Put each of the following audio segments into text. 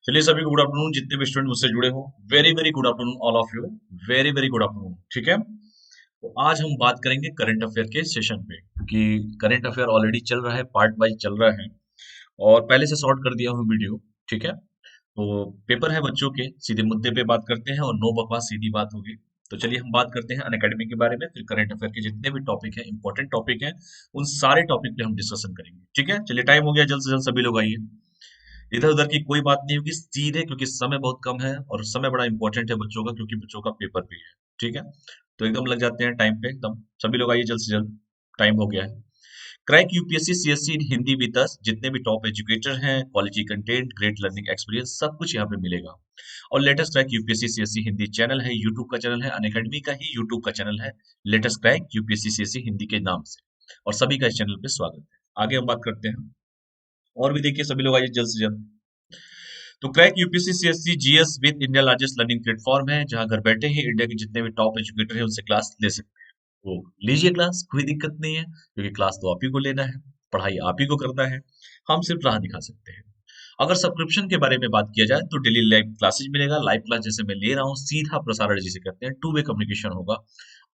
चलिए सभी को गुड आफ्टरनून। जितने भी स्टूडेंट मुझसे जुड़े हो, very very good afternoon all of you. Very very good afternoon. ठीक है, तो आज हम बात करेंगे करंट अफेयर के सेशन पे, क्योंकि करंट अफेयर ऑलरेडी चल रहा है, पार्ट वाइज चल रहा है और पहले से शॉर्ट कर दिया हूँ वीडियो। ठीक है, तो पेपर है बच्चों के, सीधे मुद्दे पे बात करते हैं और नो बकवास, सीधी बात होगी। तो चलिए हम बात करते हैं अनअकैडमी के बारे में, फिर करंट अफेयर के जितने भी टॉपिक हैं, इंपॉर्टेंट टॉपिक हैं, उन सारे टॉपिक पे हम डिस्कशन करेंगे। ठीक है, चलिए टाइम हो गया, जल्द से जल्द सभी लोग आइए। इधर उधर की कोई बात नहीं होगी, सीधे, क्योंकि समय बहुत कम है और समय बड़ा इंपॉर्टेंट है बच्चों का, क्योंकि बच्चों का पेपर भी है। ठीक है, तो एकदम लग जाते हैं टाइम पे, एकदम सभी लोग आइए जल्द से जल्द, टाइम हो गया है। Crack UPSC CSC in Hindi with us, जितने भी टॉप एजुकेटर हैं, quality content, great learning experience, सब कुछ यहाँ पे मिलेगा। और latest crack UPSC CSC Hindi channel है, यूट्यूब का चैनल है, अनअकैडमी का ही यूट्यूब का चैनल है, latest crack UPSC CSC Hindi के नाम से। और सभी का इस चैनल पे स्वागत है। आगे हम बात करते हैं, और भी देखिए सभी लोग आइए जल्द से जल्द। तो crack UPSC CSC GS with India largest learning platform है, जहां घर बैठे ही इंडिया के जितने भी टॉप एजुकेटर हैं उनसे क्लास ले सकते हैं। वो लीजिए क्लास, कोई दिक्कत नहीं है, क्योंकि क्लास तो आप ही को लेना है, पढ़ाई आप ही को करना है, हम सिर्फ राह दिखा सकते हैं। अगर सब्सक्रिप्शन के बारे में बात किया जाए तो डेली लाइव क्लासेज मिलेगा। लाइव क्लास जैसे मैं ले रहा हूँ, सीधा प्रसारण जिसे कहते हैं, टू वे कम्युनिकेशन होगा।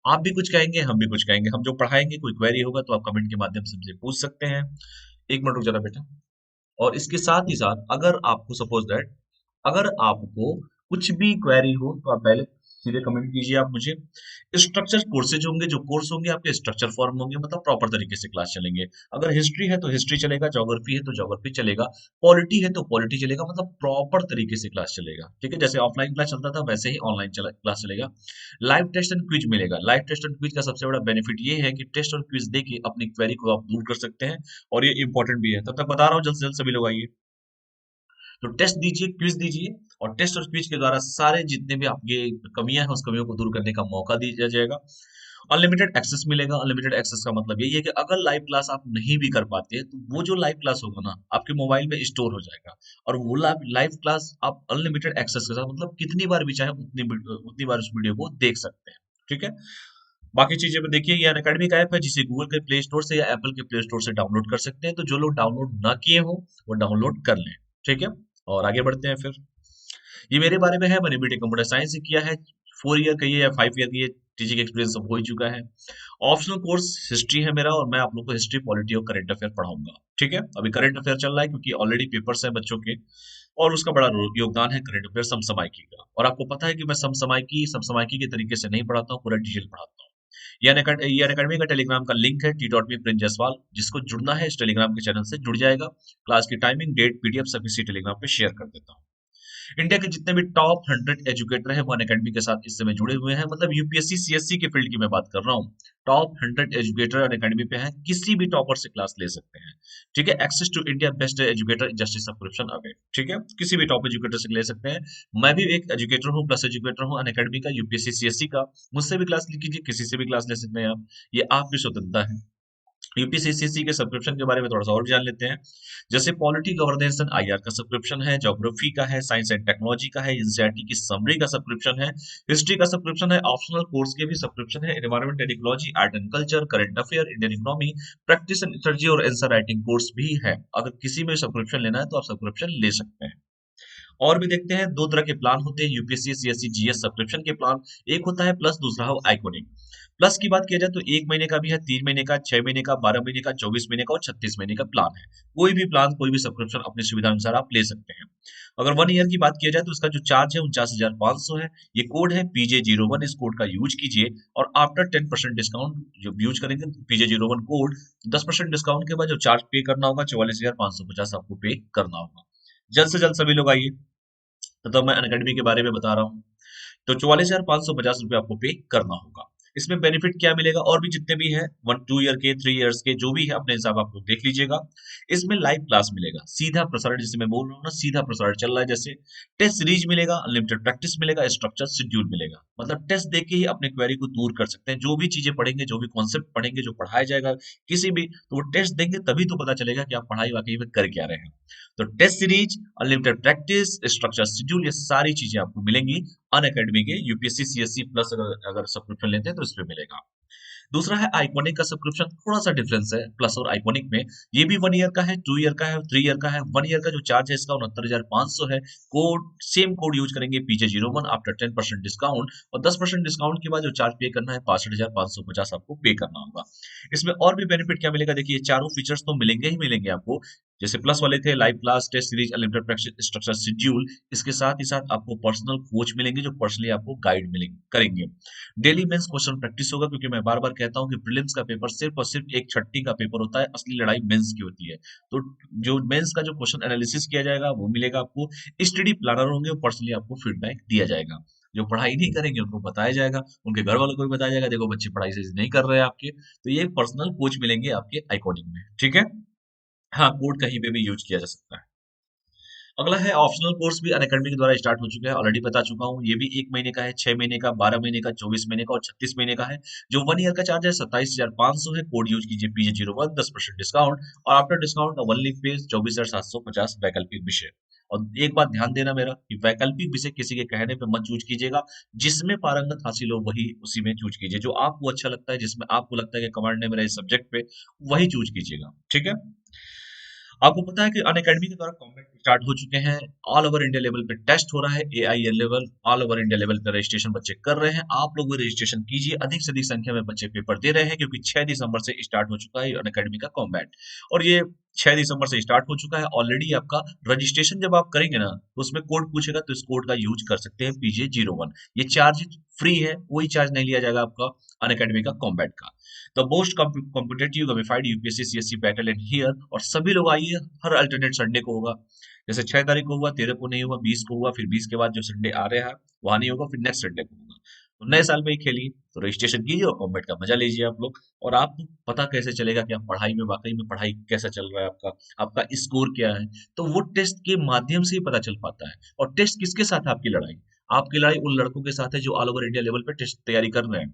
आप भी कुछ कहेंगे, हम भी कुछ कहेंगे, हम जो पढ़ाएंगे, कोई क्वेरी होगा तो आप कमेंट के माध्यम से हमसे पूछ सकते हैं। एक मिनट रुक जाना बेटा। और इसके साथ ही साथ, अगर आपको सपोज दैट, अगर आपको कुछ भी क्वेरी हो तो आप पहले सीधे कमेंट कीजिए आप मुझे। स्ट्रक्चर कोर्सेज होंगे, जो कोर्स होंगे आपके स्ट्रक्चर फॉर्म होंगे, मतलब प्रॉपर तरीके से क्लास चलेंगे। अगर हिस्ट्री है तो हिस्ट्री चलेगा, ज्योग्राफी है तो ज्योग्राफी चलेगा, पॉलिटी है तो पॉलिटी चलेगा, मतलब प्रॉपर तरीके से क्लास चलेगा। ठीक है, जैसे ऑफलाइन क्लास चलता था वैसे ही ऑनलाइन क्लास चलेगा। लाइव टेस्ट एंड क्विज मिलेगा। लाइव टेस्ट एंड क्विज का सबसे बड़ा बेनिफिट ये है कि टेस्ट और क्विज देके अपनी क्वेरी को आप दूर कर सकते हैं, और ये इंपॉर्टेंट भी है। तब तक बता रहा हूँ, जल्द से जल्द सभी लोग आइए। तो टेस्ट दीजिए, क्विज दीजिए, और टेस्ट और क्विज के द्वारा सारे जितने भी आपके कमियां हैं, उस कमियों को दूर करने का मौका दिया जाएगा। अनलिमिटेड एक्सेस मिलेगा। अनलिमिटेड एक्सेस का मतलब यही है कि अगर लाइव क्लास आप नहीं भी कर पाते हैं तो वो जो लाइव क्लास होगा ना, आपके मोबाइल में स्टोर हो जाएगा, और वो लाइव क्लास आप अनलिमिटेड एक्सेस के साथ, मतलब कितनी बार भी चाहे उतनी बार उस वीडियो को देख सकते हैं। ठीक है, बाकी चीजें में देखिए, ये अनअकैडमी का ऐप है, जिसे गूगल के प्ले स्टोर से या एप्पल के प्ले स्टोर से डाउनलोड कर सकते हैं। तो जो लोग डाउनलोड ना किए हो वो डाउनलोड कर लें। ठीक है, और आगे बढ़ते हैं फिर। ये मेरे बारे में है, मैंने बीटेक कंप्यूटर साइंस से किया है। 4 ईयर का ये या 5 ईयर की टीचिंग एक्सपीरियंस सब हो ही चुका है। ऑप्शनल कोर्स हिस्ट्री है मेरा, और मैं आप लोग को हिस्ट्री, पॉलिटी और करंट अफेयर पढ़ाऊंगा। ठीक है, अभी करंट अफेयर चल रहा है क्योंकि ऑलरेडी पेपर्स हैं बच्चों के, और उसका बड़ा योगदान है करंट अफेयर समसामयिकी का। और आपको पता है कि मैं समसामयिकी के तरीके से नहीं पढ़ाता हूँ, पूरा डिटेल पढ़ाता हूँ। ये अनअकैडमी का टेलीग्राम का लिंक है, t.me प्रिंस जायसवाल। जिसको जुड़ना है इस टेलीग्राम के चैनल से जुड़ जाएगा। क्लास की टाइमिंग, डेट, पीडीएफ सब इसी टेलीग्राम पे शेयर कर देता हूँ। इंडिया के जितने भी टॉप 100 एजुकेटर हैं वो अनअकैडमी के साथ इस समय जुड़े हुए हैं, मतलब यूपीएससी सीएससी के फील्ड की मैं बात कर रहा हूँ। टॉप 100 एजुकेटर अनअकैडमी पे हैं, किसी भी टॉपर से क्लास ले सकते हैं। ठीक है, access to India best educator just this subscription away. ठीक है, किसी भी टॉप एजुकेटर से ले सकते हैं। मैं भी एक एजुकेटर हूँ, प्लस एजुकेटर हूँ अनअकैडमी का, यूपीएससी सीएससी का। मुझसे भी क्लास लीजिए, किसी से भी क्लास ले सकते हैं आप, ये आपकी स्वतंत्रता है। यूपीसीसीसी के सब्सक्रिप्शन के बारे में थोड़ा सा और जान लेते हैं। जैसे पॉलिटी, गवर्नेंस एंड आईआर का सब्सक्रिप्शन है, ज्योग्राफी का है, साइंस एंड टेक्नोलॉजी का है, एनसीईआरटी की समरी का सब्सक्रिप्शन है, हिस्ट्री का सब्सक्रिप्शन है, ऑप्शनल कोर्स के भी सब्सक्रिप्शन है, environment and ecology, art and culture, current affair, Indian economy, practice and strategy और आंसर राइटिंग कोर्स भी है। अगर किसी में सब्सक्रिप्शन लेना है तो आप सब्सक्रिप्शन ले सकते हैं। और भी देखते हैं, दो तरह के प्लान होते हैं यूपीएससी सीएससी जीएस सब्सक्रिप्शन के प्लान। एक होता है प्लस, दूसरा है आइकोनिक। प्लस की बात किया जाए तो 1 महीने का भी है, 3 महीने का, 6 महीने का, 12 महीने का, 24 महीने का और 36 महीने का प्लान है। कोई भी प्लान, कोई भी सब्सक्रिप्शन अपनी सुविधा अनुसार आप ले सकते हैं। अगर 1 ईयर की बात किया जाए तो इसका जो चार्ज है 49,500 है। ये कोड है PJ01, इस कोड का यूज कीजिए, और आफ्टर 10% डिस्काउंट जब यूज करेंगे PJ01 कोड, 10% डिस्काउंट के बाद जो चार्ज पे करना होगा 44,550 आपको पे करना होगा। जल्द से जल्द सभी लोग आइए। तो मैं अनअकैडमी के बारे में बता रहा हूँ। तो 44,550 रुपये आपको पे करना होगा। इसमें बेनिफिट क्या मिलेगा, और भी जितने भी हैं, 1 2 ईयर के, 3 ईयर्स के, जो भी है अपने हिसाब आप लोग देख लीजिएगा। इसमें लाइव क्लास मिलेगा, सीधा प्रसारण, जिसे मैं बोल रहा हूँ ना, सीधा प्रसारण चल रहा है। जैसे टेस्ट सीरीज मिलेगा, अनलिमिटेड प्रैक्टिस मिलेगा, स्ट्रक्चर शेड्यूल मिलेगा, मतलब टेस्ट देके ही अपने क्वेरी को दूर कर सकते हैं। जो भी चीजें पढ़ेंगे, जो भी कॉन्सेप्ट पढ़ेंगे, जो पढ़ाया जाएगा किसी भी, तो वो टेस्ट देंगे तभी तो पता चलेगा कि आप पढ़ाई वाकई में कर क्या रहे हैं। तो test series, unlimited practice, structure schedule, ये सारी चीजें आपको मिलेंगी अन अकेडमी के यूपीएससी सीएससी प्लस। अगर सब्सक्रिप्शन लेते हैं तो इस पे मिलेगा। दूसरा है आइकॉनिक का सब्सक्रिप्शन, थोड़ा सा डिफरेंस है प्लस और आइकॉनिक में। ये भी 1 ईयर का है, 2 ईयर का है, 3 ईयर का है। 1 ईयर का जो चार्ज है इसका 69,500 है। कोड सेम कोड यूज करेंगे PJ01 आफ्टर 10% डिस्काउंट, और 10% डिस्काउंट के बाद जो चार्ज पे करना है 62,550 आपको पे करना होगा। इसमें और भी बेनिफिट क्या मिलेगा, देखिए चारों फीचर्स तो मिलेंगे ही मिलेंगे आपको। जैसे प्लस वाले थे live class, test series, unlimited practice, structure schedule, इसके साथ ही साथ आपको पर्सनल कोच मिलेंगे जो पर्सनली आपको गाइड मिलेंगे करेंगे। डेली मेंस क्वेश्चन प्रैक्टिस होगा, क्योंकि मैं बार बार कहता हूं कि प्रीलिम्स का पेपर सिर्फ और सिर्फ एक छट्टी का पेपर होता है, असली लड़ाई मेंस की होती है। तो जो मेंस का जो क्वेश्चन एनालिसिस किया जाएगा वो मिलेगा आपको, स्टडी प्लानर होंगे, पर्सनली आपको फीडबैक दिया जाएगा। जो पढ़ाई नहीं करेंगे उनको बताया जाएगा, उनके घर वालों को भी बताया जाएगा, देखो बच्चे पढ़ाई से नहीं कर रहे हैं आपके, तो ये पर्सनल कोच मिलेंगे आपके आइकॉनिक में, ठीक है। हाँ, कोड कहीं पे भी यूज किया जा सकता है। अगला है ऑप्शनल कोर्स, भी अनअकैडमी के द्वारा स्टार्ट हो चुका है, ऑलरेडी बता चुका हूँ। ये भी 1 महीने का है, 6 महीने का, 12 महीने का, 24 महीने का और 36 महीने का है। जो 1 ईयर का चार्ज है 27,500 है। कोड यूज कीजिए PJ01, 10% डिस्काउंट, और आफ्टर डिस्काउंट ओनली फेज 24,750 वैकल्पिक विषय। और एक बात ध्यान देना मेरा, कि वैकल्पिक विषय किसी के कहने पे मत चूज कीजिएगा, जिसमें पारंगत हासिल हो वही उसी में चूज कीजिए, जो आपको अच्छा लगता है, जिसमें आपको लगता है कि कमांड है मेरा इस सब्जेक्ट पे, वही चूज कीजिएगा, ठीक है। आपको पता है कि अनअकैडमी के द्वारा कॉम्बैट स्टार्ट हो चुके हैं। ऑल ओवर इंडिया लेवल पे टेस्ट हो रहा है, AIL level, all over India level पे रजिस्ट्रेशन बच्चे कर रहे हैं। आप लोग भी रजिस्ट्रेशन कीजिए, अधिक से अधिक संख्या में बच्चे पेपर दे रहे हैं, क्योंकि 6 दिसंबर से स्टार्ट हो चुका है अनअकैडमी का कॉम्बैट। और ये 6 दिसंबर से स्टार्ट हो चुका है ऑलरेडी। आपका रजिस्ट्रेशन जब आप करेंगे ना, तो उसमें कोड पूछेगा, तो इस कोड का यूज कर सकते हैं PJ01। ये चार्ज फ्री है, कोई चार्ज नहीं लिया जाएगा आपका अनअकैडमी का कॉम्बैट का। The most competitive gamified UPSC CSC battle in here, और सभी लोग आइए, हर अल्टरनेट संडे को होगा। जैसे 6 तारीख को हुआ, 13 को नहीं हुआ, 20 को हुआ, फिर 20 के बाद जो संडे आ रहा है वहां नहीं होगा, फिर नेक्स्ट संडे को होगा। तो नए साल में ही खेलिए, तो रजिस्ट्रेशन कीजिए और कॉम्बैट का मजा लीजिए आप लोग। और आपको पता कैसे चलेगा कि आप पढ़ाई में, वाकई में पढ़ाई कैसा चल रहा है आपका, आपका स्कोर क्या है, तो वो टेस्ट के माध्यम से ही पता चल पाता है। और टेस्ट किसके साथ है आपकी लड़ाई? आपकी लड़ाई उन लड़कों के साथ है जो ऑल ओवर इंडिया लेवल पे टेस्ट तैयारी कर रहे हैं,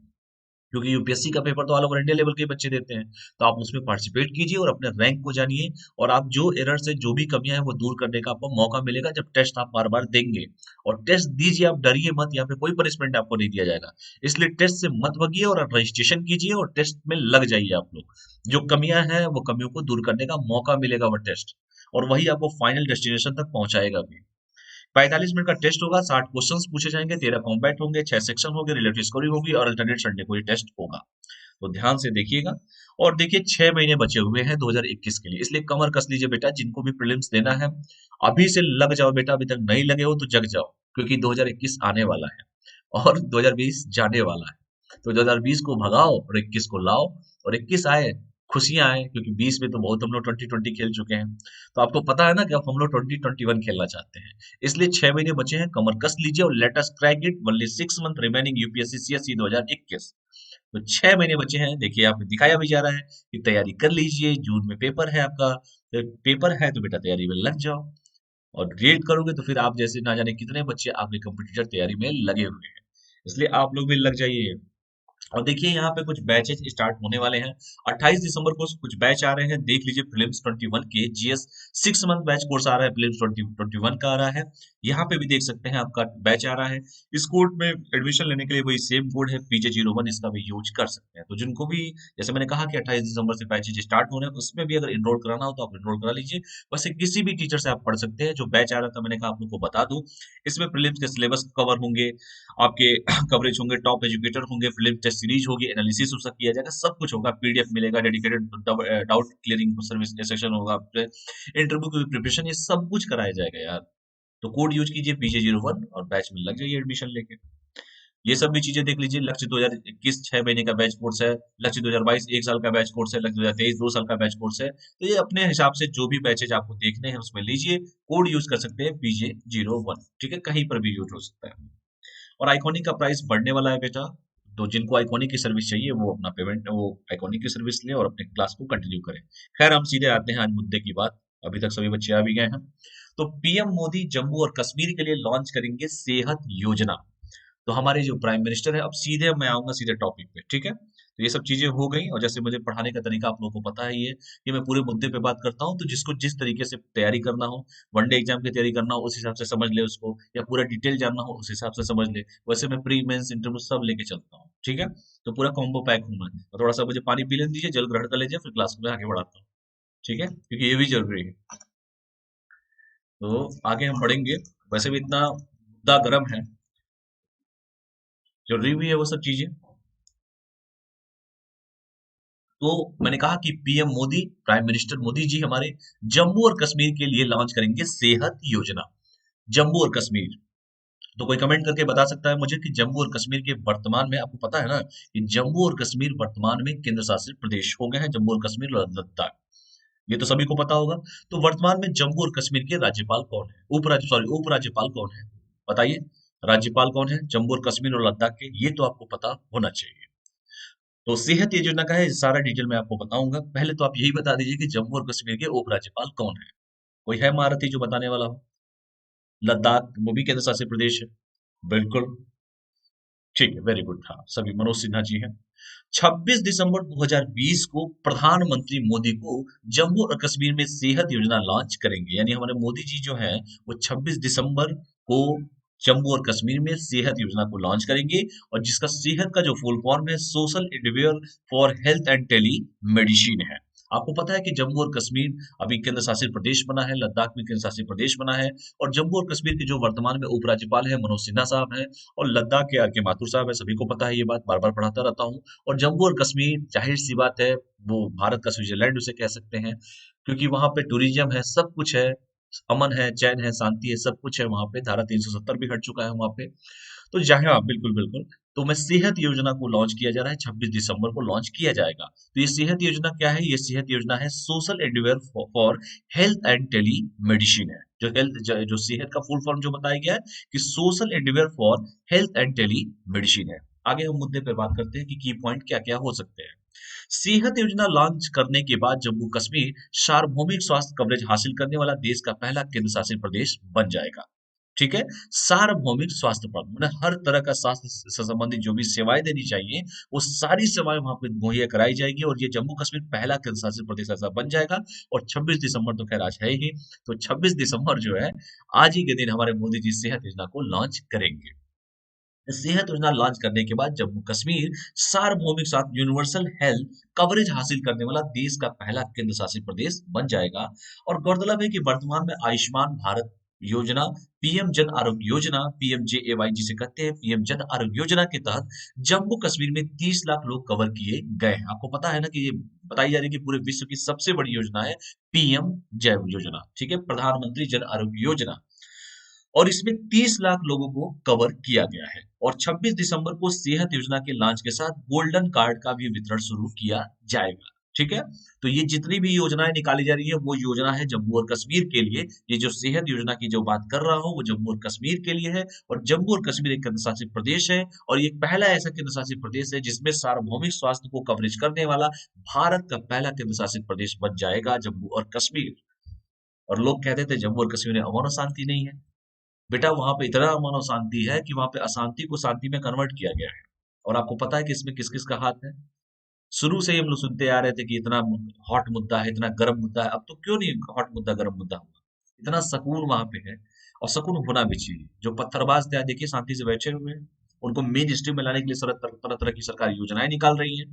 क्योंकि यूपीएससी का पेपर तो ऑल ओवर इंडिया लेवल के बच्चे देते हैं। तो आप उसमें पार्टिसिपेट कीजिए और अपने रैंक को जानिए, और आप जो एरर से जो भी कमियां हैं वो दूर करने का आपको मौका मिलेगा जब टेस्ट आप बार बार देंगे। और टेस्ट दीजिए, आप डरिए मत, यहाँ पे कोई पनिशमेंट आपको नहीं दिया जाएगा। इसलिए टेस्ट से मत भागिए और रजिस्ट्रेशन कीजिए और टेस्ट में लग जाइए आप लोग। जो कमियां हैं वो कमियों को दूर करने का मौका मिलेगा वो टेस्ट, और वही आपको फाइनल डेस्टिनेशन तक पहुंचाएगा भी। 45 मिनट का टेस्ट होगा, 60 क्वेश्चंस पूछे जाएंगे, 13 कॉम्बैट होंगे, 6 सेक्शन होंगे, रिलेटिव स्कोरिंग होगी, और अल्टरनेट संडे को ये टेस्ट होगा। तो ध्यान से देखिएगा। और देखिए 6 महीने बचे हुए हैं 2021 के लिए, इसलिए कमर कस लीजिए बेटा, जिनको भी प्रीलिम्स देना है अभी से लग जाओ बेटा, अभी तक नहीं लगे हो तो जग जाओ, क्योंकि 2021 आने वाला है और 2020 जाने वाला है। तो 2020 को भगाओ और 21 को लाओ, और 21 आए, खुशियां आए, क्योंकि 20 में तो बहुत हम लोग 2020 खेल चुके हैं। तो आपको पता है ना कि अब हम लोग 2021 खेलना चाहते हैं। इसलिए 6 महीने बचे हैं, कमर कस लीजिए और let us crack it, only 6 month remaining UPSC CSC 2021। तो 6 महीने बचे हैं, देखिए आप दिखाया भी जा रहा है कि तैयारी कर लीजिए, जून में पेपर है आपका। तो पेपर है तो बेटा तैयारी में लग जाओ, और रेड करोगे तो फिर आप जैसे ना जाने कितने बच्चे आपके कंपटीटर तैयारी में लगे हुए हैं। इसलिए आप लोग भी लग जाइए। और देखिए यहाँ पे कुछ बैचेस स्टार्ट होने वाले हैं। 28 दिसंबर को कुछ बैच आ रहे हैं, देख लीजिए। प्रीलिम्स 21 के GS 6 मंथ बैच कोर्स आ रहा है, प्रीलिम्स 21 का आ रहा है। यहाँ पे भी देख सकते हैं आपका बैच आ रहा है। इस कोड में एडमिशन लेने के लिए वही सेम कोड है PJ01, इसका भी यूज कर सकते हैं। तो जिनको भी, जैसे मैंने कहा कि 28 दिसंबर से बैचेज स्टार्ट हो रहे हैं, उसमें भी अगर इनरोल कराना हो तो आप इनरोल करा लीजिए। वैसे किसी भी टीचर से आप पढ़ सकते हैं। जो बैच आ रहा था मैंने कहा आप लोग को बता दूं, इसमें प्रीलिम्स के सिलेबस कवर होंगे आपके, कवरेज होंगे, टॉप एजुकेटर होंगे, फिल्म टेस्ट सीरीज होगी, एनालिसिस उसका किया जाएगा, सब कुछ होगा। PDF मिलेगा, dedicated doubt clearing service session होगा, इंटरव्यू की प्रिपरेशन, ये सब कुछ कराया जाएगा यार। तो कोड यूज कीजिए PJ01 और बैच में लग जाइए एडमिशन लेके। ये सब भी चीजें देख लीजिए। लक्ष्य 2021 6 महीने का बैच कोर्स है, लक्ष्य 2022 1 साल का बैच कोर्स है, लक्ष्य 2023 2 साल का बैच कोर्स है। तो ये अपने हिसाब से जो भी बैचेज आपको देखने हैं उसमें लीजिए। कोड यूज कर सकते हैं PJ01, ठीक है, कहीं पर भी यूज हो सकता है। और आइकॉनिक का प्राइस बढ़ने वाला है बेटा। तो जिनको आइकॉनिक की सर्विस चाहिए वो अपना पेमेंट, वो आइकॉनिक की सर्विस लें और अपने क्लास को कंटिन्यू करें। खैर हम सीधे आते हैं आज मुद्दे की बात। अभी तक सभी बच्चे आ भी गए हैं। तो PM मोदी जम्मू और कश्मीर के लिए लॉन्च करेंगे सेहत योजना। तो हमारे जो प्राइम मिनिस्टर है, अब सीधे मैं आऊंगा सीधे टॉपिक पे, ठीक है। तो ये सब चीजें हो गई, और जैसे मुझे पढ़ाने का तरीका आप लोगों को पता ही है कि मैं पूरे मुद्दे पे बात करता हूँ, तो जिसको जिस तरीके से तैयारी करना हो, वनडे एग्जाम की तैयारी करना हो उस हिसाब से समझ ले उसको, या पूरा डिटेल जानना हो उस हिसाब से समझ ले। वैसे मैं प्री मेंस इंटरव्यू सब लेके चलता हूँ, ठीक है। तो पूरा कॉम्बो पैक हूँ मैं। और थोड़ा सा मुझे पानी पी लेने दीजिए, जल ग्रहण कर लीजिए, फिर क्लास में आगे बढ़ाता हूँ, ठीक है, क्योंकि ये भी जरूरी है। तो आगे हम बढ़ेंगे। वैसे भी इतना मुद्दा गर्म है, जरूरी भी है वो सब चीजें। तो मैंने कहा कि PM Modi, prime minister Modi ji हमारे, जम्मू और कश्मीर के लिए लॉन्च करेंगे सेहत योजना। जम्मू और कश्मीर, तो कोई कमेंट करके बता सकता है मुझे कि जम्मू और कश्मीर के वर्तमान में, आपको पता है ना कि जम्मू और कश्मीर वर्तमान में केंद्र शासित प्रदेश हो गए हैं, जम्मू और कश्मीर और लद्दाख। ये तो सभी को पता होगा। तो वर्तमान में जम्मू और कश्मीर के राज्यपाल कौन है, उपराज्यपाल कौन है, बताइए। राज्यपाल कौन है जम्मू और कश्मीर और लद्दाख के, ये तो आपको पता होना चाहिए। तो सेहत योजना का है, सारा डिटेल मैं आपको बताऊंगा। पहले तो आप यही बता दीजिए कि जम्मू और कश्मीर के उपराज्यपाल कौन है। कोई है महारथी जो बताने वाला हो? लद्दाख वो भी केंद्र शासित प्रदेश है। बिल्कुल, ठीक है, वेरी गुड। हाँ, सभी मनोज सिन्हा जी हैं। 26 दिसंबर 2020 को प्रधानमंत्री मोदी को जम्मू और कश्मीर में सेहत योजना लॉन्च करेंगे, यानी हमारे मोदी जी जो हैं वो 26 दिसंबर को जम्मू और कश्मीर में सेहत योजना को लॉन्च करेंगे। और जिसका सेहत का जो फुल फॉर्म है, social endeavour for health and telemedicine है। आपको पता है कि जम्मू और कश्मीर अभी केंद्र शासित प्रदेश बना है, लद्दाख भी केंद्र शासित प्रदेश बना है। और जम्मू और कश्मीर के जो वर्तमान में उपराज्यपाल है मनोज सिन्हा साहब हैं, और लद्दाख के आर के माथुर साहब है, सभी को पता है, ये बात बार बार पढ़ाता रहता हूँ। और जम्मू और कश्मीर जाहिर सी बात है, वो भारत का स्विट्जरलैंड उसे कह सकते हैं, क्योंकि वहां पे टूरिज्म है, सब कुछ है, अमन है, चैन है, शांति है, सब कुछ है वहां पे। धारा 370 भी हट चुका है वहां पे। तो जहाँ, हाँ, बिल्कुल बिल्कुल। तो मैं सेहत योजना को लॉन्च किया जा रहा है, 26 दिसंबर को लॉन्च किया जाएगा। तो ये सेहत योजना क्या है? ये सेहत योजना है social endeavour for health and telemedicine है। जो सेहत का फुल फॉर्म जो बताया गया है कि social endeavour for health and telemedicine है। आगे हम मुद्दे पर बात करते हैं कि की पॉइंट क्या क्या हो सकते हैं। सेहत योजना लॉन्च करने के बाद जम्मू कश्मीर सार्वभौमिक स्वास्थ्य कवरेज हासिल करने वाला देश का पहला केंद्र शासित प्रदेश बन जाएगा। ठीक है। सार्वभौमिक स्वास्थ्य प्रणाली मतलब हर तरह का स्वास्थ्य से संबंधित जो भी सेवाएं देनी चाहिए, वो सारी सेवाएं वहां पे मुहैया कराई जाएगी, और ये जम्मू कश्मीर पहला केंद्र शासित प्रदेश ऐसा बन जाएगा। और 26 दिसंबर तो खैर आज है ही। तो 26 दिसंबर जो है, आज ही के दिन हमारे मोदी जी सेहत योजना को लॉन्च करेंगे। सेहत योजना लॉन्च करने के बाद जम्मू कश्मीर सार्वभौमिक साथ यूनिवर्सल हेल्थ कवरेज हासिल करने वाला देश का पहला केंद्र शासित प्रदेश बन जाएगा। और गौरतलब है कि वर्तमान में आयुष्मान भारत योजना, पीएम जन आरोग्य योजना, पीएमजेएवाई जिसे कहते हैं, पीएम जन आरोग्य योजना के तहत जम्मू कश्मीर में 30 लाख लोग कवर किए गए हैं। आपको पता है ना कि ये बताई जा रही है कि पूरे विश्व की सबसे बड़ी योजना है पीएम जय योजना, ठीक है, प्रधानमंत्री जन आरोग्य योजना। और इसमें 30 लाख लोगों को कवर किया गया है। और 26 दिसंबर को सेहत योजना के लॉन्च के साथ गोल्डन कार्ड का भी वितरण शुरू किया जाएगा। ठीक है। तो ये जितनी भी योजनाएं निकाली जा रही है, वो योजना है जम्मू और कश्मीर के लिए। ये जो सेहत योजना की जो बात कर रहा हूँ, वो जम्मू और कश्मीर के लिए है। और जम्मू और कश्मीर एक केंद्र शासित प्रदेश है, और ये पहला ऐसा केंद्र शासित प्रदेश है जिसमें सार्वभौमिक स्वास्थ्य को कवरेज करने वाला भारत का पहला केंद्र शासित प्रदेश बन जाएगा जम्मू और कश्मीर। और लोग कहते थे जम्मू और कश्मीर में अमन और शांति नहीं है। बेटा, वहां पे इतना अमन और शांति है कि वहां पे अशांति को शांति में कन्वर्ट किया गया है। और आपको पता है कि इसमें किस किस का हाथ है? शुरू से ही हम लोग सुनते आ रहे थे कि इतना हॉट मुद्दा है, इतना गर्म मुद्दा है। अब तो क्यों नहीं हॉट मुद्दा गर्म मुद्दा हुआ? इतना सुकून वहां पे है, और सुकून होना भी चाहिए। जो पत्थरबाज थे आज देखिए शांति से बैठे हुए हैं। उनको मेन स्ट्रीम में लाने के लिए तरह तरह की सरकार योजनाएं निकाल रही है।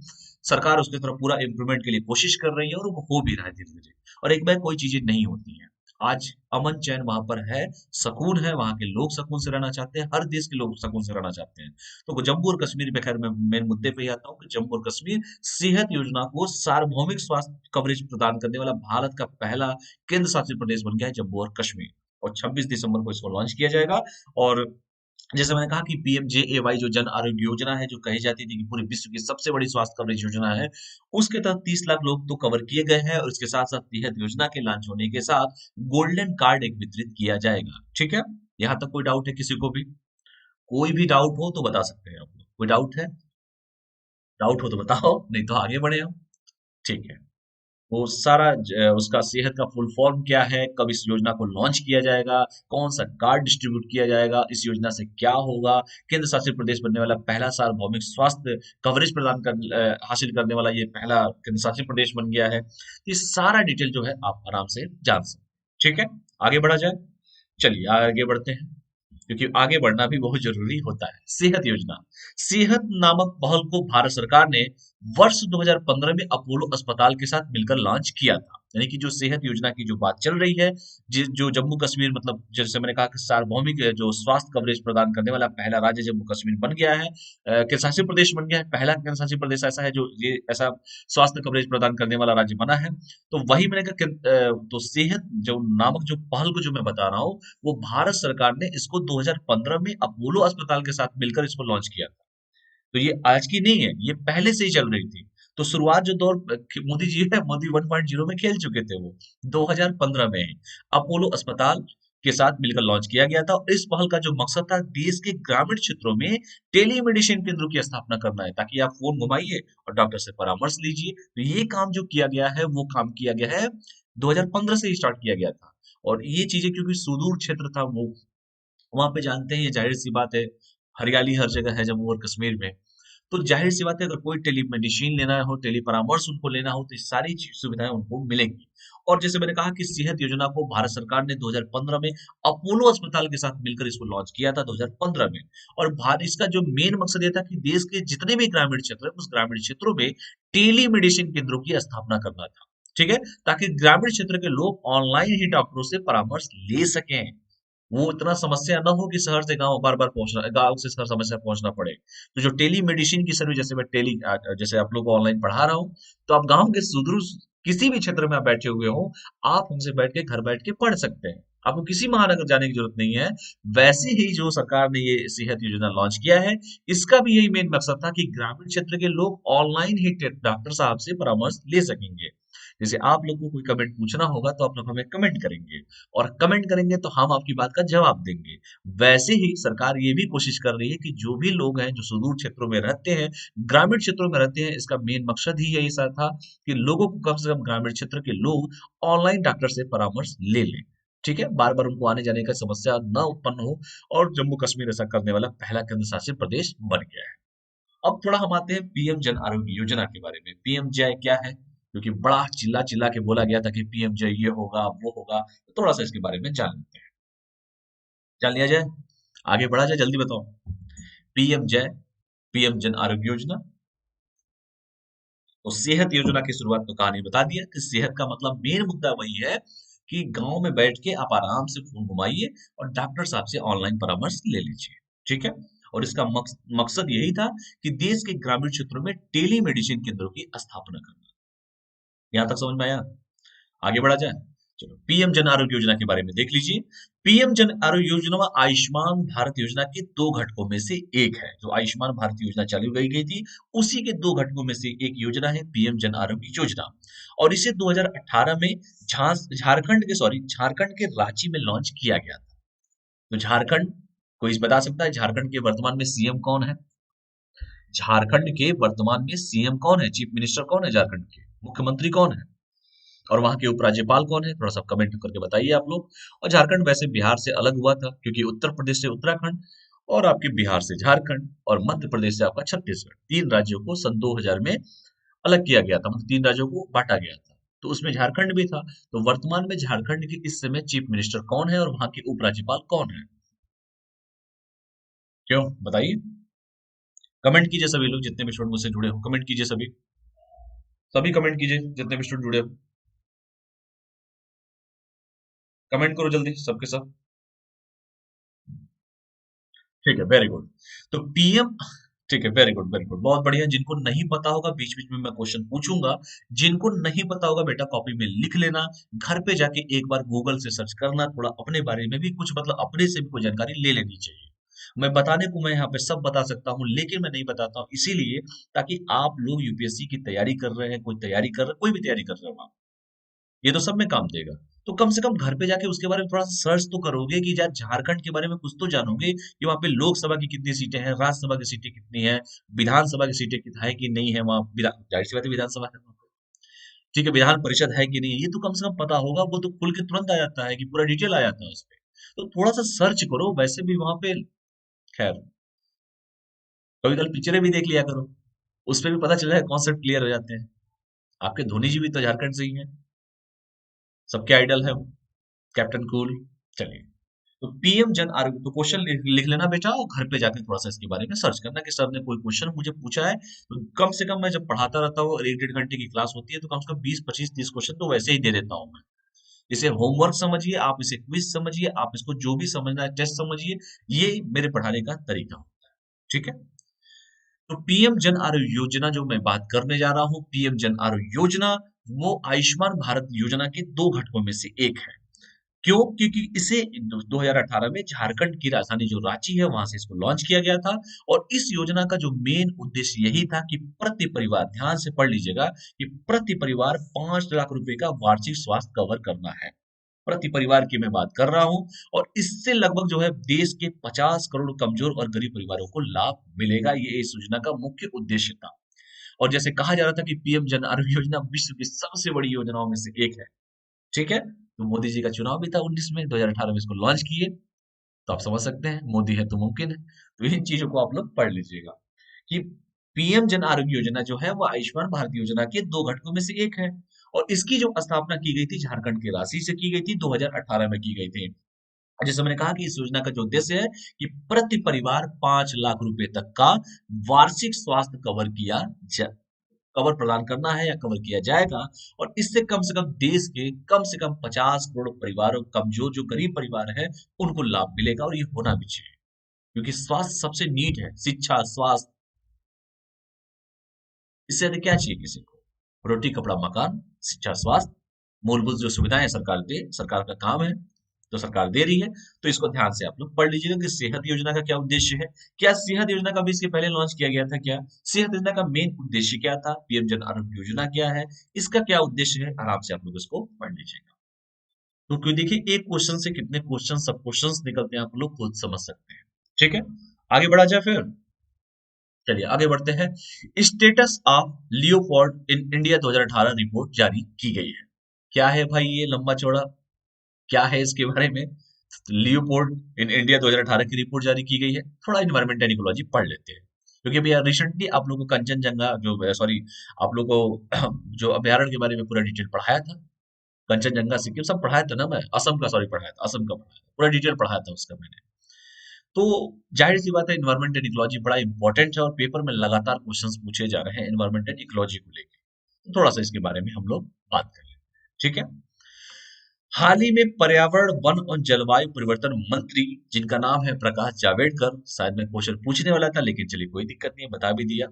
सरकार उसकी तरफ पूरा इम्प्रूवमेंट के लिए कोशिश कर रही है, और वो हो भी रहा है धीरे धीरे। और एक बार कोई चीजें नहीं होती हैं। आज अमन चैन वहां पर है, सुकून है, वहां के लोग सुकून से रहना चाहते हैं, हर देश के लोग सुकून से रहना चाहते हैं। तो जम्मू और कश्मीर पे खैर मैं मेन मुद्दे पे ही आता हूँ कि जम्मू और कश्मीर सेहत योजना को सार्वभौमिक स्वास्थ्य कवरेज प्रदान करने वाला भारत का पहला केंद्र शासित प्रदेश बन गया है जम्मू और कश्मीर। और 26 दिसंबर को इसको लॉन्च किया जाएगा। और जैसे मैंने कहा कि पीएमजेएवाई जो जन आरोग्य योजना है, जो कही जाती थी कि पूरे विश्व की सबसे बड़ी स्वास्थ्य कवरेज योजना है, उसके तहत 30 लाख लोग तो कवर किए गए हैं। और इसके साथ साथ सेहत योजना के लॉन्च होने के साथ गोल्डन कार्ड एक वितरित किया जाएगा। ठीक है। यहाँ तक कोई डाउट है किसी को भी? कोई भी डाउट हो तो बता सकते हैं आप लोग। कोई डाउट है? डाउट हो तो बताओ, नहीं तो आगे बढ़े हम। ठीक है। वो सारा उसका सेहत का फुल फॉर्म क्या है, कब इस योजना को लॉन्च किया जाएगा, कौन सा कार्ड डिस्ट्रीब्यूट किया जाएगा, इस योजना से क्या होगा, केंद्र शासित प्रदेश बनने वाला पहला सार्वभौमिक स्वास्थ्य कवरेज हासिल करने वाला ये पहला केंद्र शासित प्रदेश बन गया है। तो ये सारा डिटेल जो है आप आराम से जान सकते हैं। ठीक है, आगे बढ़ा जाए। चलिए आगे बढ़ते हैं, क्योंकि आगे बढ़ना भी बहुत जरूरी होता है। सेहत योजना, सेहत नामक पहल को भारत सरकार ने वर्ष 2015 में अपोलो अस्पताल के साथ मिलकर लॉन्च किया था। यानी कि जो सेहत योजना की जो बात चल रही है, जो जम्मू कश्मीर, मतलब जैसे मैंने कहा कि सार्वभौमिक जो स्वास्थ्य कवरेज प्रदान करने वाला पहला राज्य जम्मू कश्मीर बन गया है, केंद्र शासित प्रदेश बन गया है, पहला केंद्र शासित प्रदेश ऐसा है जो ये ऐसा स्वास्थ्य कवरेज प्रदान करने वाला राज्य बना है। तो वही मैंने कहा कि तो सेहत जो नामक जो पहल को जो मैं बता रहा हूँ, वो भारत सरकार ने इसको 2015 में अपोलो अस्पताल के साथ मिलकर इसको लॉन्च किया था। तो ये आज की नहीं है, ये पहले से ही चल रही थी। तो शुरुआत जो दौर मोदी जी है, मोदी 1.0 में खेल चुके थे वो 2015 में ही अपोलो अस्पताल के साथ मिलकर लॉन्च किया गया था। और इस पहल का जो मकसद था, देश के ग्रामीण क्षेत्रों में टेलीमेडिसिन केंद्रों की स्थापना करना है, ताकि आप फोन घुमाइए और डॉक्टर से परामर्श लीजिए। तो ये काम जो किया गया है, वो काम किया गया है 2015 से ही स्टार्ट किया गया था। और ये चीजें क्योंकि सुदूर क्षेत्र था वो, वहां पे जानते हैं, ये जाहिर सी बात है, हरियाली हर जगह है जम्मू और कश्मीर में। तो जाहिर सी बात है, अगर कोई टेली मेडिसिन लेना हो, टेली परामर्श उनको लेना हो, तो ये सारी सुविधाएं उनको मिलेंगी। और जैसे मैंने कहा कि सेहत योजना को भारत सरकार ने 2015 में अपोलो अस्पताल के साथ मिलकर इसको लॉन्च किया था 2015 में। और भारत इसका जो मेन मकसद ये था कि देश के जितने भी ग्रामीण क्षेत्र है, उस ग्रामीण क्षेत्रों में टेली मेडिसिन केंद्रों की स्थापना करना था। ठीक है, ताकि ग्रामीण क्षेत्र के लोग ऑनलाइन ही डॉक्टरों से परामर्श ले सकें। वो इतना समस्या ना हो कि शहर से गांव बार बार पहुंचना, गांव से शहर समस्या पहुंचना पड़े। तो जो टेली मेडिसिन की सर्विस, जैसे मैं जैसे आप लोग को ऑनलाइन पढ़ा रहा हूँ, तो आप गांव के सुदूर किसी भी क्षेत्र में आप बैठे हुए हो, आप हमसे बैठ के घर बैठ के पढ़ सकते हैं। आपको किसी महानगर जाने की जरूरत नहीं है। वैसे ही जो सरकार ने ये सेहत योजना लॉन्च किया है, इसका भी यही मेन मकसद था कि ग्रामीण क्षेत्र के लोग ऑनलाइन ही डॉक्टर साहब से परामर्श ले सकेंगे। जैसे आप लोग को कोई कमेंट पूछना होगा, तो आप लोग हमें कमेंट करेंगे, और कमेंट करेंगे तो हम आपकी बात का जवाब देंगे। वैसे ही सरकार ये भी कोशिश कर रही है कि जो भी लोग हैं जो सुदूर क्षेत्रों में रहते हैं, ग्रामीण क्षेत्रों में रहते हैं, इसका मेन मकसद ही यही सा था कि लोगों को, कम से कम ग्रामीण क्षेत्र के लोग ऑनलाइन डॉक्टर से परामर्श ले लें। ठीक है, बार बार उनको आने जाने का समस्या न उत्पन्न हो। और जम्मू कश्मीर ऐसा करने वाला पहला केंद्र शासित प्रदेश बन गया है। अब थोड़ा हम आते हैं पीएम जन आरोग्य योजना के बारे में। पीएम जय क्या है, क्योंकि बड़ा चिल्ला चिल्ला के बोला गया था कि पीएम जय ये होगा वो होगा, तो थोड़ा सा इसके बारे में जान लेते हैं। जान लिया जाए, आगे बढ़ा जाए, जल्दी बताओ। पीएम जय, पीएम जन आरोग्य योजना। तो सेहत योजना की शुरुआत तो कहानी बता दिया कि सेहत का मतलब मेन मुद्दा वही है कि गांव में बैठ के आप आराम से फोन घुमाइए और डॉक्टर साहब से ऑनलाइन परामर्श ले लीजिए। ठीक है, और इसका मकसद यही था कि देश के ग्रामीण क्षेत्रों में टेली मेडिसिन केंद्रों की स्थापना करना। यहाँ तक समझ में आया, आगे बढ़ा जाए। चलो पीएम जन आरोग्य योजना के बारे में देख लीजिए। पीएम जन आरोग्य योजना आयुष्मान भारत योजना के दो घटकों में से एक है। जो आयुष्मान भारत योजना चालू की गई थी, उसी के दो घटकों में से एक योजना है पीएम जन आरोग्य योजना। और इसे 2018 में झारखंड के रांची में लॉन्च किया गया था। तो झारखंड, कोई बता सकता है झारखंड के वर्तमान में सीएम कौन है? झारखंड के वर्तमान में सीएम कौन है? चीफ मिनिस्टर कौन है झारखंड के? मुख्यमंत्री कौन है? और वहां के उपराज्यपाल कौन है? थोड़ा सा कमेंट करके बताइए आप लोग। और झारखंड वैसे बिहार से अलग हुआ था, क्योंकि उत्तर प्रदेश से उत्तराखंड, और आपके बिहार से झारखंड, और मध्य प्रदेश से आपका छत्तीसगढ़, तीन राज्यों को सन 2000 में अलग किया गया था, मतलब तीन राज्यों को बांटा गया था। तो उसमें झारखंड भी था। तो वर्तमान में झारखंड के इस समय चीफ मिनिस्टर कौन है और वहां के उपराज्यपाल कौन है? क्यों बताइए, कमेंट कीजिए सभी लोग, जितने भी स्टूडेंट मुझसे जुड़े हो कमेंट कीजिए, सभी सभी कमेंट कीजिए, जितने भी स्टूडेंट जुड़े हो कमेंट करो जल्दी सबके सब। ठीक है, वेरी गुड। तो पीएम, ठीक है, वेरी गुड वेरी गुड, बहुत बढ़िया। जिनको नहीं पता होगा, बीच बीच में मैं क्वेश्चन पूछूंगा, जिनको नहीं पता होगा बेटा कॉपी में लिख लेना, घर पे जाके एक बार गूगल से सर्च करना, थोड़ा अपने बारे में भी कुछ, मतलब अपने से भी कोई जानकारी ले लेनी चाहिए। मैं बताने को मैं यहाँ पे सब बता सकता हूँ, लेकिन मैं नहीं बताता हूँ इसीलिए, ताकि आप लोग यूपीएससी की तैयारी कर रहे हैं, कोई तैयारी कर रहे हैं, कोई भी तैयारी कर रहे हो, ये तो सब में काम देगा। तो कम से कम घर पे जाके उसके बारे में थोड़ा सा सर्च तो करोगे, कि यार झारखंड के बारे में कुछ तो जानोगे, कि वहाँ पे लोकसभा की कितनी सीटें हैं, राज्यसभा की सीटें कितनी हैं, विधानसभा की सीटें है कि नहीं है वहाँ, जाहिर सी बात है विधानसभा है वहाँ पे। ठीक है, विधान परिषद है कि नहीं ये तो कम से कम पता होगा, वो तो खुल के तुरंत आ जाता है कि पूरा डिटेल आ जाता है उस पे। तो थोड़ा सा सर्च करो, वैसे भी वहां पे खैर कभी कभी पिक्चरें भी देख लिया करो, उस पे भी पता चल जाए, कॉन्सेप्ट क्लियर हो जाते हैं। आपके धोनी जी भी तो झारखंड से ही हैं, सबके आइडल है वो, कैप्टन कूल। चलिए, तो पीएम जन आरोग्य, तो क्वेश्चन लिख लेना बेटा, और घर पे जाके थोड़ा सा इसके बारे में सर्च करना कि सर ने कोई क्वेश्चन मुझे पूछा है। तो कम से कम मैं जब पढ़ाता रहता हूँ और 1 1.5 घंटे की क्लास होती है, तो कम से कम 20 25 30 क्वेश्चन तो वैसे ही दे देता हूँ मैं। इसे होमवर्क समझिए, आप इसे क्विज समझिए, आप इसको जो भी समझना है टेस्ट समझिए। ये मेरे पढ़ाने का तरीका होता है। ठीक है, तो पीएम जन आरोग्य योजना जो मैं बात करने जा रहा हूँ, पीएम जन आरोग्य योजना वो आयुष्मान भारत योजना के दो घटकों में से एक है। क्यों? क्योंकि इसे 2018 में झारखंड की राजधानी जो रांची है वहां से इसको लॉन्च किया गया था। और इस योजना का जो मेन उद्देश्य यही था कि प्रति परिवार, ध्यान से पढ़ लीजिएगा, कि प्रति परिवार 5 लाख रुपए का वार्षिक स्वास्थ्य कवर करना है। प्रति परिवार की मैं बात कर रहा हूं। और इससे लगभग जो है देश के 50 करोड़ कमजोर और गरीब परिवारों को लाभ मिलेगा, ये इस योजना का मुख्य उद्देश्य था। और जैसे कहा जा रहा था कि पीएम जन आरोग्य योजना विश्व की सबसे बड़ी योजनाओं में से एक है। ठीक है, तो मोदी जी का चुनाव भी था 19 में, 2018 में इसको लॉन्च किए। तो आप समझ सकते हैं, मोदी है तो मुमकिन है। तो इन चीजों को आप लोग पढ़ लीजिएगा कि पीएम जन आरोग्य योजना जो है वो आयुष्मान भारत योजना के दो घटकों में से एक है। और इसकी जो स्थापना की गई थी झारखंड के रांची से की गई थी, 2018 में की गई थी। जैसे मैंने कहा कि इस योजना का जो उद्देश्य है कि प्रति परिवार 5 लाख रुपए तक का वार्षिक स्वास्थ्य कवर प्रदान करना है या कवर किया जाएगा। और इससे कम से कम देश के कम से कम 50 करोड़ परिवारों, कमजोर जो गरीब परिवार है, उनको लाभ मिलेगा। और ये होना भी चाहिए, क्योंकि स्वास्थ्य सबसे नीड है, शिक्षा, स्वास्थ्य, इससे अधिक क्या चाहिए किसी को? रोटी कपड़ा मकान, शिक्षा, स्वास्थ्य, मूलभूत जो सुविधाएं सरकार दे, सरकार का काम है, तो सरकार दे रही है। तो इसको ध्यान से आप लोग पढ़ लीजिएगा कि सेहत योजना का क्या उद्देश्य है। क्या सेहत योजना का भी इसके पहले लॉन्च किया गया था क्या? सेहत योजना का मेन उद्देश्य क्या था? पीएम जन आरोग्य योजना क्या है, इसका क्या उद्देश्य है, आराम से आप लोग इसको पढ़ लीजिएगा। तो क्यों, देखिए एक क्वेश्चन से कितने क्वेश्चन, सब क्वेश्चन निकलते हैं, आप लोग खुद समझ सकते हैं। ठीक है, आगे बढ़ा जाए फिर। चलिए आगे बढ़ते हैं। Status of Leopold in India 2018 report जारी की गई है। क्या है भाई ये लंबा चौड़ा, क्या है इसके बारे में? लियोपोल्ड इन इंडिया 2018 की रिपोर्ट जारी की गई है। थोड़ा इन्वायरमेंट एंड इकोलॉजी पढ़ लेते हैं, क्योंकि अभी रिसेंटली आप लोगों को कंचनजंगा जो, सॉरी, आप लोगों को जो अभ्यारण्य के बारे में पूरा डिटेल पढ़ाया था, कंचनजंगा सिक्किम सब पढ़ाया था ना, मैं असम का, सॉरी, पढ़ाया था, असम का पढ़ाया था, पूरा डिटेल पढ़ाया था उसका मैंने। तो जाहिर सी बात है इन्वायरमेंट एंड इकोलॉजी बड़ा इंपॉर्टेंट है, और पेपर में लगातार क्वेश्चंस पूछे जा रहे हैं इन्वायरमेंट एंड इकोलॉजी को लेकर। तो थोड़ा सा इसके बारे में हम लोग बात कर लें। ठीक है, हाल ही में पर्यावरण, वन और जलवायु परिवर्तन मंत्री, जिनका नाम है प्रकाश जावड़ेकर, शायद मैं क्वेश्चन पूछने वाला था लेकिन चलिए कोई दिक्कत नहीं है, बता भी दिया,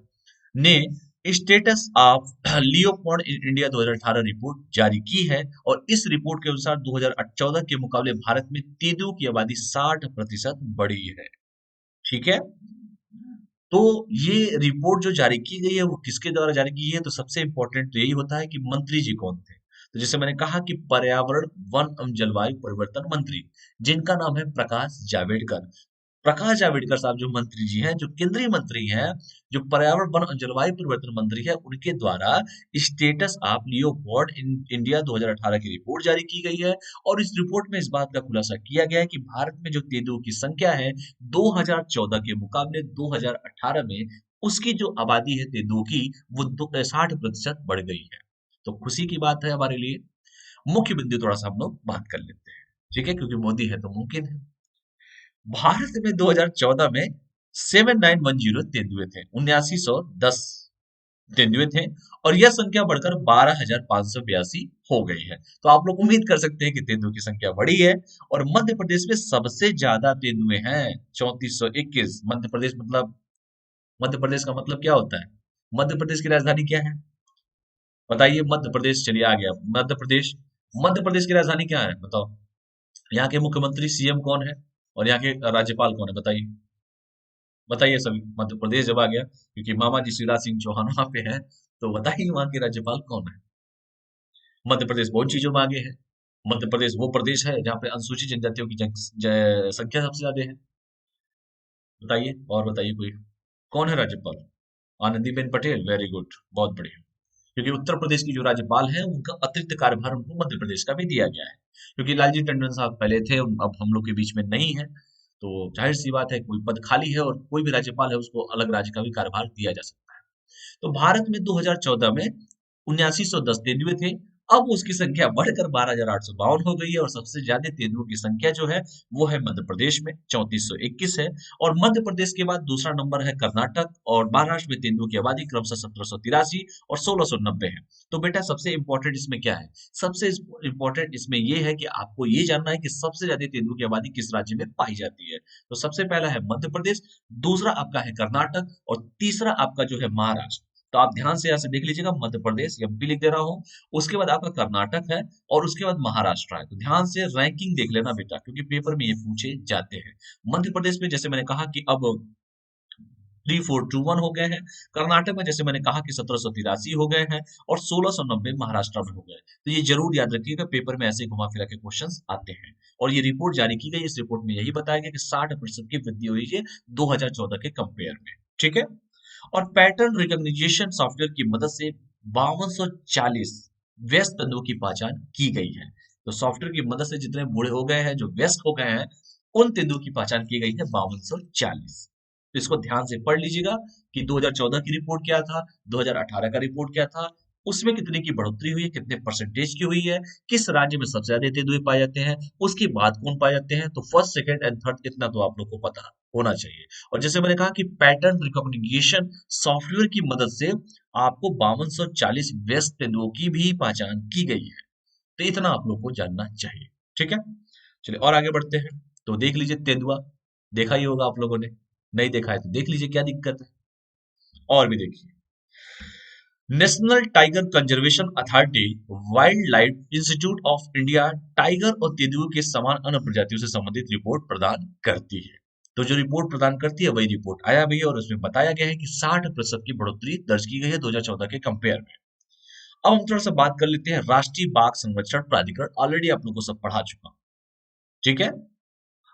ने status of Leopold in India 2018 report जारी की है। और इस रिपोर्ट के अनुसार 2014 के मुकाबले भारत में तेंदुओं की आबादी 60% बढ़ी है। ठीक है, तो ये रिपोर्ट जो जारी की गई है वो किसके द्वारा जारी की गई है? तो सबसे इंपॉर्टेंट तो यही होता है कि मंत्री जी कौन थे। तो जैसे मैंने कहा कि पर्यावरण, वन एवं जलवायु परिवर्तन मंत्री, जिनका नाम है प्रकाश जावड़ेकर। प्रकाश जावड़ेकर साहब जो मंत्री जी हैं, जो केंद्रीय मंत्री हैं, जो पर्यावरण, वन और जलवायु परिवर्तन मंत्री है, उनके द्वारा status of Leopold in India 2018 की रिपोर्ट जारी की गई है। और इस रिपोर्ट में इस बात का खुलासा किया गया है कि भारत में जो तेंदुओं की संख्या है 2014 के मुकाबले 2018 में, उसकी जो आबादी है तेंदुओं की, वो 60% बढ़ गई है। तो खुशी की बात है हमारे लिए। मुख्य बिंदु थोड़ा सा हम लोग बात कर लेते हैं। ठीक है, क्योंकि मोदी है तो मुमकिन है। भारत में 2014 में 7910 तेंदुए थे, 7910 तेंदुए थे। और यह संख्या बढ़कर 12,582 हो गई है। तो आप लोग उम्मीद कर सकते हैं कि तेंदुओं की संख्या बढ़ी है। और मध्य प्रदेश में सबसे ज्यादा तेंदुए हैं, 3421। मध्य प्रदेश मतलब, मध्य प्रदेश का मतलब क्या होता है? मध्य प्रदेश की राजधानी क्या है बताइए? मध्य प्रदेश, चलिए आ गया मध्य प्रदेश। मध्य प्रदेश की राजधानी क्या है बताओ? यहाँ के मुख्यमंत्री, सीएम कौन है? और यहाँ के राज्यपाल कौन है बताइए? बताइए सभी। मध्य प्रदेश जब आ गया, क्योंकि मामा जी शिवराज सिंह चौहान वहां पे है, तो बताइए वहां के राज्यपाल कौन है? मध्य प्रदेश बहुत चीजों में आगे है। मध्य प्रदेश वो प्रदेश है जहाँ पे अनुसूचित जनजातियों की संख्या सबसे ज्यादा है। बताइए, और बताइए कोई, कौन है राज्यपाल? आनंदीबेन पटेल, वेरी गुड, बहुत बढ़िया। क्योंकि उत्तर प्रदेश की जो राज्यपाल है उनका अतिरिक्त कार्यभार उनको मध्य प्रदेश का भी दिया गया है, क्योंकि लालजी टंडन साहब पहले थे, अब हम लोग के बीच में नहीं है, तो जाहिर सी बात है कोई पद खाली है और कोई भी राज्यपाल है उसको अलग राज्य का भी कार्यभार दिया जा सकता है। तो भारत में 2014 में 7910 तेंदुए थे। अब उसकी संख्या बढ़कर 12,852 हो गई है और सबसे ज्यादा तेंदुओं की संख्या जो है वो है मध्य प्रदेश में 3421 है। और मध्य प्रदेश के बाद दूसरा नंबर है कर्नाटक और महाराष्ट्र में तेंदुओं की आबादी क्रमशः 1783 और 1690 है। तो बेटा सबसे इंपॉर्टेंट इसमें क्या है? सबसे इंपॉर्टेंट इसमें ये है कि आपको ये जानना है कि सबसे ज्यादा तेंदुओं की आबादी किस राज्य में पाई जाती है। तो सबसे पहला है मध्य प्रदेश, दूसरा आपका है कर्नाटक और तीसरा आपका जो है महाराष्ट्र। तो आप ध्यान से यहाँ से देख लीजिएगा, मध्य प्रदेश एमपी लिख दे रहा हूँ, उसके बाद आपका कर्नाटक है और उसके बाद महाराष्ट्र है। तो ध्यान से रैंकिंग देख लेना बेटा, क्योंकि पेपर में ये पूछे जाते हैं। मध्य प्रदेश में जैसे मैंने कहा कि अब 3421 हो गए हैं, कर्नाटक में जैसे मैंने कहा कि 1783 हो गए हैं और 1690 महाराष्ट्र में हो गए। तो ये जरूर याद रखिएगा, पेपर में ऐसे घुमा फिरा के क्वेश्चंस आते हैं। और ये रिपोर्ट जारी की गई, इस रिपोर्ट में यही बताया गया कि 60% की वृद्धि हुई है 2014 के कंपेयर में। ठीक है। और पैटर्न रिकॉग्निशन सॉफ्टवेयर की मदद से 5240 व्यस्त तंत्रों की पहचान की गई है। तो सॉफ्टवेयर की मदद से जितने बूढ़े हो गए हैं, जो व्यस्त हो गए हैं, उन तेंदुओं की पहचान की गई है 5240। तो इसको ध्यान से पढ़ लीजिएगा कि 2014 की रिपोर्ट क्या था, 2018 का रिपोर्ट क्या था, उसमें कितने की बढ़ोतरी हुई है, कितने परसेंटेज की हुई है, किस राज्य में सबसे ज्यादा तेंदुए पाए जाते हैं, उसके बाद कौन पाए जाते हैं। तो फर्स्ट सेकंड एंड थर्ड इतना तो आप लोग को पता होना चाहिए। और जैसे मैंने कहा कि पैटर्न रिकॉग्निशन सॉफ्टवेयर की मदद से आपको 5240 व्यस्त तेंदुओं की भी पहचान की गई है। तो इतना आप लोग को जानना चाहिए। ठीक है, चलिए और आगे बढ़ते हैं। तो देख लीजिए तेंदुआ, देखा ही होगा आप लोगों ने, नहीं देखा है तो देख लीजिए क्या दिक्कत है। और भी देखिए, national tiger conservation authority wild life institute of India tiger और तेंदुओं के समान अन्य प्रजातियों से संबंधित रिपोर्ट प्रदान करती है। तो जो रिपोर्ट प्रदान करती है वही रिपोर्ट आया भी है और उसमें बताया गया है कि 60% की बढ़ोतरी दर्ज की गई है 2014 के कंपेयर में। अब हम थोड़ा सा बात कर लेते हैं राष्ट्रीय बाघ संरक्षण प्राधिकरण, ऑलरेडी आप लोगों को सब पढ़ा चुका हूं। ठीक है,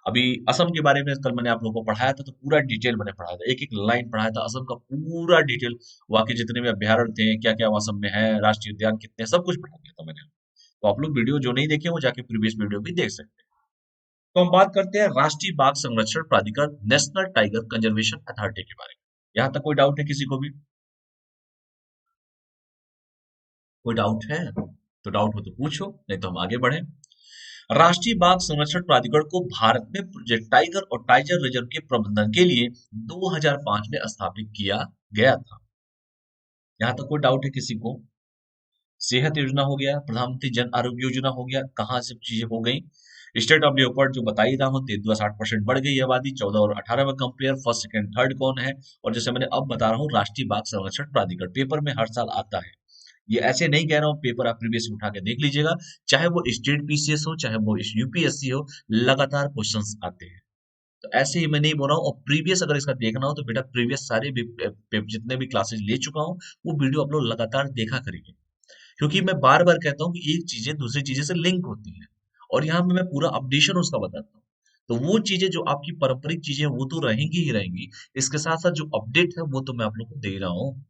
अभी असम के बारे में कल मैंने आप लोगों को पढ़ाया था, तो पूरा डिटेल मैंने पढ़ाया था, एक एक लाइन पढ़ाया था, असम का पूरा डिटेल, वहाँ के जितने भी अभ्यारण्य थे, क्या क्या असम में है, राष्ट्रीय उद्यान कितने हैं, सब कुछ पढ़ा दिया था मैंने। तो आप लोग वीडियो जो नहीं देखे वो जाके प्रीवियस वीडियो भी देख सकते हैं। तो हम बात करते हैं राष्ट्रीय बाघ संरक्षण प्राधिकरण नेशनल टाइगर कंजर्वेशन अथॉरिटी के बारे में। यहाँ तक कोई डाउट है किसी को भी? कोई डाउट है तो डाउट हो तो पूछो, नहीं तो हम आगे बढ़े। राष्ट्रीय बाघ संरक्षण प्राधिकरण को भारत में प्रोजेक्ट टाइगर और टाइगर रिजर्व के प्रबंधन के लिए 2005 में स्थापित किया गया था। यहाँ तक कोई डाउट है किसी को? सेहत योजना हो गया, प्रधानमंत्री जन आरोग्य योजना हो गया, कहाँ सब चीजें हो गई। स्टेट ऑफ लियोपर्ड जो बताई था, तेंदुआ 60% बढ़ गई है आबादी 14 और 18 में कंपेयर, फर्स्ट सेकंड थर्ड कौन है। और जैसे मैंने अब बता रहा हूँ, राष्ट्रीय बाघ संरक्षण प्राधिकरण पेपर में हर साल आता है। ये ऐसे नहीं कह रहा हूँ, पेपर आप प्रीवियस उठा के देख लीजिएगा, चाहे वो स्टेट पीसीएस हो चाहे वो यूपीएससी हो, लगातार क्वेश्चंस आते हैं। तो ऐसे ही मैं नहीं बोल रहा हूँ। और प्रीवियस अगर इसका देखना हो तो बेटा प्रीवियस सारे भी जितने भी क्लासेस ले चुका हूँ वो वीडियो आप लोग लगातार देखा करेंगे, क्योंकि मैं बार बार कहता हूँ कि एक चीजें दूसरी चीजें से लिंक होती हैं और यहाँ पे मैं पूरा अपडेशन उसका बताता हूँ। तो वो चीजें जो आपकी पारंपरिक चीजें हैं, वो तो रहेंगी ही रहेंगी, इसके साथ साथ जो अपडेट है वो तो मैं आप लोग को दे रहा हूँ।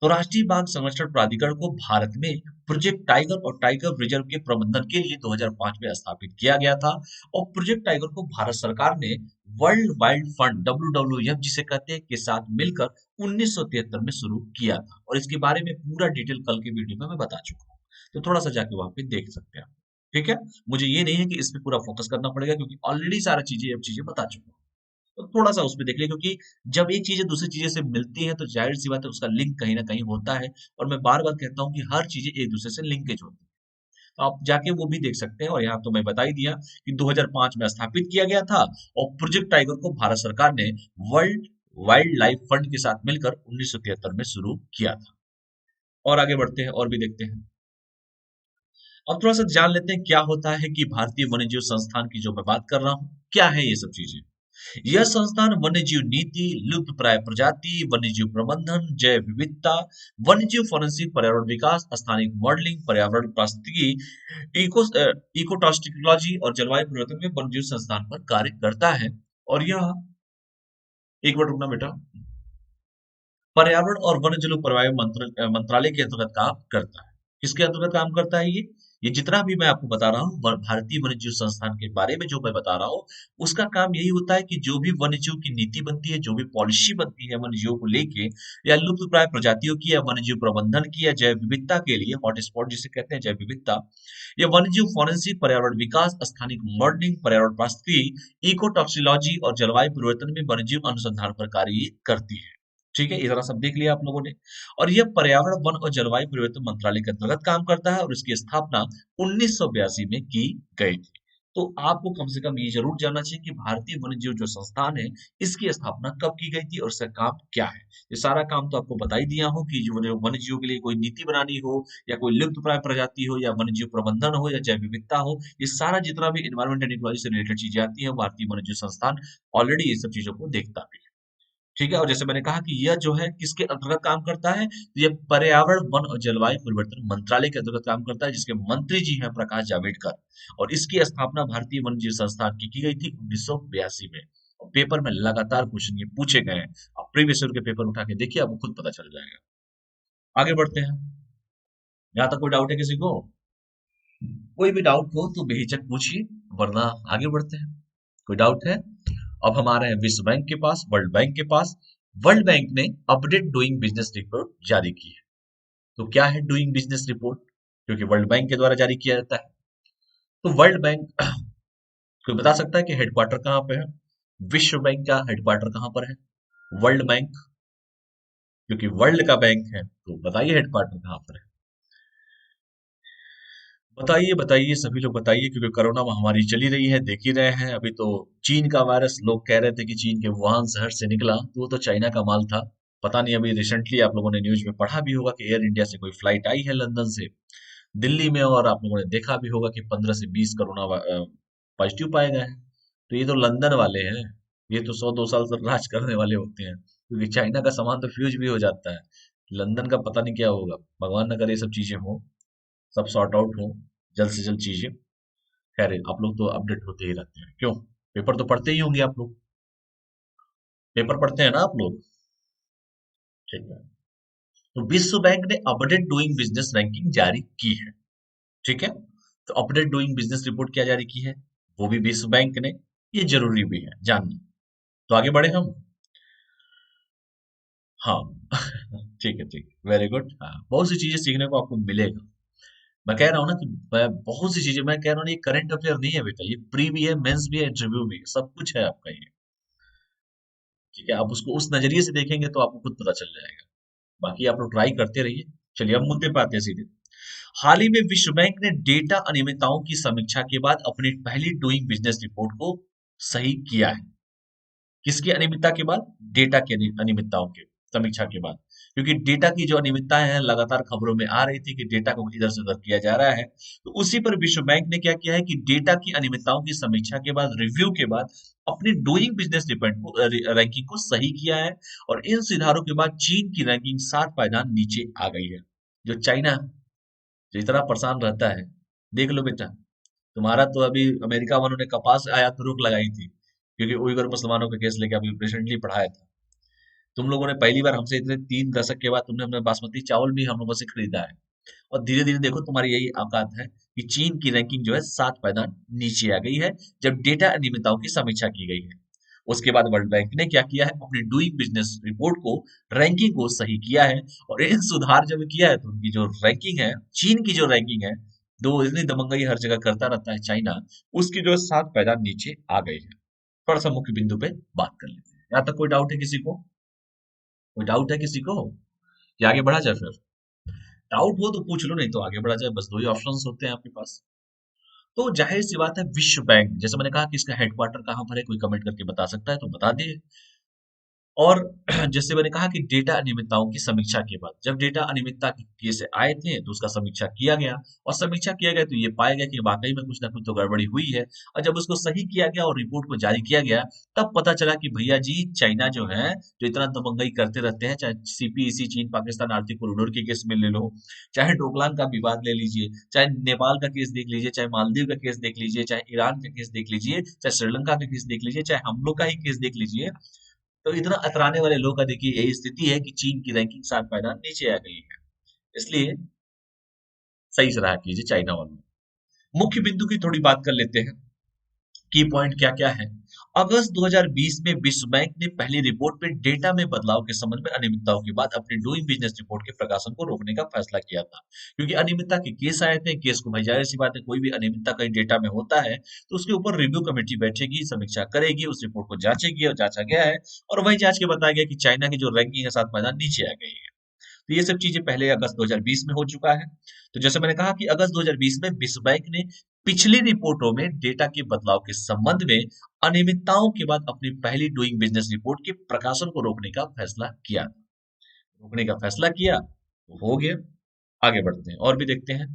तो राष्ट्रीय बाघ संरक्षण प्राधिकरण को भारत में प्रोजेक्ट टाइगर और टाइगर रिजर्व के प्रबंधन के लिए 2005 में स्थापित किया गया था। और प्रोजेक्ट टाइगर को भारत सरकार ने वर्ल्ड वाइल्ड फंड WWF जिसे कहते हैं के साथ मिलकर 1973 में शुरू किया था। और इसके बारे में पूरा डिटेल कल के वीडियो में मैं बता चुका हूँ, तो थोड़ा सा जाके वहां पे देख सकते हैं। ठीक है, मुझे ये नहीं है कि इस पे पूरा फोकस करना पड़ेगा, क्योंकि ऑलरेडी सारा चीजें अब चीजें बता चुका हूँ। तो थोड़ा सा उसमें देख लिया, क्योंकि जब एक चीजें दूसरी चीजें से मिलती है तो जाहिर सी बात है उसका लिंक कहीं ना कहीं होता है। और मैं बार बार कहता हूँ कि हर चीजें एक दूसरे से लिंकेज होती है। तो आप जाके वो भी देख सकते हैं। और यहाँ तो मैं बता ही दिया कि 2005 में स्थापित किया गया था और प्रोजेक्ट टाइगर को भारत सरकार ने वर्ल्ड वाइल्ड लाइफ फंड के साथ मिलकर 1973 में शुरू किया था। और आगे बढ़ते हैं और भी देखते हैं। अब थोड़ा सा जान लेते हैं क्या होता है कि भारतीय वन्यजीव संस्थान की जो मैं बात कर रहा हूँ, क्या है ये सब चीजें। यह संस्थान वन्यजीव नीति, लुप्त प्राय प्रजाति, वन्यजीव प्रबंधन, जैव विविधता, वन्यजीव फोरेंसिक, पर्यावरण विकास, स्थानिक मॉडलिंग, पर्यावरण पारिस्थितिकी, इकोटॉक्सिकोलॉजी और जलवायु परिवर्तन में वन्यजीव संस्थान पर कार्य करता है। और यह, एक मिनट रुकना बेटा, पर्यावरण और वन जलवायु मंत्रालय के अंतर्गत काम करता है। किसके अंतर्गत काम करता है ये जितना भी मैं आपको बता रहा हूँ भारतीय वन्यजीव संस्थान के बारे में जो मैं बता रहा हूँ, उसका काम यही होता है कि जो भी वन्यजीव की नीति बनती है, जो भी पॉलिसी बनती है वन्यजीवों को लेके, या लुप्त प्राय प्रजातियों की, या वन्यजीव प्रबंधन की, या जैव विविधता के लिए हॉटस्पॉट जिसे कहते हैं जैव विविधता, या वन्यजीव फॉरेंसिक, पर्यावरण विकास, स्थानिक मॉडलिंग, पर्यावरण पारिस्थितिकी, इकोटॉक्सिलॉजी और जलवायु परिवर्तन में वन्यजीव अनुसंधान पर कार्य करती है। ठीक है, इतना सब देख लिया आप लोगों ने। और यह पर्यावरण, वन और जलवायु परिवर्तन मंत्रालय के अंतर्गत काम करता है और इसकी स्थापना 1982 में की गई थी। तो आपको कम से कम ये जरूर जानना चाहिए कि भारतीय वन्यजीव जो संस्थान है, इसकी स्थापना कब की गई थी और इसका काम क्या है। ये सारा काम तो आपको बता ही दिया हो कि जो वन्यजीव के लिए कोई नीति बनानी हो, या कोई लुप्त प्राय प्रजाति हो, या वन्यजीव प्रबंधन हो, या जैव विविधता हो, ये सारा जितना भी इन्वायरमेंट एंड इकोलॉजी से रिलेटेड चीजें आती है, भारतीय वन्यजीव संस्थान ऑलरेडी ये सब चीजों को देखता भी है। ठीक है, और जैसे मैंने कहा कि यह जो है किसके अंतर्गत काम करता है, तो यह पर्यावरण, वन और जलवायु परिवर्तन मंत्रालय के अंतर्गत काम करता है, जिसके मंत्री जी हैं प्रकाश जावड़ेकर। और इसकी स्थापना भारतीय वन्यजीव संस्थान की गई थी 1982 में। और पेपर में लगातार क्वेश्चन ये पूछे गए हैं। आप प्रीवियस ईयर के पेपर उठा के देखिए, आपको खुद पता चल जाएगा। आगे बढ़ते हैं। यहाँ तक कोई डाउट है किसी को? कोई भी डाउट हो तो बेहिचक पूछिए, वरना आगे बढ़ते हैं। कोई डाउट है? अब हम आ रहे हैं विश्व बैंक के पास, वर्ल्ड बैंक के पास। वर्ल्ड बैंक ने अपडेट डूइंग बिजनेस रिपोर्ट जारी की है। तो क्या है डूइंग बिजनेस रिपोर्ट? क्योंकि वर्ल्ड बैंक के द्वारा जारी किया जाता है। तो वर्ल्ड बैंक कोई बता सकता है कि हेडक्वार्टर कहाँ पे है? विश्व बैंक का हेडक्वार्टर कहाँ पर है? वर्ल्ड बैंक, क्योंकि वर्ल्ड का बैंक है, तो बताइए हेडक्वार्टर कहाँ पर है? बताइए बताइए, सभी लोग बताइए, क्योंकि कोरोना महामारी चली रही है, देख ही रहे हैं। अभी तो चीन का वायरस, लोग कह रहे थे कि चीन के वुहान शहर से निकला, तो वो तो चाइना का माल था। पता नहीं, अभी रिसेंटली आप लोगों ने न्यूज में पढ़ा भी होगा कि एयर इंडिया से कोई फ्लाइट आई है लंदन से दिल्ली में, और आप लोगों ने देखा भी होगा कि 15 से 20 कोरोना पॉजिटिव पाए गए हैं। तो ये तो लंदन वाले हैं, ये तो 100-2 साल तक राज करने वाले होते हैं, क्योंकि चाइना का सामान तो फ्यूज भी हो जाता है। लंदन का पता नहीं क्या होगा, भगवान न करे ये सब चीजें हो, सब सॉर्ट आउट हो जल्द से जल्द चीजें। खैर, आप लोग तो अपडेट होते ही रहते हैं, क्यों? पेपर तो पढ़ते ही होंगे आप लोग, पेपर पढ़ते हैं ना आप लोग? ठीक है। तो विश्व बैंक ने अपडेट डूइंग बिजनेस रैंकिंग जारी की है। ठीक है, तो अपडेट डूइंग बिजनेस रिपोर्ट क्या जारी की है, वो भी विश्व बैंक ने। ये जरूरी भी है जानना। तो आगे बढ़े हम। हाँ ठीक है, ठीक है, वेरी गुड। हाँ, बहुत सी चीजें सीखने को आपको मिलेगा। मैं कह रहा हूँ ना कि बहुत सी चीजें, मैं कह रहा हूँ ना, ये करंट अफेयर नहीं है बेटा, ये प्री भी है, मेंस भी है, इंटरव्यू भी है, सब कुछ है आपका ये। ठीक है, आप उसको उस नजरिए से देखेंगे तो आपको खुद पता चल जाएगा। बाकी आप लोग ट्राई करते रहिए। चलिए, अब मुद्दे पे आते हैं सीधे। हाल ही में विश्व बैंक ने डेटा अनियमितताओं की समीक्षा के बाद अपनी पहली डूइंग बिजनेस रिपोर्ट को सही किया है। किसकी अनियमितता के बाद? डेटा की अनियमितताओं के समीक्षा के बाद। क्योंकि डेटा की जो अनियमितताएं हैं, लगातार खबरों में आ रही थी कि डेटा को इधर से उधर किया जा रहा है। तो उसी पर विश्व बैंक ने क्या किया है कि डेटा की अनियमितताओं की समीक्षा के बाद, रिव्यू के बाद, अपनी डूइंग बिजनेस रिपोर्ट को, रैंकिंग को सही किया है। और इन सुधारों के बाद चीन की रैंकिंग 7 पायदान नीचे आ गई है। जो चाइना जो इतना परेशान रहता है, देख लो बेटा, तुम्हारा तो अभी अमेरिका वालों ने कपास आयात पर रोक लगाई थी, क्योंकि उइगर मुसलमानों का केस लेके अभी रिसेंटली पढ़ाया था। तुम लोगों ने पहली बार हमसे इतने 3 दशक के बाद तुमने हमने बासमती चावल भी हम लोगों से खरीदा है। और धीरे धीरे देखो, तुम्हारी यही औकात है कि चीन की रैंकिंग जो है 7 पायदान नीचे आ गई है, जब डेटा अनियमितताओं की समीक्षा की गई है। उसके बाद वर्ल्ड बैंक ने क्या किया है, अपनी डूइंग बिजनेस रिपोर्ट को, रैंकिंग को सही किया है। और इन सुधार जब किया है, तो उनकी जो रैंकिंग है, चीन की जो रैंकिंग है, दो इतनी दबंगई हर जगह करता रहता है चाइना, उसकी जो 7 पायदान नीचे आ गई है। थोड़ा सा मुख्य बिंदु पे बात कर लेते हैं। यहाँ तक कोई डाउट है किसी को? कोई डाउट है किसी को, या आगे बढ़ा जाए फिर? डाउट हो तो पूछ लो, नहीं तो आगे बढ़ा जाए, बस दो ही ऑप्शंस होते हैं आपके पास। तो जाहिर सी बात है, विश्व बैंक, जैसे मैंने कहा कि इसका हेडक्वार्टर कहाँ पर है, कोई कमेंट करके बता सकता है तो बता दिए। और जैसे मैंने कहा कि डेटा अनियमितताओं की समीक्षा के बाद, जब डेटा अनियमितता के केस आए थे, तो उसका समीक्षा किया गया। और समीक्षा किया गया तो ये पाया गया कि वाकई में कुछ ना कुछ तो गड़बड़ी हुई है। और जब उसको सही किया गया और रिपोर्ट को जारी किया गया, तब पता चला कि भैया जी, चाइना जो है, जो इतना दबंगई करते रहते हैं, चाहे सीपीईसी, चीन पाकिस्तान आर्थिक कॉरिडोर के केस में ले लो, चाहे डोकलाम का विवाद ले लीजिए, चाहे नेपाल का केस देख लीजिए, चाहे मालदीव का केस देख लीजिए, चाहे ईरान का केस देख लीजिए, चाहे श्रीलंका का केस देख लीजिए, चाहे हम लोग का ही केस देख लीजिए, तो इतना अतराने वाले लोग का देखिए यही स्थिति है कि चीन की रैंकिंग 7 पायदान नीचे आ गई है। इसलिए सही सलाह कीजिए चाइना वालों। मुख्य बिंदु की थोड़ी बात कर लेते हैं। की पॉइंट क्या क्या है। अगस्त 2020 में विश्व बैंक ने पहली रिपोर्ट में डेटा में बदलाव के संबंध में अनियमितताओं के बाद अपनी डूइंग बिजनेस रिपोर्ट के प्रकाशन को रोकने का फैसला किया था, क्योंकि अनियमितता के केस आए थे। केस को भाई जाहिर सी बात है, कोई भी अनियमितता कहीं डेटा में होता है तो उसके ऊपर रिव्यू कमेटी बैठेगी, समीक्षा करेगी, उस रिपोर्ट को जांचेगी और जांचा गया है और वही जांच के बताया गया कि चाइना की जो रैंकिंग है 7 पायदान नीचे आ गई है। तो ये सब चीजें पहले अगस्त 2020 में हो चुका है। तो जैसे मैंने कहा कि अगस्त 2020 में विश्व बैंक ने पिछली रिपोर्टों में डेटा के बदलाव के संबंध में अनियमितताओं के बाद अपनी पहली डूइंग बिजनेस रिपोर्ट के प्रकाशन को रोकने का फैसला किया। रोकने का फैसला किया तो हो गया। आगे बढ़ते हैं और भी देखते हैं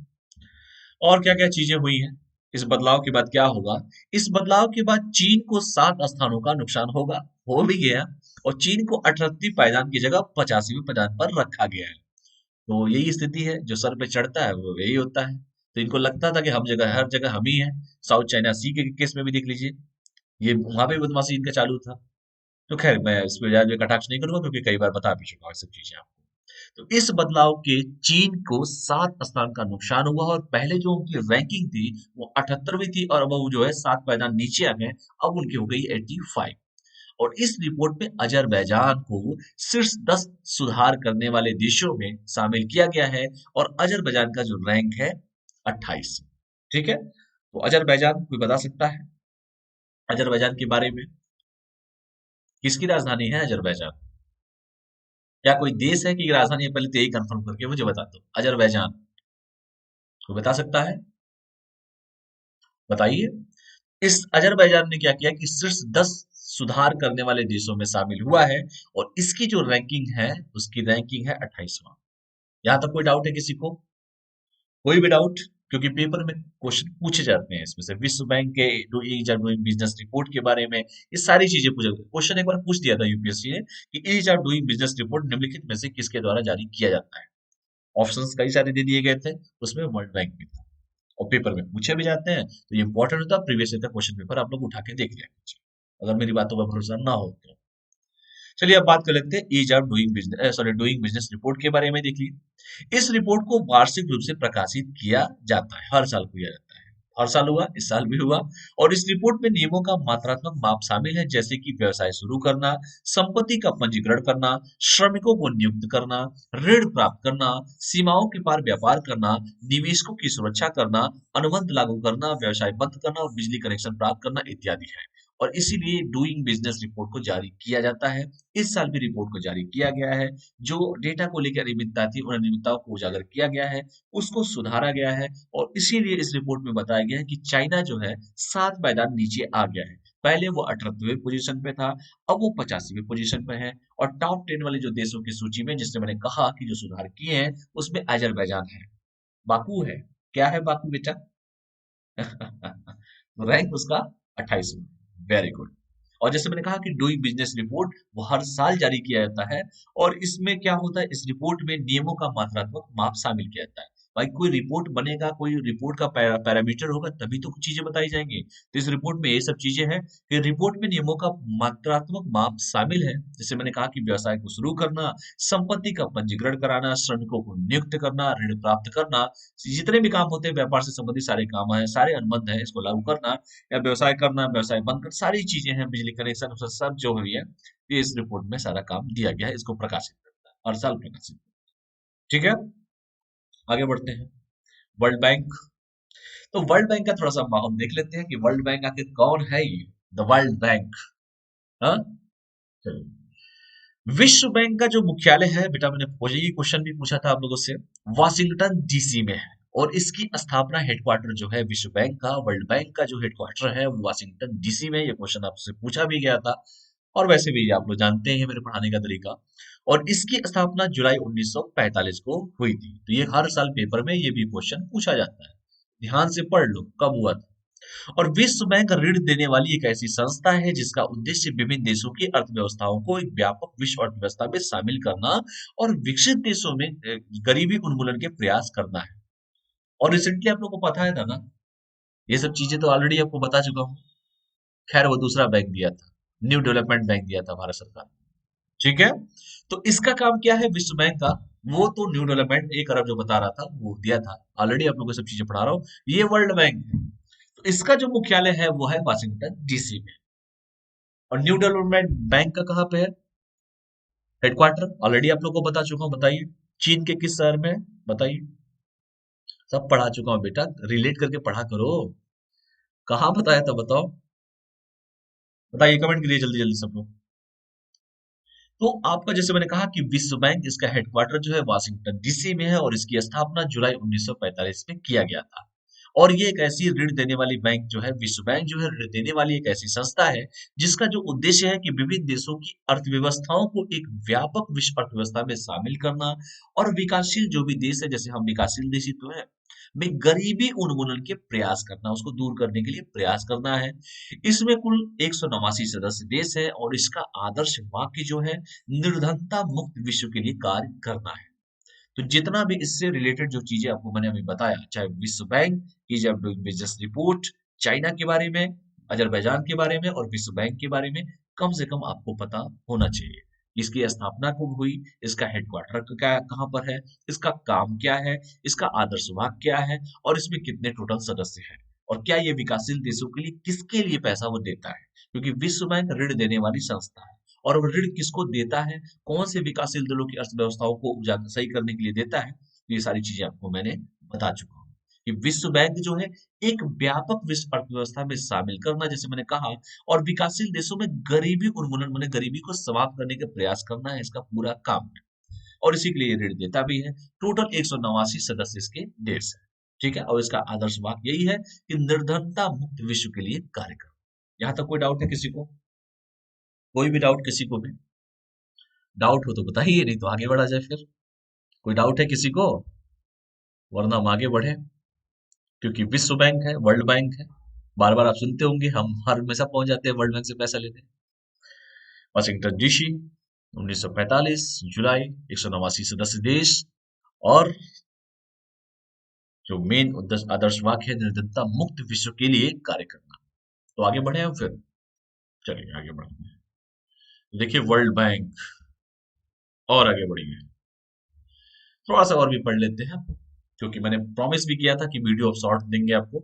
और क्या क्या चीजें हुई हैं। इस बदलाव के बाद क्या होगा। इस बदलाव के बाद चीन को 7 स्थानों का नुकसान होगा, हो भी गया। और चीन को 38वीं पायदान की जगह 85वीं पायदान पर रखा गया है। तो यही स्थिति है, जो सर पे चढ़ता है वो यही होता है। तो इनको लगता था कि हम जगह हर जगह हम ही हैं। साउथ चाइना सी के केस में भी देख लीजिए, ये वहां पे बदमाशी इनका चालू था। तो खैर मैं इस पे ज्यादा कटाक्ष नहीं करूंगा, क्योंकि कई बार बता भी चुका हूं सब चीजें आपको। तो इस बदलाव के चीन को 7 स्थान का नुकसान हुआ और पहले जो उनकी रैंकिंग थी वो 78वीं थी और अब वो जो है 7 पायदान नीचे आ गए। अब उनकी हो गई 85। और इस रिपोर्ट में अजरबैजान को शीर्ष 10 सुधार करने वाले देशों में शामिल किया गया है और अजरबैजान का जो रैंक है 28। ठीक है, तो अजरबैजान कोई बता सकता है अजरबैजान के बारे में? किसकी राजधानी है अजरबैजान? क्या कोई देश है कि राजधानी है? पहले तो यही कंफर्म करके मुझे बता दो। अजरबैजान कोई बता सकता है? बताइए। इस अजरबैजान ने क्या किया कि शीर्ष 10 सुधार करने वाले देशों में शामिल हुआ है और इसकी जो रैंकिंग है उसकी रैंकिंग है 28वां। यहां तक कोई डाउट है किसी को? कोई भी डाउट? क्योंकि पेपर में क्वेश्चन पूछे जाते हैं इसमें से, विश्व बैंक के डूइंग बिजनेस रिपोर्ट के बारे में ये सारी चीजें पूछे। क्वेश्चन एक बार पूछ दिया था यूपीएससी ने कि ease of doing business report निम्नलिखित में से किसके द्वारा जारी किया जाता है। ऑप्शंस कई सारे दे दिए गए थे, उसमें वर्ल्ड बैंक भी था और पेपर में पूछे भी जाते हैं। तो ये इंपॉर्टेंट होता है, प्रीवियस ईयर का क्वेश्चन पेपर आप लोग उठा के देख लिया कीजिए, अगर मेरी बातों पर भरोसा ना हो तो। चलिए अब बात कर लेते हैं ease of doing business report के बारे में। देखिए, इस रिपोर्ट को वार्षिक रूप से प्रकाशित किया जाता है, हर साल किया जाता है। हर साल हुआ, इस साल भी हुआ। और इस रिपोर्ट में नियमों का मात्रात्मक माप शामिल है, जैसे कि व्यवसाय शुरू करना, संपत्ति का पंजीकरण करना, श्रमिकों को नियुक्त करना, ऋण प्राप्त करना, सीमाओं के पार व्यापार करना, निवेशकों की सुरक्षा करना, अनुबंध लागू करना, व्यवसाय बंद करना और बिजली कनेक्शन प्राप्त करना इत्यादि है। और इसीलिए डूइंग बिजनेस रिपोर्ट को जारी किया जाता है। इस साल भी रिपोर्ट को जारी किया गया है। जो डेटा को लेकर अनियमितता थी, उन अनियमितताओं को उजागर किया गया है, उसको सुधारा गया है। और इसीलिए इस रिपोर्ट में बताया गया है कि चाइना जो है 7 पायदान नीचे आ गया है। पहले वो 78वें पोजीशन पे था, अब वो 85वें पोजीशन पे है। और टॉप 10 वाले जो देशों की सूची में, जिससे मैंने कहा कि जो सुधार किए हैं, उसमें अजरबैजान है, बाकू है। क्या है बाकू बेटा? रैंक उसका 28वां। Very good. और जैसे मैंने कहा कि डूइंग बिजनेस रिपोर्ट वो हर साल जारी किया जाता है। और इसमें क्या होता है, इस रिपोर्ट में नियमों का मात्रात्मक माप शामिल किया जाता है। भाई कोई रिपोर्ट बनेगा, कोई रिपोर्ट का पैरामीटर होगा, तभी तो कुछ चीजें बताई जाएंगी। तो इस रिपोर्ट में ये सब चीजें हैं कि रिपोर्ट में नियमों का मात्रात्मक माप शामिल है। जैसे मैंने कहा कि व्यवसाय को शुरू करना, संपत्ति का पंजीकरण कराना, श्रमिकों को नियुक्त करना, ऋण प्राप्त करना, जितने भी काम होते हैं व्यापार से संबंधित सारे काम है, सारे अनुबंध है, इसको लागू करना या व्यवसाय करना, व्यवसाय बंद कर, सारी चीजें हैं, बिजली कनेक्शन सब जो हुई है, ये इस रिपोर्ट में सारा काम दिया गया है। इसको प्रकाशित करता है, हर साल प्रकाशित करता है। ठीक है, आगे बढ़ते हैं। World bank. तो वर्ल्ड बैंक का थोड़ा सा हम देख लेते हैं कि वर्ल्ड बैंक आखिर कौन है ये, द वर्ल्ड बैंक। हाँ, चलिए। विश्व बैंक का जो मुख्यालय है बेटा, मैंने यही क्वेश्चन भी पूछा था आप लोगों से, वाशिंगटन डीसी में है। और इसकी स्थापना हेडक्वार्टर जो है विश्व बैंक का, वर्ल्ड बैंक का जो हेडक्वार्टर है वो वाशिंगटन डीसी में। ये क्वेश्चन आपसे पूछा भी गया था और वैसे भी आप लोग जानते हैं मेरे पढ़ाने का तरीका। और इसकी स्थापना जुलाई 1945 को हुई थी। तो ये हर साल पेपर में ये भी क्वेश्चन पूछा जाता है, ध्यान से पढ़ लो कब हुआ था। और विश्व बैंक ऋण देने वाली एक ऐसी संस्था है जिसका उद्देश्य विभिन्न देशों की अर्थव्यवस्थाओं को एक व्यापक विश्व अर्थव्यवस्था में शामिल करना और विकसित देशों में गरीबी उन्मूलन के प्रयास करना है। और रिसेंटली आप लोग को पता है था ना, ये सब चीजें तो ऑलरेडी आपको बता चुका हूँ। खैर वो दूसरा बैंक दिया था, न्यू डेवलपमेंट बैंक दिया था भारत सरकार ने। ठीक है। तो इसका काम क्या है विश्व बैंक का? वो तो न्यू डेवलपमेंट 1 अरब जो बता रहा था वो दिया था, ऑलरेडी आप लोगों को सब चीजें पढ़ा रहा हूँ। ये वर्ल्ड बैंक है। तो इसका जो मुख्यालय है वो है वाशिंगटन डीसी में। और न्यू डेवलपमेंट बैंक का कहाँ पे है हेडक्वार्टर? ऑलरेडी आप लोग को बता चुका हूँ, बताइए। चीन के किस शहर में है? बताइए। सब पढ़ा चुका हूँ बेटा, रिलेट करके पढ़ा करो। कहाँ बताया था बताओ, बताइए कमेंट करिए जल्दी जल्दी सब लोग। तो आपका जैसे मैंने कहा कि विश्व बैंक इसका हेडक्वार्टर जो है वाशिंगटन डीसी में है और इसकी स्थापना जुलाई 1945 में किया गया था। और ये एक ऐसी ऋण देने वाली बैंक जो है, विश्व बैंक जो है ऋण देने वाली एक ऐसी संस्था है जिसका जो उद्देश्य है कि विभिन्न देशों की अर्थव्यवस्थाओं को एक व्यापक विश्व अर्थव्यवस्था में शामिल करना और विकासशील जो भी देश है, जैसे हम विकासशील देश ही तो है, में गरीबी उन्मूलन के प्रयास करना, उसको दूर करने के लिए प्रयास करना है। इसमें कुल 189 सदस्य देश है और इसका आदर्श वाक्य जो है निर्धनता मुक्त विश्व के लिए कार्य करना है। तो जितना भी इससे रिलेटेड जो चीजें आपको मैंने अभी बताया, चाहे विश्व बैंक की जब बिजनेस रिपोर्ट, चाइना के बारे में, अजरबैजान के बारे में और विश्व बैंक के बारे में कम से कम आपको पता होना चाहिए। इसकी स्थापना कब हुई, इसका हेडक्वार्टर क्या कहाँ पर है, इसका काम क्या है, इसका आदर्श वाक्य क्या है और इसमें कितने टोटल सदस्य हैं और क्या ये विकासशील देशों के लिए किसके लिए पैसा वो देता है, क्योंकि विश्व बैंक ऋण देने वाली संस्था है। और वो ऋण किसको देता है, कौन से विकासशील दलों की अर्थव्यवस्थाओं को सही करने के लिए देता है, ये सारी चीजें आपको मैंने बता चुका हूँ। कि विश्व बैंक जो है एक व्यापक विश्व अर्थव्यवस्था में शामिल करना, जैसे मैंने कहा, और विकासशील देशों में गरीबी उन्मूलन माने गरीबी को समाप्त करने का प्रयास करना है इसका पूरा काम है। और इसी के लिए ऋण देता भी है। टोटल 189 सदस्य इसके देश है। ठीक है, और इसका आदर्श वाक्य यही है कि निर्धनता मुक्त विश्व के लिए कार्य करो। यहाँ तक कोई डाउट है किसी को? कोई भी डाउट किसी को भी? डाउट हो तो बताइए, नहीं तो आगे बढ़ा जाए फिर। कोई डाउट है किसी को? वरना हम आगे बढ़े, क्योंकि विश्व बैंक है, वर्ल्ड बैंक है। बार बार आप सुनते होंगे, हम हर हमेशा पहुंच जाते हैं वर्ल्ड बैंक से पैसा लेने। वाशिंगटन डीसी 1945 जुलाई, 189 सदस्य देश, और जो मेन आदर्श वाक्य है निर्धनता मुक्त विश्व के लिए कार्य करना। तो आगे बढ़े हम फिर, चलिए आगे बढ़ते हैं। देखिए वर्ल्ड बैंक, और आगे बढ़िए, थोड़ा सा और भी पढ़ लेते हैं, क्योंकि मैंने प्रॉमिस भी किया था कि वीडियो ऑफ शॉर्ट देंगे आपको।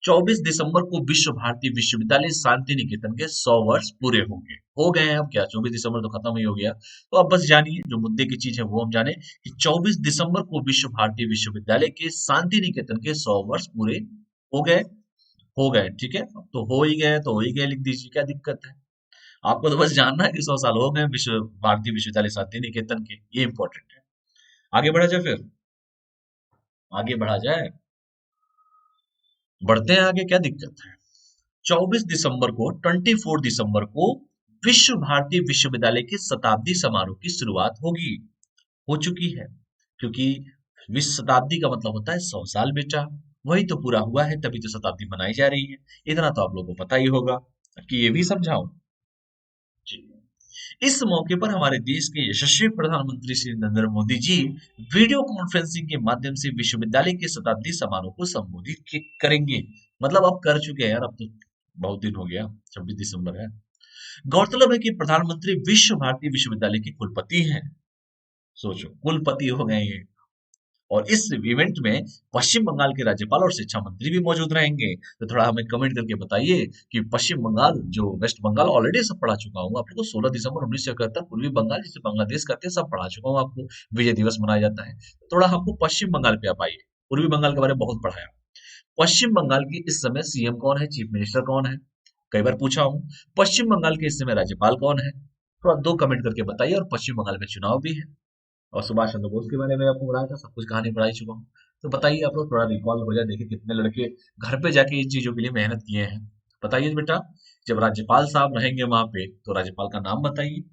24 दिसंबर को विश्व भारती विश्वविद्यालय शांति निकेतन के 100 वर्ष पूरे होंगे। हो गए हैं, अब क्या 24 दिसंबर तो खत्म ही हो गया। तो अब बस जानिए जो मुद्दे की चीज है वो हम जाने कि 24 दिसंबर को विश्व भारती विश्वविद्यालय के शांति निकेतन के 100 वर्ष पूरे हो गए। हो गए, ठीक है। अब तो हो ही गए तो हो ही गए, लिख दीजिए, क्या दिक्कत है। आपको तो बस जानना है कि 100 साल हो गए विश्व भारती विश्वविद्यालय शांति निकेतन के, ये इंपॉर्टेंट है। आगे बढ़ा जाए फिर, आगे बढ़ा जाए, बढ़ते हैं आगे, क्या दिक्कत है। 24 दिसंबर को 24 दिसंबर को विश्व भारती विश्वविद्यालय के शताब्दी समारोह की शुरुआत होगी, हो चुकी है। क्योंकि विश्व शताब्दी का मतलब होता है 100 साल बेटा, वही तो पूरा हुआ है, तभी तो शताब्दी मनाई जा रही है। इतना तो आप लोगों को पता ही होगा, कि ये भी समझाऊं? जी। इस मौके पर हमारे देश के यशस्वी प्रधानमंत्री श्री नरेंद्र मोदी जी वीडियो कॉन्फ्रेंसिंग के माध्यम से विश्वविद्यालय के शताब्दी समारोह को संबोधित करेंगे। मतलब अब कर चुके हैं यार, अब तो बहुत दिन हो गया, 26 दिसंबर है। गौरतलब है कि प्रधानमंत्री विश्व भारती विश्वविद्यालय के कुलपति हैं। सोचो, कुलपति हो गए ये। और इस इवेंट में पश्चिम बंगाल के राज्यपाल और शिक्षा मंत्री भी मौजूद रहेंगे। तो थोड़ा हमें कमेंट करके बताइए कि पश्चिम बंगाल, जो वेस्ट बंगाल ऑलरेडी सब पढ़ा चुका हूँ आपको, 16 दिसंबर 1971 पूर्वी बंगाल जिसे बांग्लादेश कहते हैं सब पढ़ा चुका हूँ आपको, विजय दिवस मनाया जाता है। तो थोड़ा हमको पश्चिम बंगाल पे आप आइए, पूर्वी बंगाल के बारे में बहुत पढ़ाया। पश्चिम बंगाल के इस समय सीएम कौन है, चीफ मिनिस्टर कौन है, कई बार पूछा हूँ। पश्चिम बंगाल के इस समय राज्यपाल कौन है, थोड़ा दो कमेंट करके बताइए। और पश्चिम बंगाल में चुनाव भी है, और सुभाष चंद्र बोस के बारे में आपको बताया था, सब कुछ कहानी पढ़ाई चुका हूँ। तो बताइए आप लोग, थोड़ा रिकॉल हो जाए, देखिए कितने लड़के घर पे जाके इन चीजों के लिए मेहनत किए हैं। बताइए बेटा, जब राज्यपाल साहब रहेंगे वहां पे तो राज्यपाल का नाम बताइए।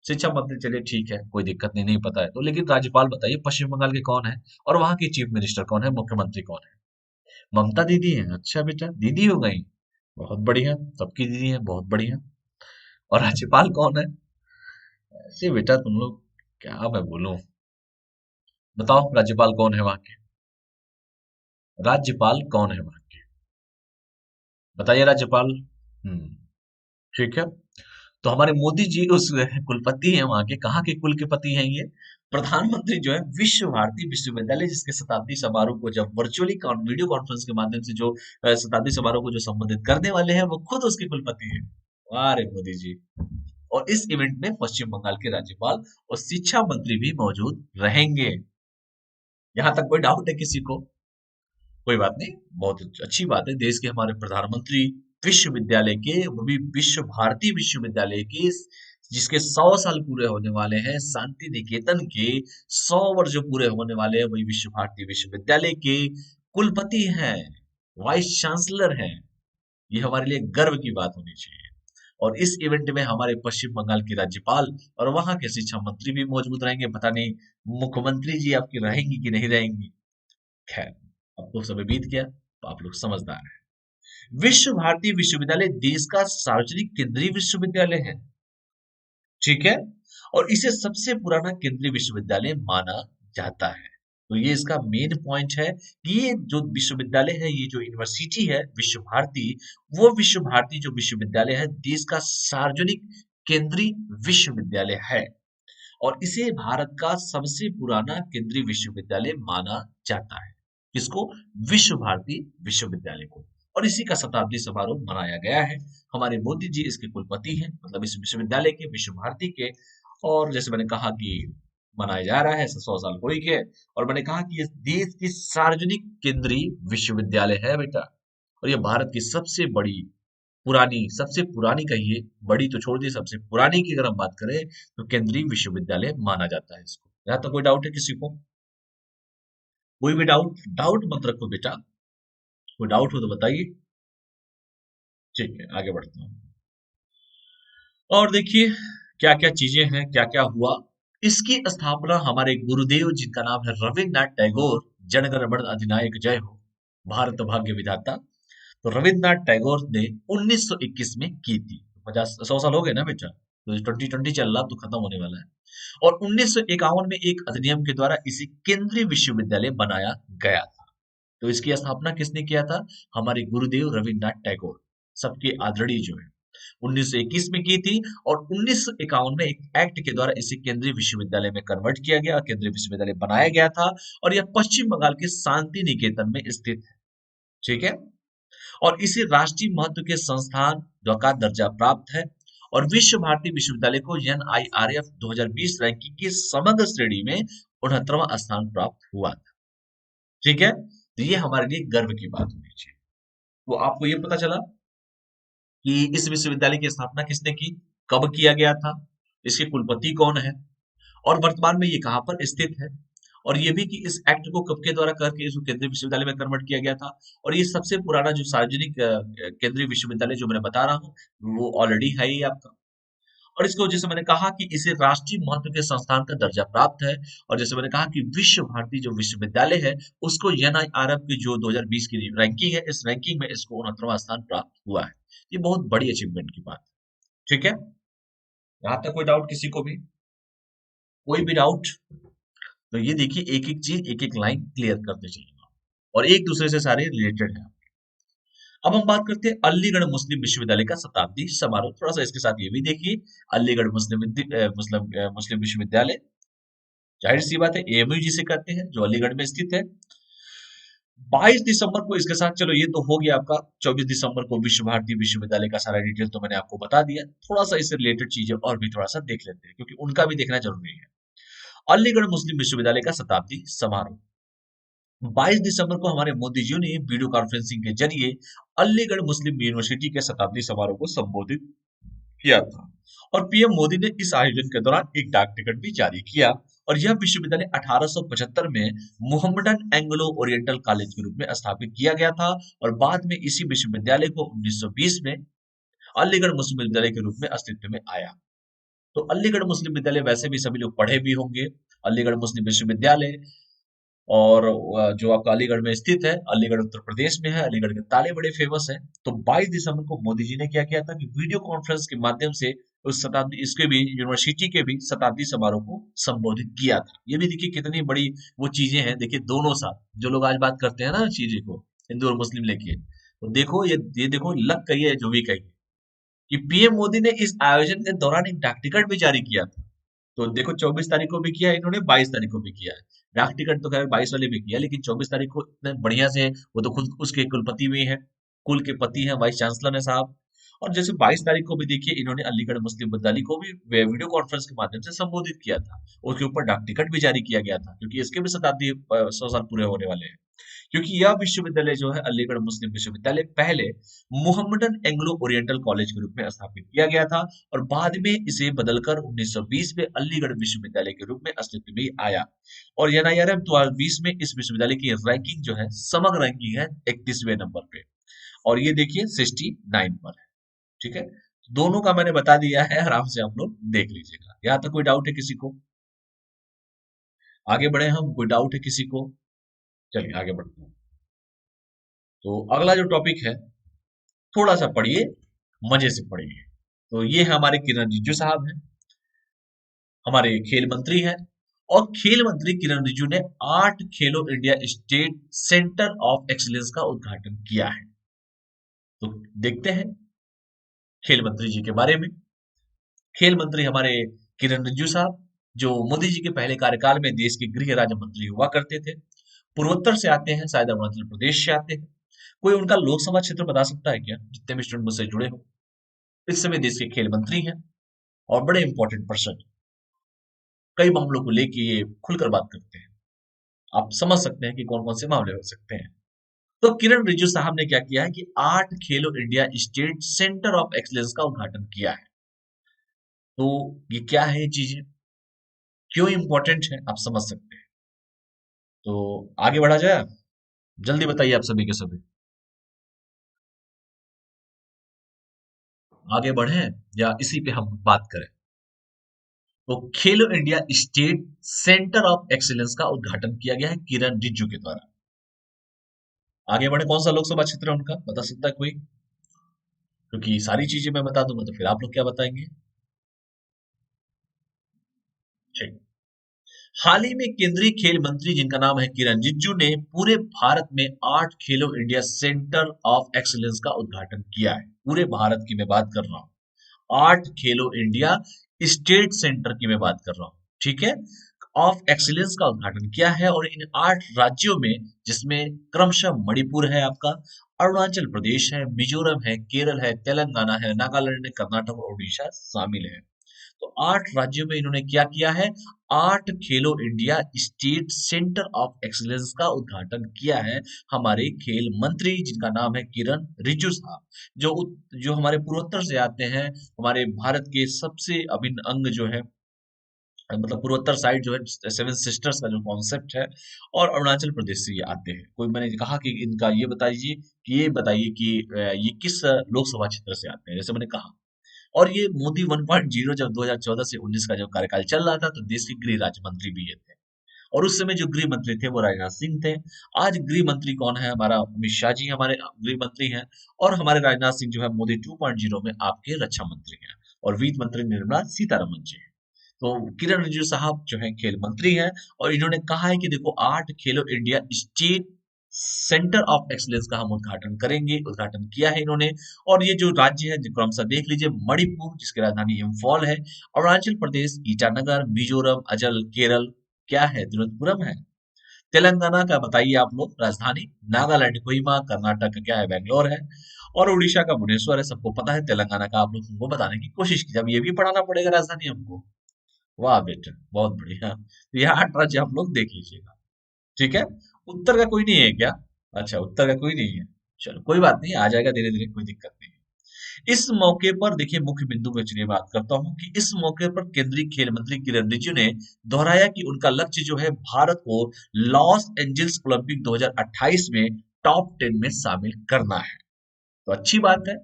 शिक्षा मंत्री चलिए ठीक है, कोई दिक्कत नहीं, नहीं पता है तो, लेकिन राज्यपाल बताइए पश्चिम बंगाल के कौन है, और वहां की चीफ मिनिस्टर कौन है, मुख्यमंत्री कौन है। ममता दीदी है, अच्छा बेटा दीदी हो गई, बहुत बढ़िया, सबकी दीदी है, बहुत बढ़िया। और राज्यपाल कौन है? ऐसे बेटा तुम लोग, क्या मैं बोलूं, बताओ राज्यपाल कौन है वहां के, राज्यपाल कौन है वहां के, बताइए राज्यपाल। हम्म, ठीक है। तो हमारे मोदी जी उस कुलपति हैं वहां के, कहाँ के कुल के पति हैं ये? प्रधानमंत्री जो है विश्व भारती विश्वविद्यालय, जिसके शताब्दी समारोह को जब वर्चुअली वीडियो कॉन्फ्रेंस के माध्यम से जो शताब्दी समारोह को जो संबोधित करने वाले हैं, वो खुद उसके कुलपति हैं। वाह रे मोदी जी। और इस इवेंट में पश्चिम बंगाल के राज्यपाल और शिक्षा मंत्री भी मौजूद रहेंगे। यहाँ तक कोई डाउट है किसी को? कोई बात नहीं, बहुत अच्छी बात है। देश के हमारे प्रधानमंत्री विश्वविद्यालय के, वो भी विश्व भारती विश्वविद्यालय के, जिसके 100 साल पूरे होने वाले हैं, शांति निकेतन के 100 वर्ष जो पूरे होने वाले हैं, वही विश्व भारती विश्वविद्यालय के कुलपति हैं, वाइस चांसलर हैं। ये हमारे लिए गर्व की बात होनी चाहिए। और इस इवेंट में हमारे पश्चिम बंगाल की राज्यपाल और वहां के शिक्षा मंत्री भी मौजूद रहेंगे। पता नहीं मुख्यमंत्री जी आपकी रहेंगी कि नहीं रहेंगी। खैर, अब तो समय बीत गया, तो आप लोग समझदार हैं। विश्व भारती विश्वविद्यालय देश का सार्वजनिक केंद्रीय विश्वविद्यालय है, ठीक है, और इसे सबसे पुराना केंद्रीय विश्वविद्यालय माना जाता है। तो ये इसका मेन पॉइंट है कि ये जो विश्वविद्यालय है, ये जो यूनिवर्सिटी है विश्व भारती, वो विश्व भारती जो विश्वविद्यालय है, देश का सार्वजनिक केंद्रीय विश्वविद्यालय है, और इसे भारत का सबसे पुराना केंद्रीय विश्वविद्यालय माना जाता है। किसको? विश्व भारती विश्वविद्यालय को। और इसी का शताब्दी समारोह मनाया गया है। हमारे मोदी जी इसके कुलपति हैं, मतलब इस विश्वविद्यालय के, विश्व भारती के। और जैसे मैंने कहा कि मनाया जा रहा है 100 साल हो ही गए, और मैंने कहा कि ये देश की सार्वजनिक केंद्रीय विश्वविद्यालय है बेटा। और ये भारत की सबसे बड़ी, पुरानी, सबसे पुरानी कहिए, बड़ी तो छोड़ दी, सबसे पुरानी की अगर हम बात करें तो केंद्रीय विश्वविद्यालय माना जाता है इसको। यहाँ तक कोई डाउट है किसी को? कोई भी डाउट? डाउट मत रखो बेटा, कोई डाउट हो तो बताइए। ठीक है, आगे बढ़ता हूँ। और देखिए क्या क्या चीजें हैं, क्या क्या हुआ। इसकी स्थापना हमारे गुरुदेव, जिनका नाम है रविन्द्रनाथ टैगोर, जनगण मन अधिनायक जय हो, भारत भाग्य विधाता, तो रविन्द्रनाथ टैगोर ने 1921 में की थी। 100 साल हो गए ना बेटा, तो 2020 चल रहा, तो खत्म होने वाला है। और 1951 में एक अधिनियम के द्वारा इसे केंद्रीय विश्वविद्यालय बनाया गया था। तो इसकी स्थापना किसने किया था? हमारे गुरुदेव रविन्द्रनाथ टैगोर, सबके आदरणीय जो है, 1921 में की थी। और 1951 में एक एक्ट के द्वारा इसे केंद्रीय विश्वविद्यालय में कन्वर्ट किया गया, केंद्रीय विश्वविद्यालय बनाया गया था। और यह पश्चिम बंगाल के शांति निकेतन में स्थित है, ठीक है। और इसे राष्ट्रीय महत्व के संस्थान का दर्जा प्राप्त है। और विश्व भारती विश्वविद्यालय को NIRF 2020 रैंकिंग की समग्र श्रेणी में 69वां स्थान प्राप्त हुआ था, ठीक है। तो ये हमारे लिए गर्व की बात होनी चाहिए। तो आपको ये पता चला कि इस विश्वविद्यालय की स्थापना किसने की, कब किया गया था, इसके कुलपति कौन है, और वर्तमान में ये कहाँ पर स्थित है। और ये भी कि इस एक्ट को कब के द्वारा करके इसको केंद्रीय विश्वविद्यालय में कन्वर्ट किया गया था। और ये सबसे पुराना जो सार्वजनिक केंद्रीय विश्वविद्यालय जो मैंने बता रहा हूँ, वो ऑलरेडी है ही आपका। और इसको जैसे मैंने कहा कि इसे राष्ट्रीय महत्व के संस्थान का दर्जा प्राप्त है। और जैसे मैंने कहा कि विश्व भारती जो विश्वविद्यालय है, उसको NIRF की जो 2020 की रैंकिंग है, इस रैंकिंग में इसको 69वां स्थान प्राप्त हुआ है। ये बहुत बड़ी अचीवमेंट की बात है, ठीक है। यहाँ तक कोई डाउट किसी को भी? कोई भी डाउट? तो ये देखिए, एक एक चीज, एक एक लाइन क्लियर करते चलिए, और एक दूसरे से सारे रिलेटेड है। अब हम बात करते हैं अलीगढ़ मुस्लिम विश्वविद्यालय का शताब्दी समारोह। थोड़ा सा इसके साथ ये भी देखिए, अलीगढ़ मुस्लिम विश्वविद्यालय, जाहिर सी बात है AMU जिसे कहते हैं, जो अलीगढ़ में स्थित है। 22 दिसंबर को इसके साथ, चलो ये तो हो गया आपका। 24 दिसंबर को विश्व भारती विश्वविद्यालय का सारा डिटेल तो मैंने आपको बता दिया। थोड़ा सा इससे रिलेटेड चीजें और भी थोड़ा सा देख लेते हैं, क्योंकि उनका भी देखना जरूरी है। अलीगढ़ मुस्लिम विश्वविद्यालय का शताब्दी समारोह 22 दिसंबर को हमारे मोदी जी ने वीडियो कॉन्फ्रेंसिंग के जरिए अलीगढ़ मुस्लिम यूनिवर्सिटी के शताब्दी समारोह को संबोधित किया था। और PM मोदी ने इस आयोजन के दौरान एक डाक टिकट भी जारी किया। और यह विश्वविद्यालय 1875 में मोहम्मडन एंग्लो ओरिएंटल कॉलेज के रूप में स्थापित किया गया था। और बाद में इसी विश्वविद्यालय को 1920 में अलीगढ़ मुस्लिम विद्यालय के रूप में अस्तित्व में आया। तो अलीगढ़ मुस्लिम विद्यालय वैसे भी सभी लोग पढ़े भी होंगे, अलीगढ़ मुस्लिम विश्वविद्यालय। और जो आपका अलीगढ़ में स्थित है, अलीगढ़ उत्तर प्रदेश में है, अलीगढ़ के ताले बड़े फेमस हैं। तो 22 दिसंबर को मोदी जी ने क्या किया था कि वीडियो कॉन्फ्रेंस के माध्यम से उस शताब्दी, इसके भी यूनिवर्सिटी के भी शताब्दी समारोह को संबोधित किया था। ये भी देखिए कितनी बड़ी वो चीजें हैं। देखिए दोनों साथ जो लोग आज बात करते हैं ना चीजें को, हिंदू और मुस्लिम लेके, तो देखो ये देखो, लग कहिए जो भी कहिए, कि पीएम मोदी ने इस आयोजन के दौरान एक डाक टिकट भी जारी किया था। तो देखो 24 तारीख को भी किया है इन्होंने, 22 तारीख को भी किया है। डाक टिकट तो खैर 22 वाले भी किया, लेकिन 24 तारीख को इतने बढ़िया से, वो तो खुद उसके कुलपति भी हैं, कुल के पति हैं, वाइस चांसलर है साहब। और जैसे 22 तारीख को भी देखिए इन्होंने अलीगढ़ मुस्लिम विद्यालय को भी वीडियो कॉन्फ्रेंस के माध्यम से संबोधित किया था। उसके ऊपर डाक टिकट भी जारी किया गया था, क्योंकि इसके भी शताब्दी 100 साल पूरे होने वाले हैं। क्योंकि यह विश्वविद्यालय जो है अलीगढ़ मुस्लिम विश्वविद्यालय पहले मोहम्मदन एंग्लो ओरिएंटल कॉलेज के रूप में स्थापित किया गया था, और बाद में इसे बदलकर 1920 में अलीगढ़ विश्वविद्यालय के रूप में अस्तित्व में आया। और एनआईआरएफ 2020 में इस विश्वविद्यालय की रैंकिंग जो है, समग्र रैंकिंग है 31वें नंबर पे, और ये देखिए 69 पर है। ठीक है, दोनों का मैंने बता दिया है, आराम से आप लोग देख लीजिएगा। यहाँ तक कोई डाउट है किसी को? आगे बढ़े हम, कोई डाउट है किसी को? चलिए आगे बढ़ते हैं। तो अगला जो टॉपिक है, थोड़ा सा पढ़िए, मजे से पढ़िए। तो ये है हमारे किरण रिजिजू साहब हैं, हमारे खेल मंत्री हैं। और खेल मंत्री किरण रिजिजू ने 8 खेलो India state centre of excellence का उद्घाटन किया है। तो देखते हैं खेल मंत्री जी के बारे में। खेल मंत्री हमारे किरण रिजिजू साहब, जो मोदी जी के पहले कार्यकाल में देश के गृह राज्य मंत्री हुआ करते थे, पूर्वोत्तर से आते हैं, शायद अरुणाचल प्रदेश से आते हैं। कोई उनका लोकसभा क्षेत्र बता सकता है क्या, जितने भी स्टूडेंट मुझसे जुड़े हो? इस समय देश के खेल मंत्री हैं, और बड़े इंपॉर्टेंट पर्सन, कई मामलों को लेके ये खुलकर बात करते हैं। आप समझ सकते हैं कि कौन कौन से मामले हो सकते हैं। तो किरण रिजिजू साहब ने क्या किया है कि 8 खेलो India state centre of excellence का उद्घाटन किया है। तो ये क्या है, ये चीजें क्यों इंपॉर्टेंट है, आप समझ सकते हैं। तो आगे बढ़ा जाए, जल्दी बताइए आप सभी के सभी। आगे बढ़े या इसी पे हम बात करें? तो खेलो India state centre of excellence का उद्घाटन किया गया है किरण रिजिजू के द्वारा। आगे बढ़े, कौन सा लोकसभा क्षेत्र है उनका, बता सकता है कोई? क्योंकि सारी चीजें मैं बता दूंगा तो फिर आप लोग क्या बताएंगे। ठीक। हाल ही में केंद्रीय खेल मंत्री जिनका नाम है किरण रिजिजू ने पूरे भारत में 8 खेलो इंडिया सेंटर ऑफ एक्सीलेंस का उद्घाटन किया है। पूरे भारत की मैं बात कर रहा हूँ, 8 खेलो इंडिया स्टेट सेंटर की मैं बात कर रहा हूँ, ठीक है, ऑफ एक्सीलेंस का उद्घाटन किया है। और इन 8 राज्यों में, जिसमें क्रमशः मणिपुर है आपका, अरुणाचल प्रदेश है, मिजोरम है, केरल है, तेलंगाना है, नागालैंड है, कर्नाटक और उड़ीसा शामिल है। तो 8 राज्यों में इन्होंने क्या किया है, 8 खेलो India state centre of excellence का उद्घाटन किया है हमारे खेल मंत्री, जिनका नाम है किरण रिजिजू साहब, जो हमारे पूर्वोत्तर से आते हैं, हमारे भारत के सबसे अभिन्न अंग जो है, मतलब पूर्वोत्तर साइड जो है, सेवन सिस्टर्स का जो कॉन्सेप्ट है, और अरुणाचल प्रदेश से ये आते हैं। कोई, मैंने कहा कि इनका ये बताइए कि ये किस लोकसभा क्षेत्र से आते हैं, जैसे मैंने कहा। और ये मोदी 1.0, जब 2014 से 19 का जब कार्यकाल चल रहा था, तो देश के गृह राज्य मंत्री भी ये थे। और उस समय जो गृह मंत्री थे वो राजनाथ सिंह थे। आज गृह मंत्री कौन है? हमारा अमित शाह जी हमारे गृह मंत्री हैं। और हमारे राजनाथ सिंह जो है मोदी 2.0 में आपके रक्षा मंत्री हैं। और वित्त मंत्री निर्मला सीतारमन जी हैं। तो किरण रिजिजू साहब जो है खेल मंत्री हैं, और इन्होंने कहा है कि देखो 8 खेलो India state centre of excellence का हम उद्घाटन करेंगे, उद्घाटन किया है इन्होंने। और ये जो राज्य है, जिनको हम सब देख लीजिए, मणिपुर जिसकी राजधानी इम्फॉल है, अरुणाचल प्रदेश ईटानगर, मिजोरम अजल, केरल क्या है, तिरुवनंतपुरम है, तेलंगाना का बताइए आप लोग राजधानी, नागालैंड कोहिमा, कर्नाटक का क्या है, बैंगलोर है, और उड़ीसा का भुवनेश्वर है, सबको पता है। तेलंगाना का आप लोग हमको बताने की कोशिश की, जब ये भी पढ़ाना पड़ेगा राजधानी हमको। वाह बेटा, बहुत बढ़िया। तो ये 8 राज्य आप लोग देख लीजिएगा, ठीक है। उत्तर का कोई नहीं है क्या? अच्छा, उत्तर का कोई नहीं है, चलो कोई बात नहीं, आ जाएगा धीरे धीरे, कोई दिक्कत नहीं है। इस मौके पर देखिए, मुख्य बिंदु पे चलिए बात करता हूं कि इस मौके पर केंद्रीय खेल मंत्री किरण रिजिजू ने दोहराया कि उनका लक्ष्य जो है, भारत को लॉस एंजल्स ओलंपिक 2028 में टॉप 10 में शामिल करना है। तो अच्छी बात है,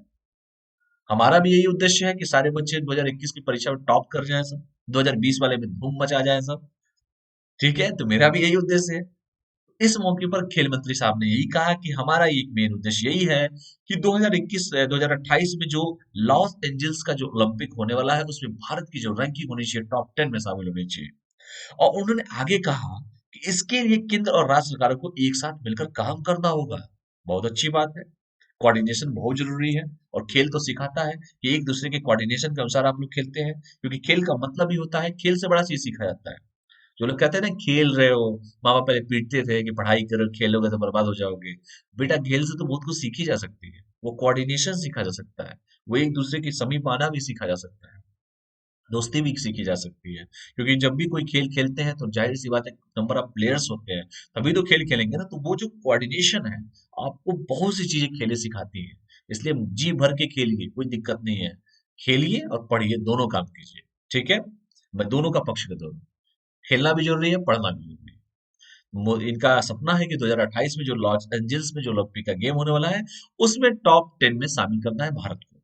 हमारा भी यही उद्देश्य है कि सारे बच्चे 2021 की परीक्षा में टॉप कर जाए सब, 2020 वाले में धूम मचा जाए सब, ठीक है। तो मेरा भी यही उद्देश्य है। इस मौके पर खेल मंत्री साहब ने यही कहा कि हमारा एक मेन उद्देश्य यही है कि 2021 2028 में जो लॉस एंजल्स का जो ओलंपिक होने वाला है, उसमें भारत की जो रैंकिंग होनी चाहिए, टॉप 10 में शामिल होनी चाहिए। और उन्होंने आगे कहा कि इसके लिए केंद्र और राज्य सरकारों को एक साथ मिलकर काम करना होगा। बहुत अच्छी बात है। कोऑर्डिनेशन बहुत जरूरी है। और खेल तो सिखाता है कि एक दूसरे के कोऑर्डिनेशन के अनुसार आप लोग खेलते हैं, क्योंकि खेल का मतलब ही होता है, खेल से बड़ा चीज सीखा जाता है। जो लोग कहते हैं ना खेल रहे हो, माँ बाप पहले पीटते थे कि पढ़ाई करो, खेलोगे तो बर्बाद हो जाओगे। बेटा खेल से तो बहुत कुछ सीखी जा सकती है, वो कोऑर्डिनेशन सीखा जा सकता है, वो एक दूसरे के समीप आना भी सीखा जा सकता है, दोस्ती भी सीखी जा सकती है। क्योंकि जब भी कोई खेल खेलते हैं तो जाहिर सी बात है, नंबर ऑफ प्लेयर्स होते हैं, तभी तो खेल खेलेंगे ना। तो वो जो कोऑर्डिनेशन है, आपको बहुत सी चीजें खेलें सिखाती है। इसलिए जी भर के खेलिए, कोई दिक्कत नहीं है। खेलिए और पढ़िए, दोनों काम कीजिए। ठीक है, मैं दोनों का पक्ष करता हूँ। खेलना भी जरूरी है, पढ़ना भी जरूरी है। इनका सपना है कि 2028 में जो लॉस एंजल्स में जो ओलंपिक का गेम होने वाला है, उसमें टॉप 10 में शामिल करना है भारत को।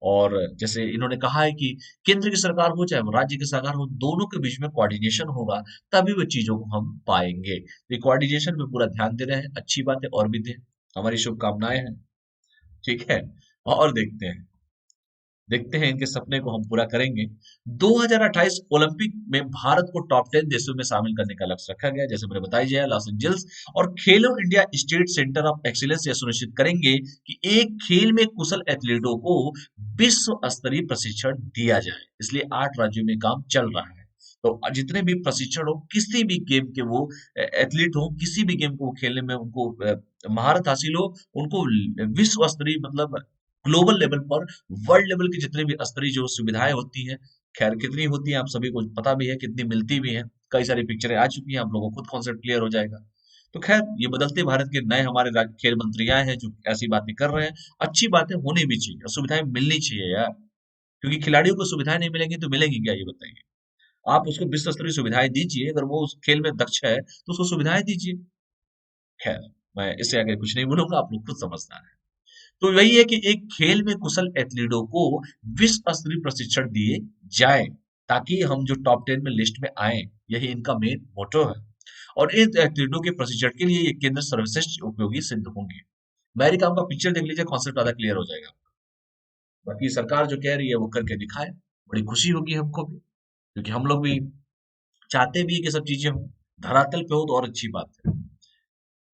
और जैसे इन्होंने कहा है कि केंद्र की सरकार हो चाहे राज्य की सरकार हो, दोनों के बीच में कोऑर्डिनेशन होगा, तभी वो चीजों को हम पाएंगे। तो ये कोऑर्डिनेशन पे पूरा ध्यान दे रहे हैं, अच्छी बात है, और भी दें, हमारी शुभकामनाएं हैं। ठीक है, और देखते हैं इनके सपने को हम पूरा करेंगे। 2028 ओलंपिक में भारत को टॉप 10 देशों में शामिल करने का लक्ष्य रखा गया है, जैसे मैंने बताया जाए लॉस एंजल्स। और खेलो India state centre of excellence यह सुनिश्चित करेंगे कि एक खेल में कुशल एथलीटों को विश्व स्तरीय प्रशिक्षण दिया जाए। इसलिए 8 राज्यों में काम चल रहा है। तो जितने भी प्रशिक्षण हो, किसी भी गेम के वो एथलीट हो, किसी भी गेम को वो खेलने में उनको महारत हासिल हो, उनको विश्व स्तरीय मतलब ग्लोबल लेवल पर, वर्ल्ड लेवल की जितने भी स्तरीय जो सुविधाएं होती हैं, खैर कितनी होती है आप सभी को पता भी है, कितनी मिलती भी है, कई सारी पिक्चरें आ चुकी हैं, आप लोगों को खुद कॉन्सेप्ट क्लियर हो जाएगा। तो खैर ये बदलते भारत के नए हमारे खेल मंत्री आए हैं जो ऐसी बातें कर रहे हैं। अच्छी बातें होनी भी चाहिए, सुविधाएं मिलनी चाहिए यार, क्योंकि खिलाड़ियों को सुविधाएं नहीं मिलेंगी तो मिलेंगी क्या, ये बताइए। आप उसको विश्व स्तरीय सुविधाएं दीजिए, अगर वो उस खेल में दक्ष है तो उसको सुविधाएं दीजिए। खैर, मैं इससे आगे कुछ नहीं बोलूंगा, आप लोग खुद समझदार हैं। तो वही है कि एक खेल में कुशल एथलीटों को विश्व स्तरीय प्रशिक्षण दिए जाए, ताकि हम जो टॉप 10 में लिस्ट में आए, यही इनका मेन मोटो है। और इन एथलीटों के प्रशिक्षण के लिए ये केंद्र सर्वश्रेष्ठ उपयोगी सिद्ध होंगे। अमेरिका का पिक्चर देख लीजिए, कॉन्सेप्ट ज्यादा क्लियर हो जाएगा। बाकी सरकार जो कह रही है वो करके दिखाए, बड़ी खुशी होगी हमको भी, क्योंकि हम लोग भी चाहते भी है कि सब चीजें हो, धरातल पे हो तो और अच्छी बात है।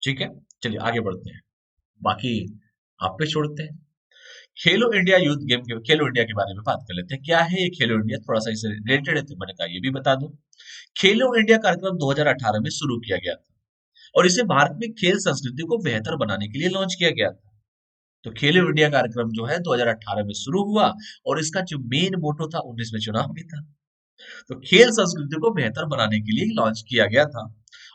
ठीक है, चलिए आगे बढ़ते हैं, बाकी आप पे छोड़ते हैं। खेलो इंडिया यूथ गेम के, खेलो इंडिया के बारे में बात कर लेते हैं। क्या है ये खेलो इंडिया, थोड़ा सा इससे रिलेटेड है तो मैंने कहा ये भी बता दूं। खेलो इंडिया कार्यक्रम 2018 में शुरू किया गया था, और इसे भारत में खेल संस्कृति को बेहतर बनाने के लिए लॉन्च किया गया था। तो खेलो इंडिया कार्यक्रम जो है 2018 में शुरू हुआ, और इसका जो मेन मोटो था 19 में चुनाव भी था। तो खेल संस्कृति को बेहतर बनाने के लिए लॉन्च किया गया था।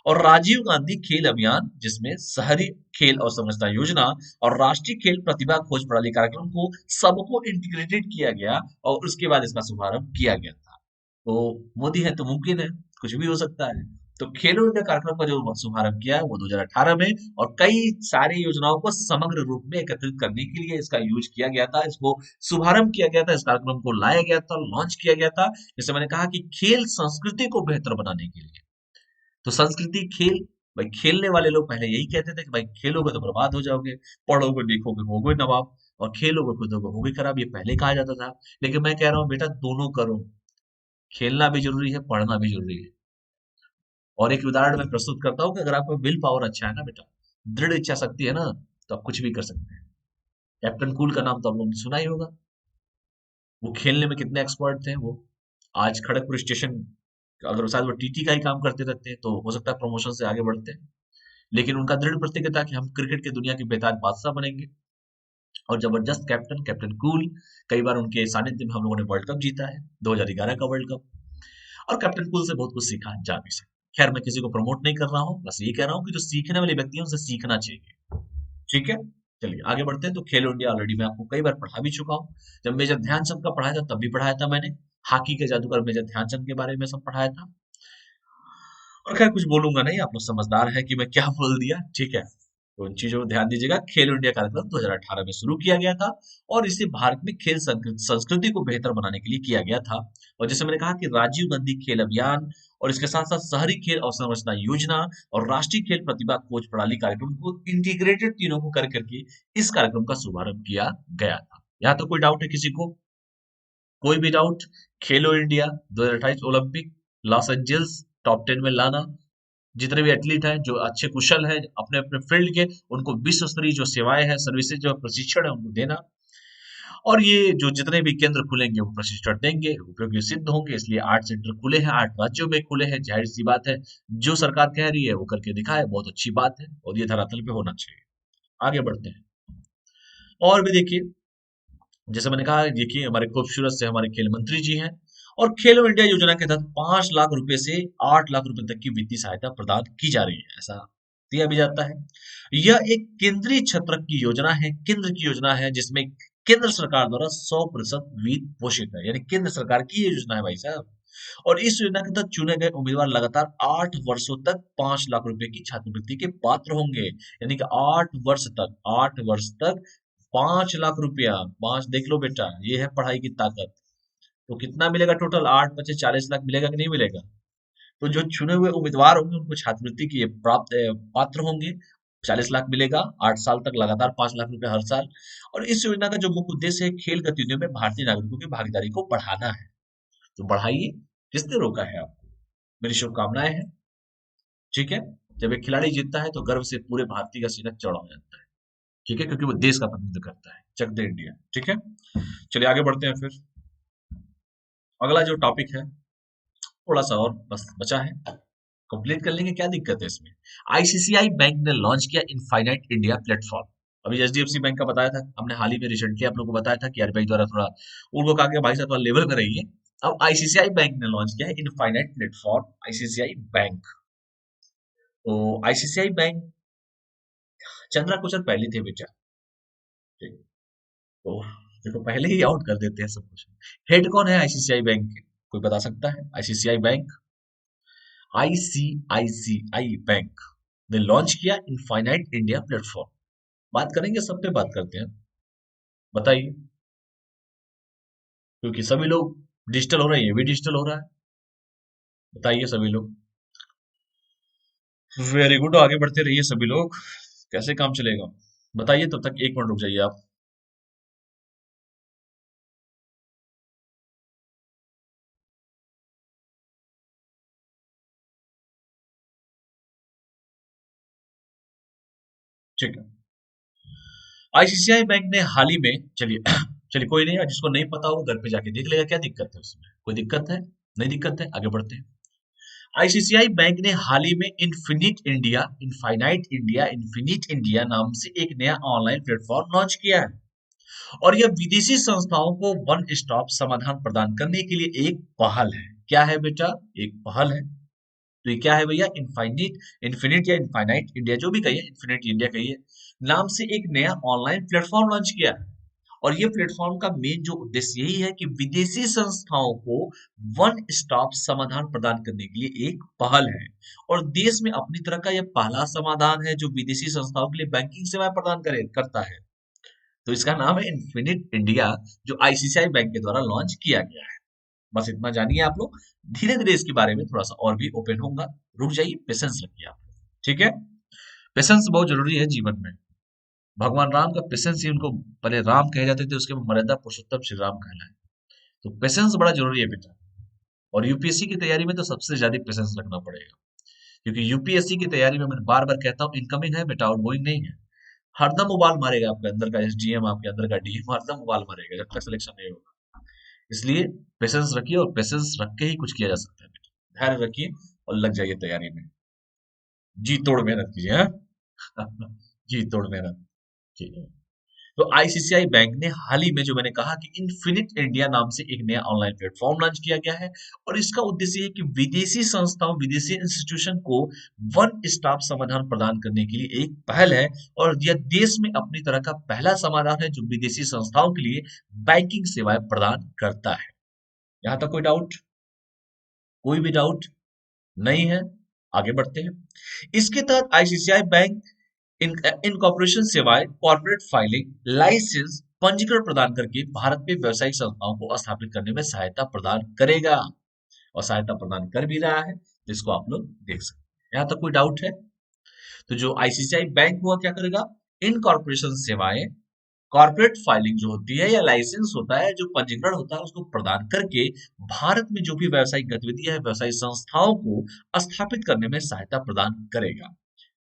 और राजीव गांधी खेल अभियान, जिसमें शहरी खेल और संरचना योजना और राष्ट्रीय खेल प्रतिभा खोज प्रणाली कार्यक्रम को सबको इंटीग्रेटेड किया गया, और उसके बाद इसका शुभारंभ किया गया था। तो मोदी है तो मुमकिन है, कुछ भी हो सकता है। तो खेलो इंडिया कार्यक्रम का जो शुभारंभ किया है वो 2018 में, और कई सारी योजनाओं को समग्र रूप में एकत्रित करने के लिए इसका यूज किया गया था, इसको शुभारंभ किया गया था, इस कार्यक्रम को लाया गया था, लॉन्च किया गया था। जैसे मैंने कहा कि खेल संस्कृति को बेहतर बनाने के लिए। तो संस्कृति खेल, भाई खेलने वाले लोग पहले यही कहते थे कि भाई खेलोगे तो बर्बाद हो जाओगे, पढ़ोगे लिखोगे होगे नवाब, और खेलोगे कूदोगे होगे खराब, ये पहले कहा जाता था। लेकिन मैं कह रहा हूँ बेटा दोनों करो, खेलना भी जरूरी है, पढ़ना भी जरूरी है। और एक उदाहरण मैं प्रस्तुत करता हूँ कि अगर आपका विल पावर अच्छा है ना बेटा, दृढ़ इच्छा शक्ति है ना, तो आप कुछ भी कर सकते हैं। कैप्टन कूल का नाम तो आप लोगों ने सुना ही होगा। वो खेलने में कितने एक्सपर्ट थे वो। आज खड़गपुर स्टेशन, अगर शायद वो टीटी का ही काम करते रहते हैं तो हो सकता है प्रमोशन से आगे बढ़ते हैं। लेकिन उनका दृढ़ प्रतिज्ञा था कि हम क्रिकेट की दुनिया के बेताज बादशाह बनेंगे। और जबरदस्त कैप्टन, कैप्टन कूल, कई बार उनके सानिध्य में हम लोगों ने वर्ल्ड कप जीता है, 2011 का वर्ल्ड कप। और कैप्टन कूल से बहुत कुछ सीखा जा भी सकता। खैर मैं किसी को प्रमोट नहीं कर रहा हूँ, बस ये कह रहा हूँ कि जो सीखने वाले व्यक्ति हैं उनसे सीखना चाहिए। ठीक है, चलिए आगे बढ़ते हैं। तो खेलो इंडिया ऑलरेडी मैं आपको कई बार पढ़ा भी चुका हूँ। जब मेजर ध्यानचंद का पढ़ाया था तब भी पढ़ाया था मैंने, हॉकी के जादूगर मेजर ध्यानचंद के बारे में सब पढ़ाया था। और खैर कुछ बोलूंगा नहीं, आप लोग समझदार हैं कि मैं क्या बोल दिया। ठीक है, तो उन चीजों को ध्यान दीजिएगा। खेलो इंडिया कार्यक्रम 2018 में शुरू किया गया था, और इसे भारत में खेल संस्कृति को बेहतर बनाने के लिए किया गया था। और जैसे मैंने कहा कि राजीव गांधी खेल अभियान, और इसके साथ साथ शहरी खेल अवसंरचना योजना और राष्ट्रीय खेल प्रतिभा खोज प्रणाली कार्यक्रम को इंटीग्रेटेड तीनों को कर करके इस कार्यक्रम का शुभारंभ किया गया था। यहाँ तो कोई डाउट है किसी को, कोई भी डाउट? खेलो India 2028 Olympic, Los Angeles top 10 में लाना, जितने भी एथलीट हैं जो अच्छे कुशल हैं अपने अपने फील्ड के, उनको विश्व स्तरीय जो सेवाएं हैं, सर्विसेज, जो प्रशिक्षण है उनको देना। और ये जो जितने भी केंद्र खुलेंगे वो प्रशिक्षण देंगे, उपयोगी सिद्ध होंगे। इसलिए 8 सेंटर खुले हैं, 8 राज्यों में खुले हैं। जाहिर सी बात है, जो सरकार कह रही है वो करके दिखाए, बहुत अच्छी बात है और ये धरातल पे होना चाहिए। आगे बढ़ते हैं। और भी देखिए, जैसे मैंने कहा, देखिए हमारे खूबसूरत से हमारे खेल मंत्री जी हैं, और खेलो इंडिया योजना के तहत 5 लाख रुपए से 8 लाख रुपए तक की वित्तीय सहायता प्रदान की जा रही है, ऐसा दिया भी जाता है। यह एक केंद्रीय छत्रक की योजना है, केंद्र की योजना है, जिसमें केंद्र सरकार द्वारा 100% वित्त पोषित है, यानी केंद्र सरकार की ये योजना है भाई साहब। और इस योजना के तहत चुने गए उम्मीदवार लगातार 8 वर्षों तक 5 लाख रुपए की छात्रवृत्ति के पात्र होंगे, यानी कि 8 वर्ष तक, 8 वर्ष तक 5 लाख रुपया। पांच देख लो बेटा, ये है पढ़ाई की ताकत। तो कितना मिलेगा टोटल? 8 × 5 = 40 लाख मिलेगा कि नहीं मिलेगा? तो जो चुने हुए उम्मीदवार होंगे उनको छात्रवृत्ति की प्राप्त पात्र होंगे। 40 लाख मिलेगा, 8 साल तक लगातार 5 लाख रुपए हर साल। और इस योजना का जो मुख्य उद्देश्य है, खेल गतिविधियों में भारतीय नागरिकों की भागीदारी को बढ़ाना है। तो बढ़ाइए, किसने रोका है आपको? मेरी शुभकामनाएं हैं। ठीक है। जब एक खिलाड़ी जीतता है तो गर्व से पूरे भारतीय का सीना चौड़ा हो जाता है। ठीक है, क्योंकि वो देश का प्रतिनिधित्व करता है। चक दे इंडिया। ठीक है, चलिए आगे बढ़ते हैं फिर। अगला जो टॉपिक है, थोड़ा सा और बस बचा है, कंप्लीट कर लेंगे, क्या दिक्कत है इसमें। आईसीसीआई बैंक ने लॉन्च किया इनफाइनाइट इंडिया प्लेटफॉर्म। अभी एचडीएफसी बैंक का बताया था हमने, हाल ही में रिसेंटली आप लोगों को बताया था कि आरबीआई द्वारा थोड़ा उनको कहा गया भाई साहब थोड़ा लेवल में रहिए। अब आईसीसीआई बैंक ने लॉन्च किया है इनफाइनाइट प्लेटफॉर्म, आईसीसीआई बैंक। तो आईसीसीआई बैंक, चंद्रा कोचर पहले थे बेटा। ठीक, तो देखो पहले ही आउट कर देते हैं सब कुछ। हेड कौन है आईसीसीआई बैंक के, कोई बता सकता है? आईसीसीआई बैंक, आईसीआईसीआई बैंक ने लॉन्च किया इनफाइनाइट इंडिया प्लेटफॉर्म। बात करेंगे, सब पे बात करते हैं। बताइए, क्योंकि सभी लोग डिजिटल हो रहे हैं, ये भी डिजिटल हो रहा है। बताइए सभी लोग। वेरी गुड, आगे बढ़ते रहिए सभी लोग। कैसे काम चलेगा बताइए, तब तक 1 मिनट रुक जाइए आप। ठीक है। आईसीसीआई बैंक ने हाल ही में, चलिए चलिए कोई नहीं, जिसको नहीं पता हो घर पे जाके देख लेगा, क्या दिक्कत है उसमें? कोई दिक्कत है? नहीं दिक्कत है, आगे बढ़ते हैं। आईसीसीआई बैंक ने हाल ही में इन्फिनिट इंडिया नाम से एक नया ऑनलाइन प्लेटफॉर्म लॉन्च किया है। और यह विदेशी संस्थाओं को वन स्टॉप समाधान प्रदान करने के लिए एक पहल है। क्या है बेटा? एक पहल है। तो ये क्या है भैया? इन्फिनिट या इनफाइनाइट इंडिया, जो भी कहिए, इन्फिनिट इंडिया कहिए, नाम से एक नया ऑनलाइन प्लेटफॉर्म लॉन्च किया है। और ये प्लेटफॉर्म का मेन जो उद्देश्य यही है कि विदेशी संस्थाओं को वन स्टॉप समाधान प्रदान करने के लिए एक पहल है। और देश में अपनी तरह का यह पहला समाधान है जो विदेशी संस्थाओं के लिए बैंकिंग सेवाएं प्रदान करता है। तो इसका नाम है इन्फिनिट इंडिया, जो आईसीसीआई बैंक के द्वारा लॉन्च किया गया है। बस इतना जानिए आप लोग। धीरे धीरे इसके बारे में थोड़ा सा और भी ओपन होगा। रुक जाइए, पेशेंस रखिए आप। ठीक है, पेशेंस बहुत जरूरी है जीवन में। भगवान राम का पेशेंस ही उनको पहले राम कहे जाते थे, उसके बाद मर्यादा पुरुषोत्तम श्री राम कहलाए। तो पेशेंस बड़ा जरूरी है बेटा। और यूपीएससी की तैयारी में तो सबसे ज्यादा पेशेंस रखना पड़ेगा, क्योंकि यूपीएससी की तैयारी में मैं बार बार कहता हूँ, इनकमिंग है बेटा, आउटगोइंग नहीं है। हरदम उबाल मारेगा आपके अंदर का एसडीएम, आपके अंदर का डीएम हरदम उबाल मारेगा जब तक सिलेक्शन नहीं होगा। इसलिए पेशेंस रखिए, और पेशेंस रख के ही कुछ किया जा सकता है बेटा। धैर्य रखिए और लग जाइए तैयारी में। जी तोड़ मेहनत कीजिए, हाँ जी तोड़ मेहनत। ठीक है। तो आईसीसीआई बैंक ने हाल ही में, जो मैंने कहा कि इन्फिनिट इंडिया नाम से एक नया ऑनलाइन प्लेटफॉर्म लॉन्च किया गया है। और इसका उद्देश्य ये है कि विदेशी संस्थाओं, विदेशी इंस्टीट्यूशन को वन स्टॉप समाधान प्रदान करने के लिए एक पहल है। और यह देश में अपनी तरह का पहला समाधान है जो विदेशी संस्थाओं के लिए बैंकिंग सेवाएं प्रदान करता है। यहां तक कोई डाउट? कोई भी डाउट नहीं है? आगे बढ़ते हैं। इसके तहत आईसीसीआई बैंक इन इनकॉर्पोरेशन सेवाएं, कॉर्पोरेट फाइलिंग, लाइसेंस, पंजीकरण प्रदान करके भारत में व्यवसायिक संस्थाओं को स्थापित करने में सहायता प्रदान करेगा। और सहायता प्रदान कर भी रहा है, जिसको आप लोग देख सकते हैं। यहाँ तक कोई डाउट है? तो जो आईसीसीआई बैंक हुआ क्या करेगा? इनकॉर्पोरेशन सेवाएं, कॉर्पोरेट फाइलिंग जो होती है या लाइसेंस होता है, जो पंजीकरण होता है, उसको प्रदान करके भारत में जो भी व्यावसायिक गतिविधियां है, व्यावसायिक संस्थाओं को स्थापित करने में सहायता प्रदान करेगा।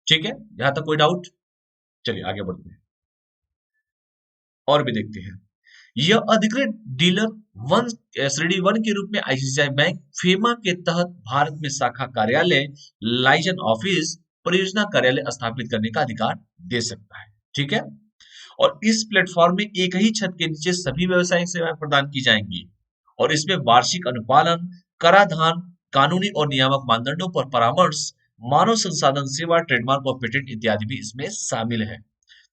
ठीक है, यहां तक कोई डाउट? चलिए आगे बढ़ते हैं और भी देखते हैं। यह अधिकृत डीलर वन श्रेणी वन के रूप में आईसीआईसीआई बैंक फेमा के तहत भारत में शाखा कार्यालय, लाइजन ऑफिस, परियोजना कार्यालय स्थापित करने का अधिकार दे सकता है। ठीक है, और इस प्लेटफॉर्म में एक ही छत के नीचे सभी व्यावसायिक सेवाएं प्रदान की जाएंगी और इसमें वार्षिक अनुपालन, कराधान, कानूनी और नियामक मानदंडों पर परामर्श, मानव संसाधन सेवा, ट्रेडमार्क और पेटेंट इत्यादि भी इसमें शामिल है।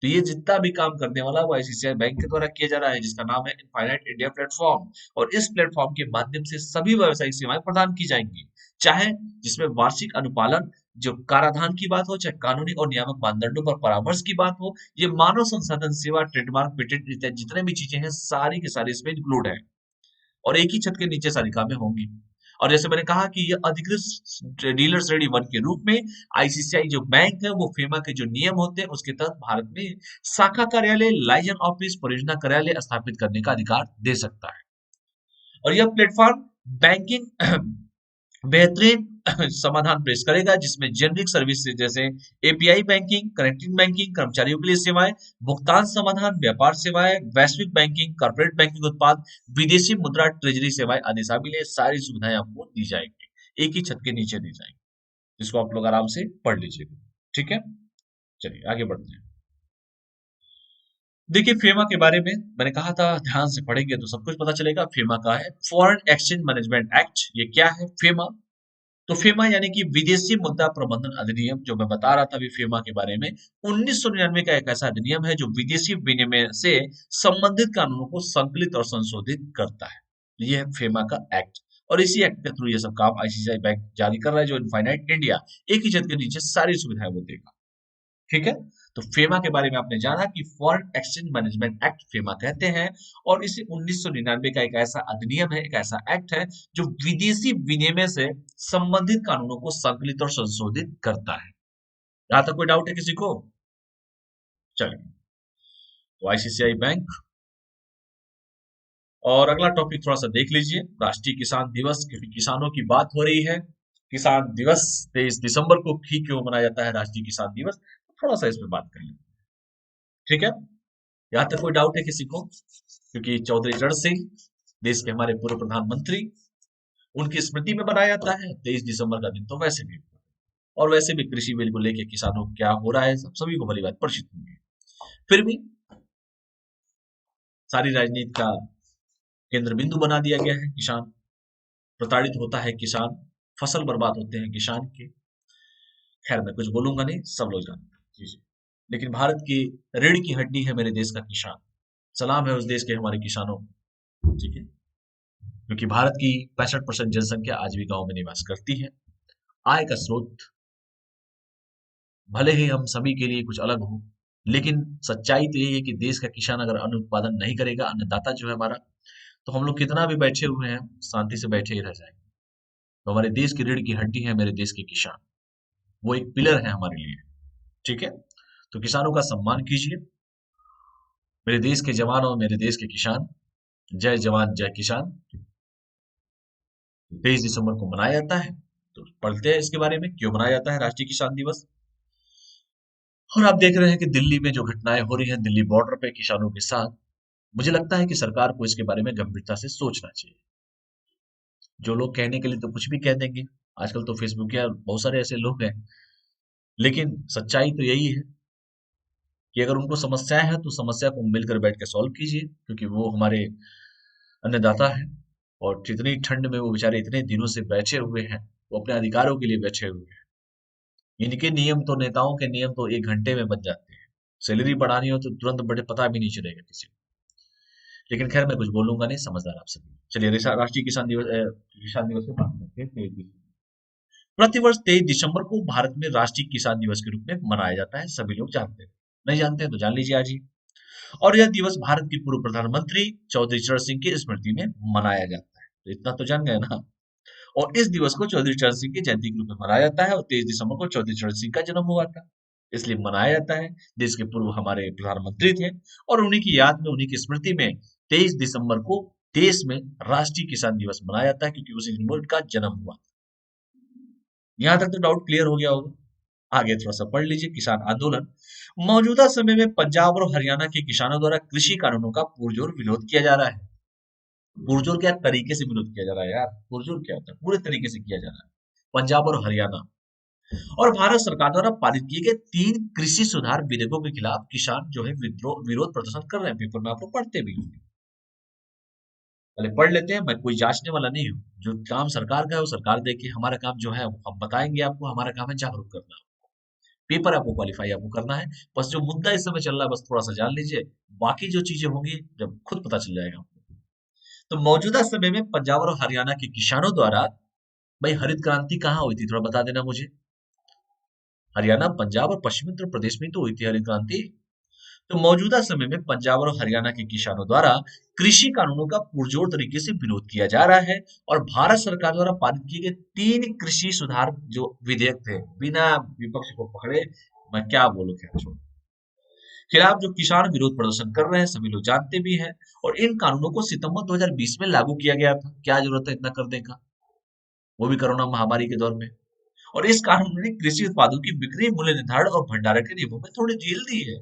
तो ये जितना भी काम करने वाला वो आईसीआईसीआई बैंक के द्वारा किया जा रहा है, जिसका नाम है इनफाइनाइट इंडिया प्लेटफॉर्म। और इस प्लेटफॉर्म के माध्यम से सभी व्यावसायिक सेवाएं प्रदान की जाएंगी, चाहे जिसमें वार्षिक अनुपालन, जो कराधान की बात हो, चाहे कानूनी और नियामक मानदंडों पर परामर्श की बात हो, ये मानव संसाधन सेवा, ट्रेडमार्क, पेटेंट इत्यादि जितने भी चीजें हैं सारी की सारी इसमें इंक्लूड है और एक ही छत के नीचे सारी कामें होंगी। और जैसे मैंने कहा कि यह अधिकृत डीलर श्रेणी वन के रूप में आईसीआईसीआई जो बैंक है वो फेमा के जो नियम होते हैं उसके तहत भारत में शाखा कार्यालय, लाइजन ऑफिस, परियोजना कार्यालय स्थापित करने का अधिकार दे सकता है। और यह प्लेटफॉर्म बैंकिंग बेहतरीन समाधान पेश करेगा, जिसमें जेनरिक सर्विस जैसे एपीआई बैंकिंग, कनेक्टिंग बैंकिंग, कर्मचारियों के लिए सेवाएं, भुगतान समाधान, व्यापार सेवाएं, वैश्विक बैंकिंग, कॉर्पोरेट बैंकिंग उत्पाद, विदेशी मुद्रा, ट्रेजरी सेवाएं आदि शामिल है। सारी सुविधाएं आपको दी जाएंगी, एक ही छत के नीचे दी जाएंगी, जिसको आप लोग आराम से पढ़ लीजिएगा। ठीक है, चलिए आगे बढ़ते हैं। देखिए फेमा के बारे में मैंने कहा था ध्यान से पढ़ेंगे तो सब कुछ पता चलेगा। फेमा का है फॉरेन एक्सचेंज मैनेजमेंट एक्ट। ये क्या है फेमा? तो फेमा यानी कि विदेशी मुद्रा प्रबंधन अधिनियम, जो मैं बता रहा था अभी फेमा के बारे में, 1999 का एक ऐसा अधिनियम है जो विदेशी विनिमय से संबंधित कानूनों को संकलित और संशोधित करता है। यह है फेमा का एक्ट और इसी एक्ट के थ्रू ये सब काम आईसीआईसीआई बैंक जारी कर रहा है, जो इनफाइनाइट इंडिया एक ही छत के नीचे सारी सुविधाएं वो देगा। ठीक है, तो फेमा के बारे में आपने जाना कि foreign exchange management act FEMA कहते हैं और इसे 1999 का एक ऐसा अधिनियम है, एक ऐसा एक्ट है जो विदेशी विनिमय से संबंधित कानूनों को संकलित और संशोधित करता है। यहां तक कोई डाउट है किसी को? चलिए, तो आईसीआईसीआई बैंक और अगला टॉपिक थोड़ा सा देख लीजिए, राष्ट्रीय किसान दिवस, क्योंकि किसानों की बात हो रही है। किसान दिवस 23 दिसंबर को ही क्यों मनाया जाता है राष्ट्रीय किसान दिवस, थोड़ा सा इस पे बात कर लेंगे। ठीक है, यहाँ तक कोई डाउट है किसी को? क्योंकि चौधरी चरण सिंह देश के हमारे पूर्व प्रधानमंत्री, उनकी स्मृति में बनाया जाता है 23 दिसंबर का दिन। तो वैसे भी और वैसे भी कृषि बिल को लेके किसानों को क्या हो रहा है सब सभी को भली बात परिचित होंगे। फिर भी सारी राजनीति का केंद्र बिंदु बना दिया गया है किसान, प्रताड़ित होता है किसान, फसल बर्बाद होते हैं किसान के। खैर मैं कुछ बोलूंगा नहीं, सब लोग जानते हैं। जी जी, लेकिन भारत की रीढ़ की हड्डी है मेरे देश का किसान। सलाम है उस देश के हमारे किसानों को। ठीक है, क्योंकि भारत की 65% जनसंख्या आज भी गांव में निवास करती है। आय का स्रोत भले ही हम सभी के लिए कुछ अलग हो, लेकिन सच्चाई तो यही है कि देश का किसान अगर अन्न उत्पादन नहीं करेगा, अन्नदाता जो है हमारा, तो हम लोग कितना भी बैठे हुए हैं शांति से बैठे ही रह जाएंगे। तो हमारे देश की रीढ़ की हड्डी है मेरे देश के किसान, वो एक पिलर है हमारे लिए। ठीक है, तो किसानों का सम्मान कीजिए। मेरे देश के जवान और मेरे देश के किसान, जय जवान जय किसान। 23 दिसंबर को मनाया जाता है, तो पढ़ते हैं इसके बारे में क्यों मनाया जाता है राष्ट्रीय किसान दिवस। और आप देख रहे हैं कि दिल्ली में जो घटनाएं हो रही हैं दिल्ली बॉर्डर पे किसानों के साथ, मुझे लगता है कि सरकार को इसके बारे में गंभीरता से सोचना चाहिए। जो लोग कहने के लिए तो कुछ भी कह देंगे, आजकल तो फेसबुक या बहुत सारे ऐसे लोग हैं, लेकिन सच्चाई तो यही है कि अगर उनको समस्याएं हैं तो समस्या को मिलकर बैठ के सॉल्व कीजिए, क्योंकि वो हमारे अन्नदाता है। और जितनी ठंड में वो बेचारे इतने दिनों से बैठे हुए हैं, वो अपने अधिकारों के लिए बैठे हुए हैं। इनके नियम तो, नेताओं के नियम तो 1 घंटे में बन जाते हैं। सैलरी बढ़ानी हो तो तुरंत बड़े पता भी नहीं चलेगा किसी को। लेकिन खैर मैं कुछ बोलूंगा नहीं, समझदार आप सभी। चलिए राष्ट्रीय किसान दिवस, किसान दिवस पे बात करते हैं। 23 दिसंबर प्रतिवर्ष 23 दिसंबर को भारत में राष्ट्रीय किसान दिवस के रूप में मनाया जाता है, सभी लोग जानते हैं। नहीं जानते हैं तो जान लीजिए आज ही। और यह दिवस भारत के पूर्व प्रधानमंत्री चौधरी चरण सिंह की स्मृति में मनाया जाता है, तो इतना तो जान गए ना। और इस दिवस को चौधरी चरण सिंह की जयंती के रूप में मनाया जाता है और 23 दिसंबर को चौधरी चरण सिंह का जन्म हुआ था। इसलिए मनाया जाता है। देश के पूर्व हमारे प्रधानमंत्री थे और उन्हीं की याद में, उन्हीं की स्मृति में 23 दिसंबर को देश में राष्ट्रीय किसान दिवस मनाया जाता है, क्योंकि उसी दिन उनका जन्म हुआ। यहाँ तक तो डाउट क्लियर हो गया होगा। आगे थोड़ा सा पढ़ लीजिए। किसान आंदोलन। मौजूदा समय में पंजाब और हरियाणा के किसानों द्वारा कृषि कानूनों का पुरजोर विरोध किया जा रहा है। पुरजोर क्या तरीके से विरोध किया जा रहा है यार? पुरजोर क्या होता है? पूरे तरीके से किया जा रहा है। पंजाब और हरियाणा और भारत सरकार द्वारा पारित किए गए 3 कृषि सुधार विधेयकों के खिलाफ किसान जो है विद्रोह विरोध प्रदर्शन कर रहे हैं। पेपर में आप लोग पढ़ते भी होंगे। पहले पढ़ लेते हैं। मैं कोई जांचने वाला नहीं हूँ। जो काम सरकार का है वो सरकार देखे। हमारा काम जो है हम बताएंगे आपको। हमारा काम है जागरूक करना। पेपर आपको क्वालिफाई आपको करना है। बस जो मुद्दा इस समय चल रहा है बस थोड़ा सा जान लीजिए। बाकी जो चीजें होंगी जब खुद पता चल जाएगा आपको। तो मौजूदा समय में पंजाब और हरियाणा के किसानों द्वारा, भाई हरित क्रांति कहाँ हुई थी थोड़ा बता देना मुझे। हरियाणा, पंजाब और पश्चिमी उत्तर प्रदेश में तो हुई थी हरित क्रांति। तो मौजूदा समय में पंजाब और हरियाणा के किसानों द्वारा कृषि कानूनों का पुरजोर तरीके से विरोध किया जा रहा है और भारत सरकार द्वारा पारित किए गए 3 कृषि सुधार जो विधेयक थे, बिना विपक्ष को पकड़े मैं क्या बोलूं, खैर छोड़ो, खिलाफ जो किसान विरोध प्रदर्शन कर रहे हैं सभी लोग जानते भी हैं। और इन कानूनों को सितंबर 2020 में लागू किया गया था। क्या जरूरत है इतना करने का, वो भी कोरोना महामारी के दौर में। और इस कानून ने कृषि उत्पादों की बिक्री, मूल्य निर्धारण और भंडारण के नियमों में थोड़ी ढील दी है।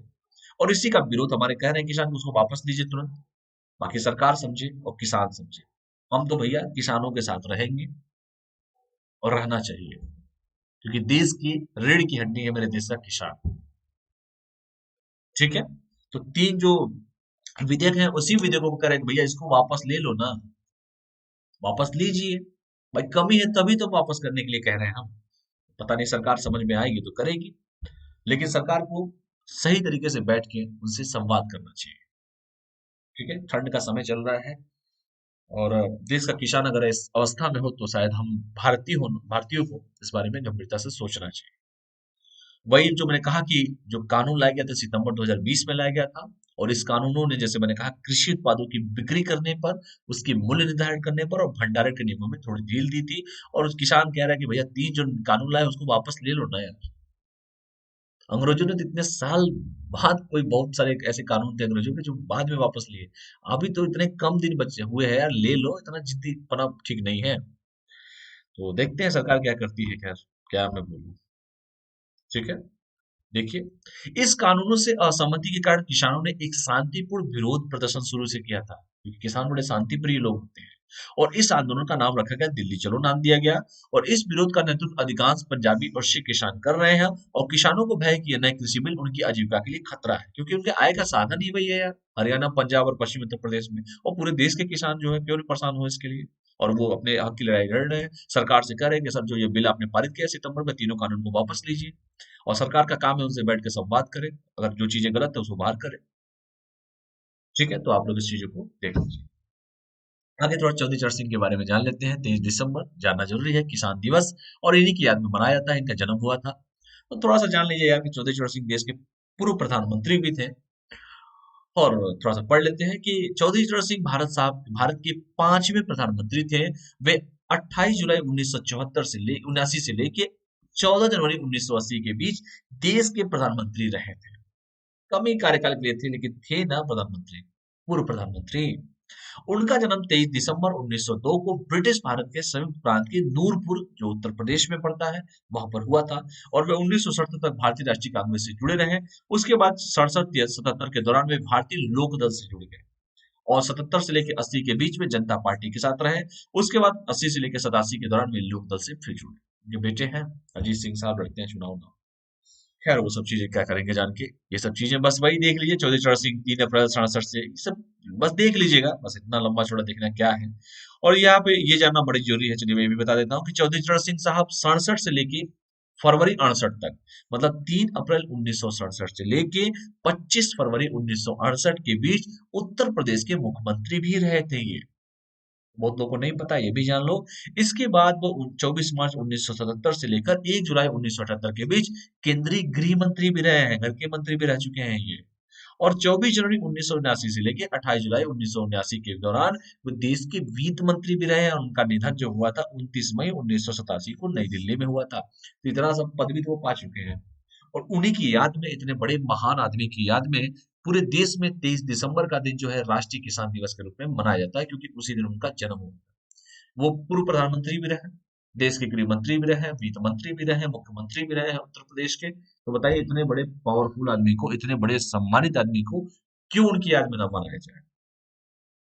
और इसी का विरोध हमारे कह रहे हैं किसान, उसको वापस लीजिए तुरंत। बाकी सरकार समझे और किसान समझे। हम तो भैया किसानों के साथ रहेंगे और रहना चाहिए, क्योंकि देश की रीढ़ की हड्डी है मेरे देश का किसान। ठीक है। तो 3 जो विधेयक है उसी विधेयकों को कह रहे हैं भैया इसको वापस ले लो ना, वापस लीजिए। भाई कमी है तभी तो वापस करने के लिए कह रहे हैं हम। पता नहीं सरकार समझ में आएगी तो करेगी, लेकिन सरकार को सही तरीके से बैठ के उनसे संवाद करना चाहिए। ठीक है। ठंड का समय चल रहा है और देश का किसान अगर इस अवस्था में हो तो शायद हम भारतीयों को इस बारे में गंभीरता से सोचना चाहिए। वही जो मैंने कहा कि जो कानून लाया गया था सितंबर 2020 में लाया गया था। और इस कानूनों ने, जैसे मैंने कहा, कृषि उत्पादों की बिक्री करने पर, उसकी मूल्य निर्धारण करने पर और भंडारण के नियमों में थोड़ी ढील दी थी। और उस किसान कह रहा है कि भैया 3 जो कानून लाए उसको वापस ले लो ना यार। अंग्रेजों ने तो इतने साल बाद कोई बहुत सारे ऐसे कानून थे अंग्रेजों के जो बाद में वापस लिए। अभी तो इतने कम दिन बचे हुए हैं यार, ले लो। इतना जिद्दी पना ठीक नहीं है। तो देखते हैं सरकार क्या करती है। खैर क्या मैं बोलूं। ठीक है। देखिए, इस कानूनों से असहमति के कारण किसानों ने एक शांतिपूर्ण विरोध प्रदर्शन शुरू से किया था, क्योंकि किसान बड़े शांतिप्रिय लोग होते हैं। और इस आंदोलन का नाम रखा गया दिल्ली चलो, नाम दिया गया। और इस विरोध का नेतृत्व अधिकांश पंजाबी और सिख किसान कर रहे हैं। और किसानों को भय है कि यह नए कृषि बिल उनकी आजीविका के लिए खतरा है, क्योंकि उनके आय का साधन ही वही है यार। हरियाणा, पंजाब और पश्चिमी उत्तर प्रदेश में और पूरे देश के किसान जो है क्यों नहीं परेशान हो इसके लिए। और वो अपने हक की लड़ाई लड़ रहे हैं। सरकार से कह रहे हैं कि सर जो ये बिल आपने पारित किया सितंबर में, तीनों कानून को वापस लीजिए। और सरकार का काम है उनसे बैठ के संवाद करे, अगर जो चीजें गलत है उसको बाहर करे। ठीक है। तो आप लोग इस चीजों को देख लीजिए। आगे थोड़ा चौधरी चरण सिंह के बारे में जान लेते हैं। 23 दिसंबर जानना जरूरी है, किसान दिवस। और इन्हीं की याद में मनाया जाता है, इनका जन्म हुआ था। तो थोड़ा सा जान लीजिए यार कि चौधरी चरण सिंह देश के पूर्व प्रधानमंत्री भी थे। और थोड़ा सा पढ़ लेते हैं कि चौधरी चरण सिंह भारत के 5वें प्रधानमंत्री थे। वे 28 जुलाई 1974 से 79 से लेके 14 जनवरी 1980 के बीच देश के प्रधानमंत्री रहे थे। कम ही कार्यकाल के लिए थे, लेकिन थे ना प्रधानमंत्री, पूर्व प्रधानमंत्री। उनका जन्म 23 दिसंबर 1902 को ब्रिटिश भारत के संयुक्त प्रांत के नूरपुर, जो उत्तर प्रदेश में पड़ता है, वहां पर हुआ था। और वे 1967 तक भारतीय राष्ट्रीय कांग्रेस से जुड़े रहे। उसके बाद 67-77 के दौरान वे भारतीय लोक दल से जुड़ गए। और 77 से लेकर 80 के बीच में जनता पार्टी के साथ रहे। उसके बाद 80 से लेकर 87 के दौरान वे लोक दल से फिर जुड़े। ये बेटे हैं, अजीत सिंह साहब लड़ते हैं चुनाव ना। खैर वो सब चीजें क्या करेंगे जान के। ये सब चीजें बस वही देख लीजिए। चौधरी चरण सिंह 3 अप्रैल 67 से, ये सब बस देख लीजिएगा। बस इतना लंबा चौड़ा देखना क्या है। और यहाँ पे ये जानना बड़ी जरूरी है, चलिए मैं ये भी बता देता हूँ कि चौधरी चरण सिंह साहब 67 से लेके फरवरी 68 तक, मतलब 3 अप्रैल 1967 से लेके 25 फरवरी 1968 के बीच उत्तर प्रदेश के मुख्यमंत्री भी रहे थे ये। बहुत लोगों को नहीं पता, ये भी जान लो। इसके बाद वो 24 मार्च 1977 से लेकर 1 जुलाई 1978 के बीच केंद्रीय गृह मंत्री भी रहे हैं, घर के मंत्री भी रह चुके हैं ये। और 24 जनवरी 1979 से लेके 28 जुलाई 1979 के दौरान वो देश के वित्त मंत्री भी रहे हैं। और उनका निधन जो हुआ था 29 मई 1987 को नई दिल्ली में हुआ था। तो इतना सब पदवी तो वो पा चुके हैं। और उन्हीं की याद में, इतने बड़े महान आदमी की याद में पूरे देश में 23 दिसंबर का दिन जो है राष्ट्रीय किसान दिवस के रूप में मनाया जाता है, क्योंकि उसी दिन उनका जन्म हुआ। वो पूर्व प्रधानमंत्री भी रहे, देश के गृह मंत्री भी रहे, वित्त मंत्री भी रहे, मुख्यमंत्री भी रहे हैं उत्तर प्रदेश के। तो बताइए, इतने बड़े पावरफुल आदमी को, इतने बड़े सम्मानित आदमी को क्यों उनकी याद में न मनाया जाए?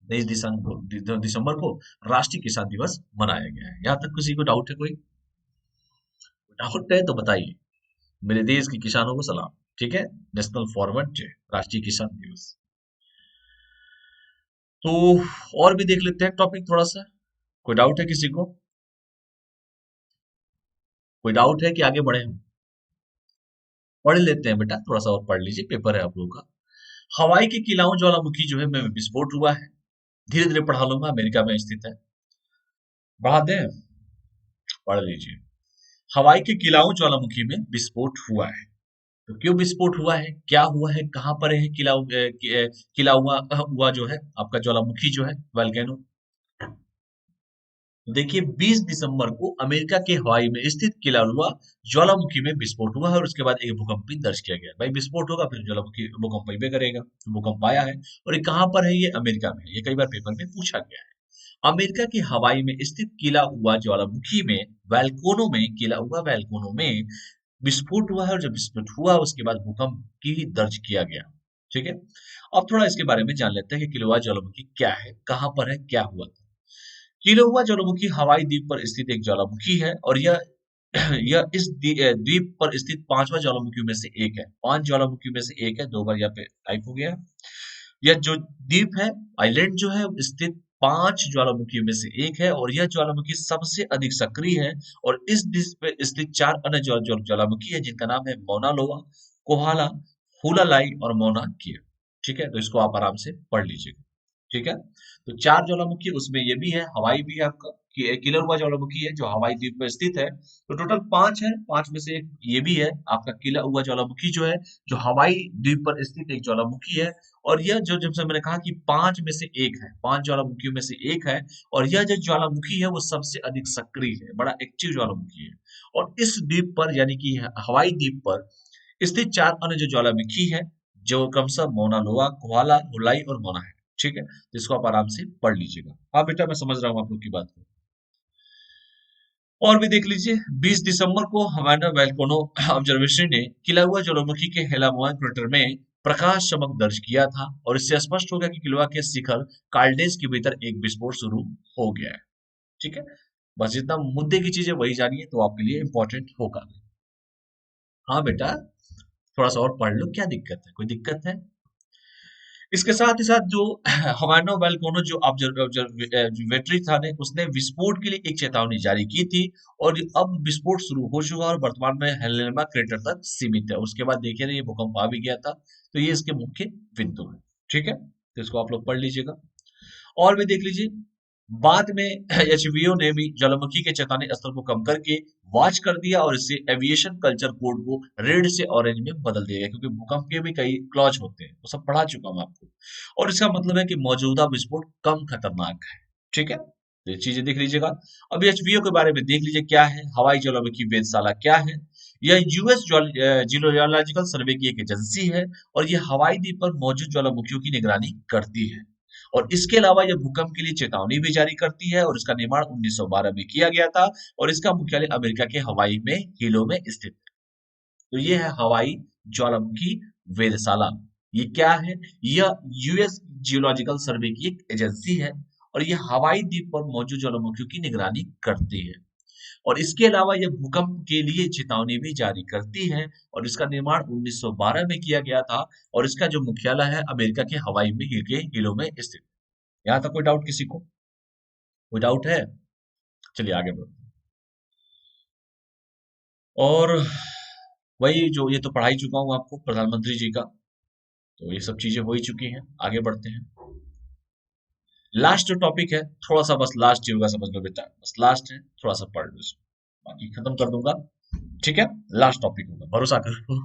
23 दिसंबर को राष्ट्रीय किसान दिवस मनाया गया है। यहाँ तक किसी को डाउट है? कोई डाउट है तो बताइए। मेरे देश के किसानों को सलाम। ठीक है, नेशनल फॉरवर्ड डे, राष्ट्रीय किसान दिवस। तो और भी देख लेते हैं टॉपिक थोड़ा सा। कोई डाउट है किसी को? कोई डाउट है कि आगे बढ़े हम? पढ़ लेते हैं बेटा, थोड़ा सा और पढ़ लीजिए, पेपर है आप लोगों का। हवाई के किलाऊ ज्वालामुखी जो है में विस्फोट हुआ है। धीरे धीरे पढ़ा लूंगा, अमेरिका में स्थित है। बढ़ा दें? पढ़ लीजिए। हवाई के किलाऊ ज्वालामुखी में विस्फोट हुआ है। तो क्यों विस्फोट हुआ है, क्या हुआ है, कहां पर है किला हुआ जो है आपका ज्वालामुखी जो है वल्केनो? देखिए, 20 दिसंबर को अमेरिका के हवाई में स्थित किलारुआ ज्वालामुखी में विस्फोट हुआ है और उसके बाद एक भूकंप भी दर्ज किया गया। भाई विस्फोट होगा फिर ज्वालामुखी भूकंप भी करेगा, तो भूकंप आया है। और ये कहां पर है? ये अमेरिका में है। ये कई बार पेपर में पूछा गया है। अमेरिका के हवाई में स्थित किला हुआ ज्वालामुखी में वैल्कोनो में, किला हुआ वैल्कोनो में विस्फोट हुआ है। और जब विस्फोट हुआ उसके बाद भूकंप की दर्ज किया गया। ठीक है, अब थोड़ा इसके बारे में जान लेते हैं कि किला हुआ ज्वालामुखी क्या है, कहां पर है, क्या हुआ था। किलोहुआ ज्वालामुखी हवाई द्वीप पर स्थित एक ज्वालामुखी है और यह यह इस द्वीप पर स्थित पांचवा ज्वालामुखी में से एक है। पांच ज्वालामुखी में से एक है, दो बार यहाँ पे टाइप हो गया। यह जो द्वीप है, आइलैंड जो है, स्थित पांच ज्वालामुखियों में से एक है और यह ज्वालामुखी सबसे अधिक सक्रिय है। और इस द्वीप पे स्थित चार अन्य ज्वालामुखी है जिनका नाम है मौना लोआ, कोहाला, हुलालाई और मौना किया। ठीक है, तो इसको आप आराम से पढ़ लीजिएगा। ठीक है, तो चार ज्वालामुखी, उसमें ये भी है, हवाई भी है आपका, किलर हुआ ज्वालामुखी है जो हवाई द्वीप पर स्थित है। तो टोटल पांच है, पांच में से एक ये भी है आपका किला हुआ ज्वालामुखी जो है, जो हवाई द्वीप पर स्थित एक ज्वालामुखी है। और यह जो, जब से मैंने कहा कि पांच में से एक है, पांच ज्वालामुखियों में से एक है। और यह जो ज्वालामुखी है वो सबसे अधिक सक्रिय है, बड़ा एक्टिव ज्वालामुखी है। और इस द्वीप पर, यानी कि हवाई द्वीप पर स्थित चार अन्य जो ज्वालामुखी है, जो क्रमशः मौना लोआ, कोहाला, हुलाई और मोना है। ठीक है, तो इसको आप आराम से पढ़ लीजिएगा। हाँ बेटा, मैं समझ रहा हूँ आप लोग की बात को। और भी देख लीजिए, 20 दिसंबर को हवाना वैल्कोनो ऑब्जर्वेटरी ने किला हुआ ज्वालामुखी के हेलामोआ क्रेटर में प्रकाश चमक दर्ज किया था और इससे स्पष्ट हो गया कि किलवा के शिखर कार्डेस के भीतर एक विस्फोट शुरू हो गया है। ठीक है, बस जितना मुद्दे की चीजें वही जानिए तो आपके लिए इंपॉर्टेंट होगा। हाँ बेटा, थोड़ा सा और पढ़ लो, क्या दिक्कत है, कोई दिक्कत है? इसके साथ ही साथ जो हवानो वैल्कोनो जो ऑब्जर्वेटरी था ने, उसने विस्फोट के लिए एक चेतावनी जारी की थी। और अब विस्फोट शुरू हो चुका है और वर्तमान में हेलेना क्रेटर तक सीमित है। उसके बाद देखिए ना, ये भूकंप आ भी गया था। तो ये इसके मुख्य बिंदु है। ठीक है, तो इसको आप लोग पढ़ लीजिएगा। और भी देख लीजिए, बाद में एचवीओ ने भी ज्वालामुखी के चेतावनी स्तर को कम करके वॉच कर दिया और इससे एविएशन कल्चर कोड को रेड से ऑरेंज में बदल दिया गया, क्योंकि भूकंप के भी कई क्लॉज होते हैं, वो सब पढ़ा चुका हूं आपको। और इसका मतलब है कि मौजूदा विस्फोट कम खतरनाक है। ठीक है, तो ये चीजें देख लीजिएगा। अभी एचवीओ के बारे में देख लीजिए क्या है। हवाई ज्वालामुखी वेधशाला क्या है? यह यूएस जियोलॉजिकल सर्वे की एक एजेंसी है और यह हवाई द्वीप पर मौजूद ज्वालामुखियों की निगरानी करती है। और इसके अलावा यह भूकंप के लिए चेतावनी भी जारी करती है। और इसका निर्माण 1912 में किया गया था और इसका मुख्यालय अमेरिका के हवाई में हिलो में स्थित है। तो ये है हवाई ज्वालामुखी वेधशाला। ये क्या है? यह यूएस जियोलॉजिकल सर्वे की एक एजेंसी है और यह हवाई द्वीप पर मौजूद ज्वालामुखियों की निगरानी करती है। और इसके अलावा यह भूकंप के लिए चेतावनी भी जारी करती है। और इसका निर्माण 1912 में किया गया था और इसका जो मुख्यालय है अमेरिका के हवाई में हिलो में स्थित। यहाँ तक कोई डाउट किसी को? कोई डाउट है? चलिए आगे बढ़ते हैं। और वही जो, ये तो पढ़ा ही चुका हूँ आपको, प्रधानमंत्री जी का। तो ये सब चीजें हो ही चुकी हैं, आगे बढ़ते हैं। लास्ट जो टॉपिक है, थोड़ा सा बस लास्ट ही होगा, समझ लो बेटा, बस लास्ट है, थोड़ा सा पढ़ लो इसको, बाकी खत्म कर दूंगा। ठीक है, लास्ट टॉपिक होगा, भरोसा करो।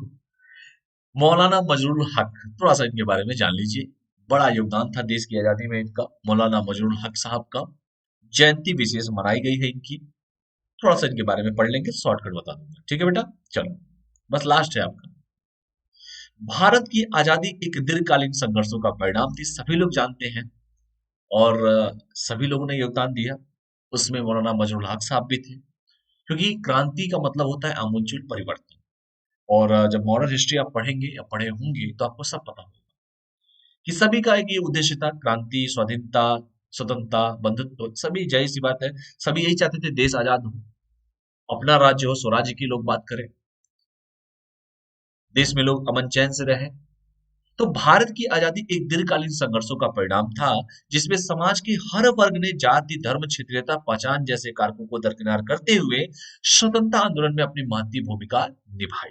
मौलाना मजरूल हक, थोड़ा सा इनके बारे में जान लीजिए। बड़ा योगदान था देश की आजादी में इनका, मौलाना मजरूल हक साहब का। जयंती विशेष मनाई गई है इनकी। थोड़ा सा इनके बारे में पढ़ लेंगे, शॉर्टकट बता दूंगा। ठीक है बेटा, चलो। बस लास्ट है आपका। भारत की आजादी एक दीर्घकालीन संघर्षों का परिणाम थी, सभी लोग जानते हैं। और सभी लोगों ने योगदान दिया। उसमें मौलाना मजरूल हक साहब भी थे, क्योंकि क्रांति का मतलब होता है आमूलचूल परिवर्तन। और जब मॉडर्न हिस्ट्री आप पढ़ेंगे या पढ़े होंगे तो आपको सब पता होगा कि सभी का एक ये उद्देश्य था, क्रांति, स्वाधीनता, स्वतंत्रता, बंधुत्व, सभी जाहिर सी बात है, सभी यही चाहते थे देश आजाद हो, अपना राज्य हो, स्वराज्य की लोग बात करें, देश में लोग अमन चैन से रहें। तो भारत की आजादी एक दीर्घकालीन संघर्षों का परिणाम था, जिसमें समाज के हर वर्ग ने जाति, धर्म, क्षेत्रीयता, पहचान जैसे कारकों को दरकिनार करते हुए स्वतंत्रता आंदोलन में अपनी महत्वपूर्ण भूमिका निभाई।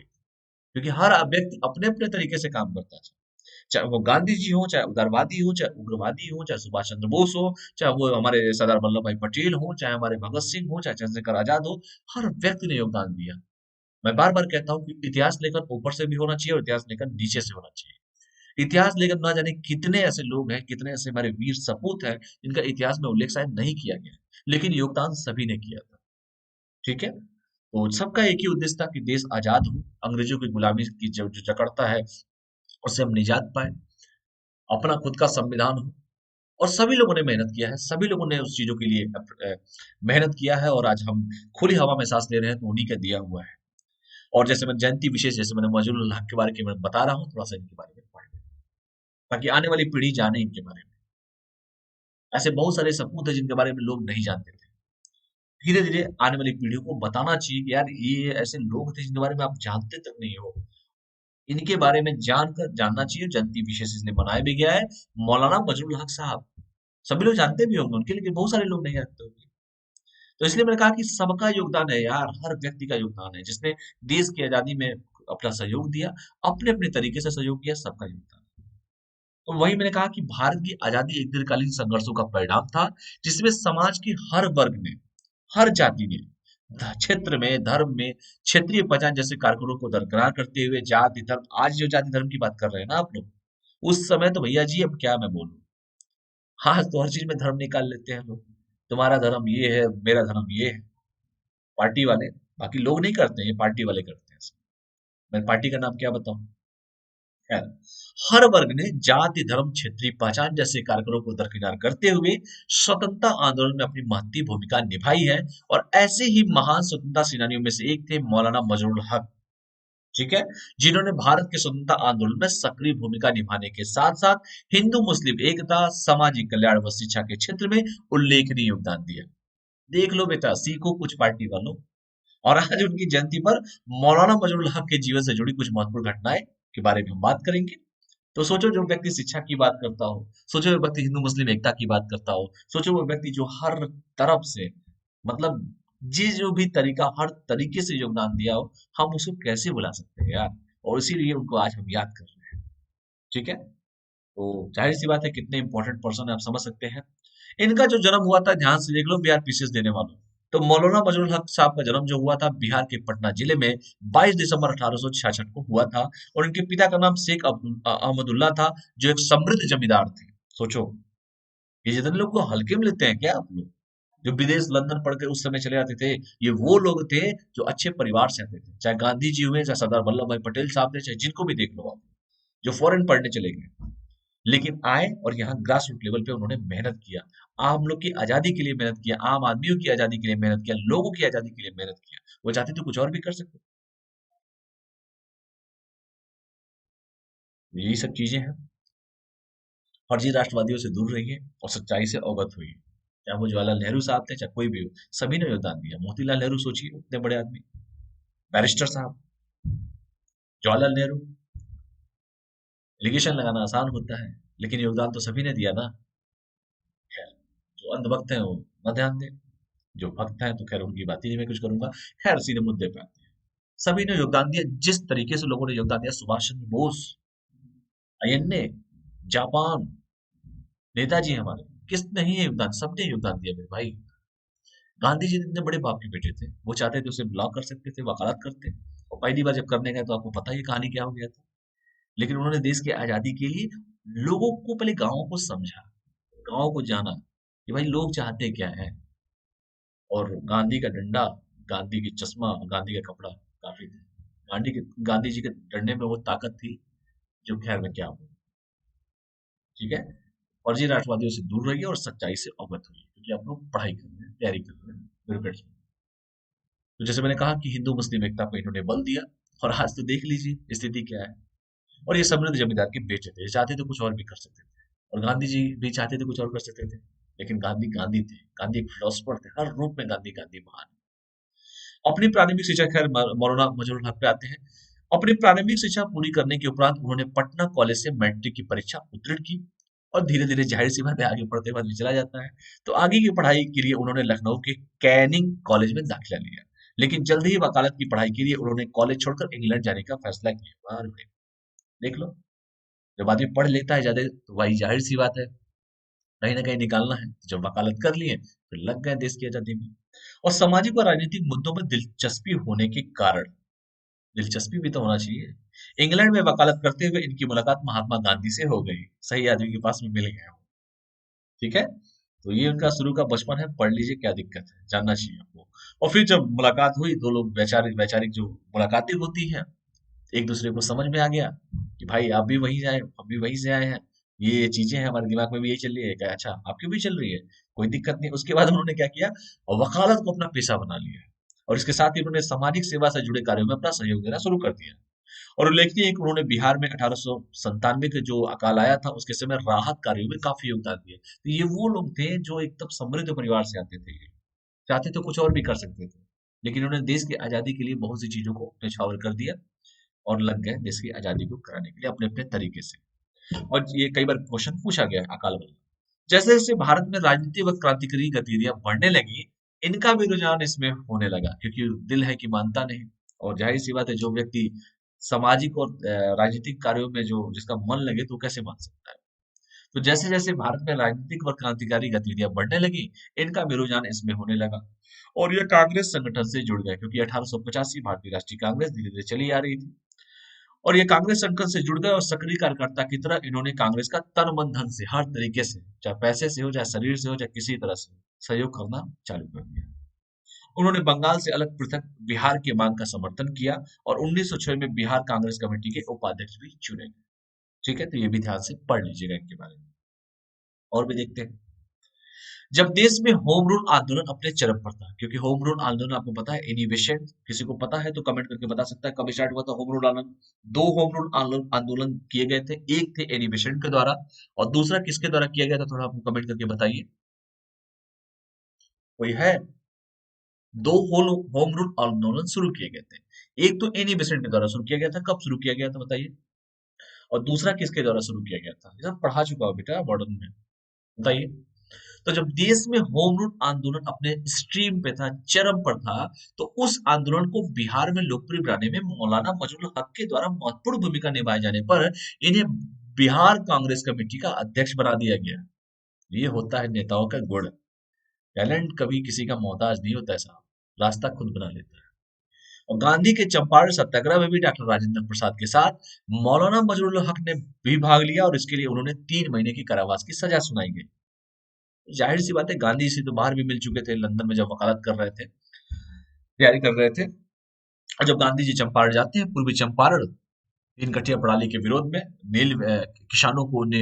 क्योंकि हर व्यक्ति अपने अपने तरीके से काम करता था, चाहे वो गांधी जी हो, चाहे उदारवादी हो, चाहे उग्रवादी हो, चाहे सुभाष चंद्र बोस हो, चाहे वो हमारे सरदार वल्लभ भाई पटेल हो, चाहे हमारे भगत सिंह हो, चाहे चंद्रशेखर आजाद हो। हर व्यक्ति ने योगदान दिया। मैं बार बार कहता हूँ कि इतिहास लेखन ऊपर से भी होना चाहिए और इतिहास लेखन नीचे से होना चाहिए। इतिहास लेखन ना जाने कितने ऐसे लोग हैं, कितने ऐसे हमारे वीर सपूत हैं, जिनका इतिहास में उल्लेख शायद नहीं किया गया है, लेकिन योगदान सभी ने किया था। ठीक है, तो सबका एक ही उद्देश्य था कि देश आजाद हो, अंग्रेजों की गुलामी की जो जकड़ता है उससे हम निजात पाए, अपना खुद का संविधान हो। और सभी लोगों ने मेहनत किया है, सभी लोगों ने उस चीजों के लिए मेहनत किया है, और आज हम खुली हवा में सांस ले रहे हैं तो उन्हीं का दिया हुआ है। और जैसे मैं जयंती विशेष, जैसे मैंने मौजूद हक के बारे में बता रहा हूँ, थोड़ा सा इनके बारे में पढ़ लें, ताकि आने वाली पीढ़ी जाने इनके बारे में। ऐसे बहुत सारे सपूत है जिनके बारे में लोग नहीं जानते थे। धीरे धीरे आने वाली पीढ़ियों को बताना चाहिए कि यार ये ऐसे लोग थे जिनके बारे में आप जानते तक नहीं हो। इनके बारे में जानकर जानना चाहिए। जयंती विशेष इसलिए बनाया भी गया है। मौलाना फजलुल हक साहब सभी लोग जानते भी होंगे उनके, लेकिन बहुत सारे लोग नहीं जानते होंगे। तो इसलिए मैंने कहा कि सबका योगदान है यार, हर व्यक्ति का योगदान है जिसने देश की आजादी में अपना सहयोग दिया, अपने अपने तरीके से सहयोग किया, सबका योगदान। तो वही मैंने कहा कि भारत की आजादी एक दीर्घकालीन संघर्षों का परिणाम था, जिसमें समाज के हर वर्ग ने, हर जाति ने, क्षेत्र में, धर्म में, क्षेत्रीय पहचान जैसे कारकों को दरकिनार करते हुए जाति धर्म, आज जो जाति धर्म की बात कर रहे हैं ना आप लोग, उस समय तो भैया जी अब क्या मैं बोलूं, हाँ तो हर चीज में धर्म निकाल लेते हैं लोग। तुम्हारा धर्म ये है, मेरा धर्म ये है, पार्टी वाले। बाकी लोग नहीं करते हैं, ये पार्टी वाले करते हैं। मैं पार्टी का नाम क्या बताऊं। खैर, हर वर्ग ने जाति, धर्म, क्षेत्रीय पहचान जैसे कारकों को दरकिनार करते हुए स्वतंत्रता आंदोलन में अपनी महत्वपूर्ण भूमिका निभाई है। और ऐसे ही महान स्वतंत्रता सेनानियों में से एक थे मौलाना मजरूल हक। ठीक है, जिन्होंने भारत के स्वतंत्रता आंदोलन में सक्रिय भूमिका निभाने के साथ साथ हिंदू मुस्लिम एकता, सामाजिक कल्याण व शिक्षा के क्षेत्र में उल्लेखनीय योगदान दिया। देख लो बेटा, सीखो कुछ पार्टी वालों। और आज उनकी जयंती पर मौलाना मजरूल हक के जीवन से जुड़ी कुछ महत्वपूर्ण घटनाएं के बारे में हम बात करेंगे। तो सोचो, जो व्यक्ति शिक्षा की बात करता हो, सोचो वो व्यक्ति हिंदू मुस्लिम एकता की बात करता हो, सोचो वो व्यक्ति जो हर तरफ से, मतलब जी जो भी तरीका, हर तरीके से योगदान दिया हो, हम उसको कैसे भुला सकते हैं यार। और इसीलिए उनको आज हम याद कर रहे हैं। ठीक है, तो जाहिर सी बात है कितने इंपॉर्टेंट पर्सन है, आप समझ सकते हैं। इनका जो जन्म हुआ था, ध्यान से देख लो बिहार पीसीएस देने वालों, तो मौलाना मजरूल हक साहब का जन्म जो हुआ था बिहार के पटना जिले में 22 दिसंबर 1866 को हुआ था। और इनके पिता का नाम शेख अहमदुल्ला था, जो एक समृद्ध जमींदार थे। सोचो, ये जितने लोग को हल्के में लेते हैं क्या आप लोग, जो विदेश लंदन पढ़ के उस समय चले जाते थे, ये वो लोग थे जो अच्छे परिवार से आते थे। चाहे गांधी जी हुए, चाहे सरदार वल्लभ भाई पटेल साहब थे, चाहे जिनको भी देख लो आप, जो फॉरेन पढ़ने चले गए, लेकिन आए और यहाँ ग्रास रूट लेवल पे उन्होंने मेहनत किया। आम लोग की आजादी के लिए मेहनत किया, आम आदमियों की आजादी के लिए मेहनत किया, लोगों की आजादी के लिए मेहनत किया। वो चाहते तो कुछ और भी कर सकते। यही सब चीजें हैं। फर्जी राष्ट्रवादियों से दूर रहिए और सच्चाई से अवगत होइए। चाहे वो जवाहरलाल नेहरू साहब थे, चाहे कोई भी हो, सभी ने योगदान दिया। मोतीलाल नेहरू सोचिए, इतने बड़े आदमी, बैरिस्टर साहब जवाहरलाल नेहरू। एलिगेशन लगाना आसान होता है, लेकिन योगदान तो सभी ने दिया ना। खैर, जो अंधभक्त हैं वो न ध्यान दें, जो भक्त हैं तो खैर उनकी बात ही नहीं मैं कुछ करूंगा। खैर, सीधे मुद्दे पे आते हैं। सभी ने योगदान दिया, जिस तरीके से लोगों ने योगदान दिया, सुभाष चंद्र बोस, अयन्ने, जापान, नेताजी हमारे, किसने ही योगदान, सबने योगदान दिया मेरे भाई। गांधी जी इतने बड़े बाप के बेटे थे, वो चाहते थे उसे ब्लॉक कर सकते थे, वकालत करते। और पहली बार जब करने गए तो आपको पता ही कहानी क्या हो गया था। लेकिन उन्होंने देश की आजादी के लिए लोगों को, पहले गांवों को समझा, गांवों को जाना कि भाई लोग चाहते क्या है। और गांधी का डंडा, गांधी की चश्मा, गांधी का कपड़ा काफी थे। गांधी जी के डंडे में वो ताकत थी जो खैर में क्या हो। ठीक है, फर्जी राष्ट्रवादियों से दूर रहिए और सच्चाई से अवगत होइए, क्योंकि आप लोग पढ़ाई कर रहे हैं, तैयारी कर रहे हैं ब्यूरोक्रेट्स में। तो जैसे मैंने कहा कि हिंदू मुस्लिम एकता को इन्होंने बल दिया, और आज तो देख लीजिए स्थिति क्या है। और ये समृद्ध जमींदार के बेटे थे, चाहते तो कुछ और भी कर सकते थे, और गांधी जी भी चाहते थे कुछ और कर सकते थे, लेकिन गांधी गांधी थे। गांधी एक फिलोसफर थे, हर रूप में गांधी गांधी महान। अपनी प्राथमिक शिक्षा, खैर मौलाना मजरूल हक पे आते हैं। अपनी प्रारंभिक शिक्षा पूरी करने के उपरांत उन्होंने पटना कॉलेज से मैट्रिक की परीक्षा उत्तीर्ण की, और धीरे धीरे जाहिर सी बात है आगे पढ़ते हुए आदमी चला जाता है। तो आगे की पढ़ाई के लिए उन्होंने लखनऊ के कैनिंग कॉलेज में दाखिला लिया, लेकिन जल्द ही वकालत की पढ़ाई के लिए उन्होंने कॉलेज छोड़कर इंग्लैंड जाने का फैसला किया। वाह भाई, देख लो, जब आदमी पढ़ लेता है ज्यादा तो वही जाहिर सी बात है कहीं ना कहीं निकालना है। तो जब वकालत कर लिए फिर लग गए देश की आजादी में। और सामाजिक और राजनीतिक मुद्दों में दिलचस्पी होने के कारण, दिलचस्पी भी तो होना चाहिए, इंग्लैंड में वकालत करते हुए इनकी मुलाकात महात्मा गांधी से हो गई। सही आदमी के पास में मिल गए वो। ठीक है, तो ये उनका शुरू का बचपन है, पढ़ लीजिए, क्या दिक्कत है, जानना चाहिए आपको। और फिर जब मुलाकात हुई, दो लोग वैचारिक वैचारिक जो मुलाकातें होती हैं, एक दूसरे को समझ में आ गया कि भाई आप भी वहीं से आए, हम भी वहीं से आए हैं, ये चीजें हैं हमारे दिमाग में भी यही चल रही है क्या, अच्छा आपकी भी चल रही है, कोई दिक्कत नहीं। उसके बाद उन्होंने क्या किया, वकालत को अपना पेशा बना लिया, और इसके साथ ही उन्होंने सामाजिक सेवा से जुड़े कार्यों में अपना सहयोग देना शुरू कर दिया। और उल्लेखनीय है कि उन्होंने बिहार में 1897 के जो अकाल आया था उसके समय राहत कार्यों में काफी योगदान दिया। तो ये वो लोग थे जो एकदम समृद्ध परिवार से आते थे, ये चाहते तो कुछ और भी कर सकते थे, लेकिन उन्होंने देश की आजादी के लिए बहुत सी चीजों को न्यौछावर कर दिया, और लग गए देश की आजादी को कराने के लिए अपने अपने तरीके से। और ये कई बार क्वेश्चन पूछा गया है अकाल वाला। जैसे जैसे भारत में राजनीति व क्रांतिकारी गतिविधियां बढ़ने लगी, इनका भी रुझान इसमें होने लगा, क्योंकि दिल है कि मानता नहीं। और जाहिर सी बात है, जो व्यक्ति सामाजिक और राजनीतिक कार्यों में जो जिसका मन लगे तो वो कैसे मान सकता है। तो जैसे जैसे भारत में राजनीतिक और क्रांतिकारी गतिविधियां बढ़ने लगी, इनका भी रुझान इसमें होने लगा, और ये कांग्रेस संगठन से जुड़ गए, क्योंकि 1885 भारतीय राष्ट्रीय कांग्रेस धीरे धीरे चली आ रही थी, और ये कांग्रेस संगठन से जुड़ गए, और सक्रिय कार्यकर्ता की तरह इन्होंने कांग्रेस का तन मन धन से, हर तरीके से, चाहे पैसे से हो, चाहे शरीर से हो, चाहे किसी तरह से सहयोग करना चालू कर दिया। उन्होंने बंगाल से अलग पृथक बिहार की मांग का समर्थन किया, और 1906 में बिहार कांग्रेस कमेटी के उपाध्यक्ष भी चुने गए। ठीक है, तो ये भी ध्यान से पढ़ लीजिएगा इनके बारे में। और भी देखते हैं। जब देश में होम रूल आंदोलन अपने चरम पर था, क्योंकि होम रूल आंदोलन आपको पता है इनिवेशन, किसी को पता है तो कमेंट करके बता सकता है कब स्टार्ट हुआ था होम रूल आंदोलन। दो होम रूल आंदोलन आंदोलन किए गए थे, एक थे इनिवेशन के द्वारा, और दूसरा किसके द्वारा किया गया था, थोड़ा आपको कमेंट करके बताइए, कोई है। दो होम रूल आंदोलन शुरू किए गए थे, एक तो इनिवेशन के द्वारा शुरू किया गया था, कब शुरू किया गया था बताइए, और दूसरा किसके द्वारा शुरू किया गया था, ये सब पढ़ा चुका हो बेटा मॉडर्न में, बताइए। तो जब देश में होम रूल आंदोलन अपने स्ट्रीम पे था, चरम पर था, तो उस आंदोलन को बिहार में लोकप्रिय बनाने में मौलाना मजरूल हक के द्वारा महत्वपूर्ण भूमिका निभाए जाने पर इन्हें बिहार कांग्रेस कमेटी का अध्यक्ष बना दिया गया। ये होता है नेताओं का गुण, टैलेंट कभी किसी का मोहताज नहीं होता है साहब, रास्ता खुद बना लेता है। और गांधी के चंपारण सत्याग्रह में भी डॉक्टर राजेंद्र प्रसाद के साथ मौलाना मजरूल हक ने भी भाग लिया, और इसके लिए उन्होंने 3 महीने की कारावास की सजा सुनाई गई। जाहिर सी बात है, गांधी जी तो बाहर भी मिल चुके थे, लंदन में जब वकालत कर रहे थे, तैयारी कर रहे थे। और जब गांधी जी चंपारण जाते हैं, पूर्वी चंपारण, नील गठिया प्रणाली के विरोध में, नील किसानों को ने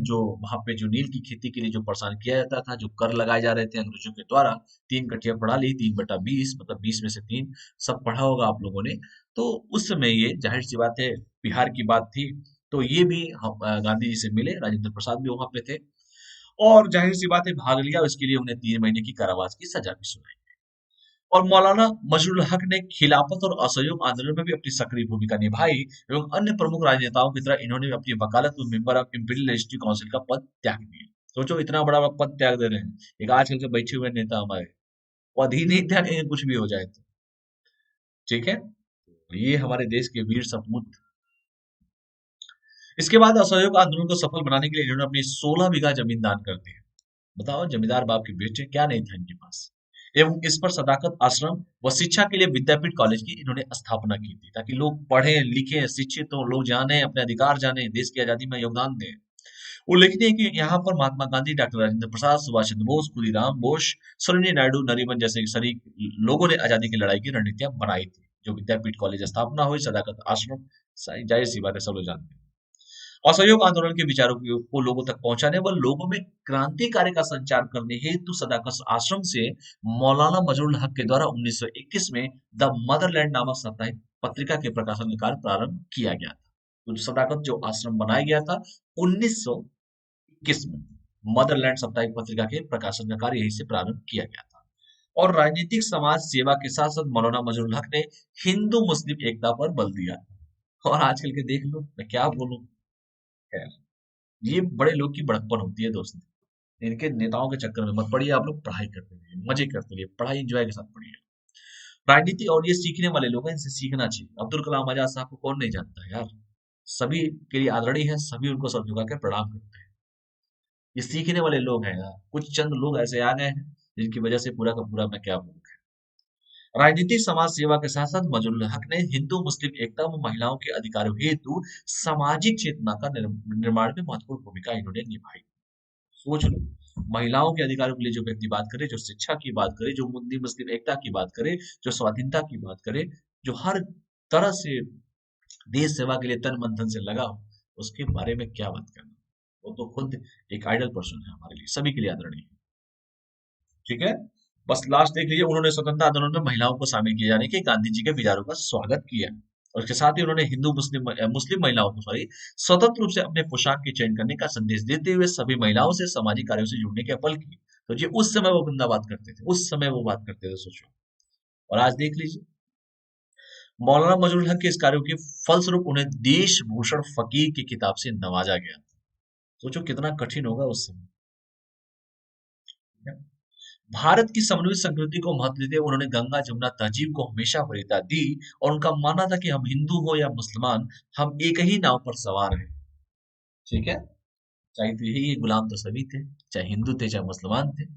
जो वहां पे जो नील की खेती के लिए जो परेशान किया जाता था, जो कर लगाए जा रहे थे अंग्रेजों के द्वारा, 3 गठिया प्रणाली, 3/20, मतलब 20 में से 3, सब पढ़ा होगा आप लोगों ने। तो उस समय ये जाहिर सी बात है बिहार की बात थी, तो ये भी गांधी जी से मिले, राजेंद्र प्रसाद भी वहां पे थे, और जाहिर सी बात है भाग लिया, और इसके लिए उन्हें 3 महीने की कारावास की सजा भी सुनाई। और मौलाना मजरूल हक ने खिलाफत और असहयोग आंदोलन में भी अपनी सक्रिय भूमिका निभाई, एवं अन्य प्रमुख राजनेताओं की तरह इन्होंने भी अपनी वकालत में member of imperial legislative council का पद त्याग दिया। सोचो, इतना बड़ा पद त्याग दे रहे हैं, एक आजकल के बैठे हुए नेता हमारे पद ही नहीं त्यागेंगे कुछ भी हो जाए तो। ठीक है, ये हमारे देश के वीर सपूत। इसके बाद असहयोग आंदोलन को सफल बनाने के लिए इन्होंने अपनी 16 बीघा जमीन दान कर दी। बताओ, जमींदार बाप के बेटे, क्या नहीं था इनके पास। एवं इस पर सदाकत आश्रम व शिक्षा के लिए विद्यापीठ कॉलेज की इन्होंने स्थापना की थी, ताकि लोग पढ़े लिखे शिक्षित हो, लोग जाने अपने अधिकार जाने, देश की आजादी में योगदान दें। उल्लेखनीय है कि यहाँ पर महात्मा गांधी, डॉक्टर राजेंद्र प्रसाद, सुभाष चंद्र बोस, खुदीराम बोस, सरोजिनी नायडू, नरीमन जैसे शरीक लोगों ने आजादी की लड़ाई की रणनीतियां बनाई थी। जो विद्यापीठ कॉलेज स्थापना हुई, सदाकत आश्रम, जाहिर सी बात है सब लोग जानते हैं। असहयोग आंदोलन के विचारों को लोगों तक पहुंचाने व लोगों में क्रांतिकारी का संचार करने हेतु सदाकत आश्रम से मौलाना मजरूल हक के द्वारा 1921 में द मदरलैंड नामक साप्ताहिक पत्रिका के प्रकाशन का कार्य प्रारंभ किया गया था। तो सदाकत जो आश्रम बनाया गया था 1921 में, मदरलैंड साप्ताहिक पत्रिका के प्रकाशन का कार्य यहीं से प्रारंभ किया गया था। और राजनीतिक समाज सेवा के साथ साथ मौलाना मजरूल हक ने हिंदू मुस्लिम एकता पर बल दिया। और आजकल के देख लो, मैं क्या बोलूं, खैर ये बड़े लोग की बड़कपन होती है दोस्त। इनके नेताओं के चक्कर में मत पड़िए, आप लोग पढ़ाई करते रहिए, मजे करते रहिए, पढ़ाई एंजॉय के साथ पढ़िए। राजनीति और ये सीखने वाले लोग हैं, इनसे सीखना चाहिए। अब्दुल कलाम आजाद साहब को कौन नहीं जानता है यार, सभी के लिए आदरणीय है, सभी उनको सर झुका के प्रणाम करते हैं। ये सीखने वाले लोग हैं यार, कुछ चंद लोग ऐसे आ गए हैं जिनकी वजह से पूरा का पूरा मैं क्या बोलूं। राजनीतिक समाज सेवा के साथ साथ मजरूल हक ने हिंदू मुस्लिम एकता व महिलाओं के अधिकारों हेतु सामाजिक चेतना का निर्माण में महत्वपूर्ण भूमिका इन्होंने निभाई। सोच लो, महिलाओं के अधिकारों के लिए जो व्यक्ति बात करे, जो शिक्षा की बात करे, जो हिंदू मुस्लिम एकता की बात करे, जो स्वाधीनता की बात करे, जो हर तरह से देश सेवा के लिए तन मन धन से लगा हो, उसके बारे में क्या बात करना। वो तो खुद एक आइडल पर्सन है हमारे लिए, सभी के लिए आदरणीय है। ठीक है, बस लास्ट देख लीजिए, उन्होंने स्वतंत्रता आंदोलन में महिलाओं को शामिल किए जाने के गांधी जी के विचारों का स्वागत किया और इसके साथ ही उन्होंने हिंदू मुस्लिम महिलाओं को स्वतंत्र रूप से अपने पोशाक के चयन करने का संदेश देते हुए सभी महिलाओं से सामाजिक कार्यों से जुड़ने की अपील की। तो ये उस समय वो बंदा बात करते थे, उस समय वो बात करते थे, सोचो। और आज देख लीजिए, मौलाना मजरूल हक के इस कार्यों के फलस्वरूप उन्हें देश भूषण फकीर की किताब से नवाजा गया। सोचो कितना कठिन होगा उस समय। भारत की समन्वित संस्कृति को महत्व देते हुए उन्होंने गंगा जमुना तहजीब को हमेशा वरीयता दी और उनका मानना था कि हम हिंदू हो या मुसलमान, हम एक ही नाव पर सवार हैं। ठीक है, चाहे तो यही गुलाम तो सभी थे, चाहे हिंदू थे चाहे मुसलमान थे।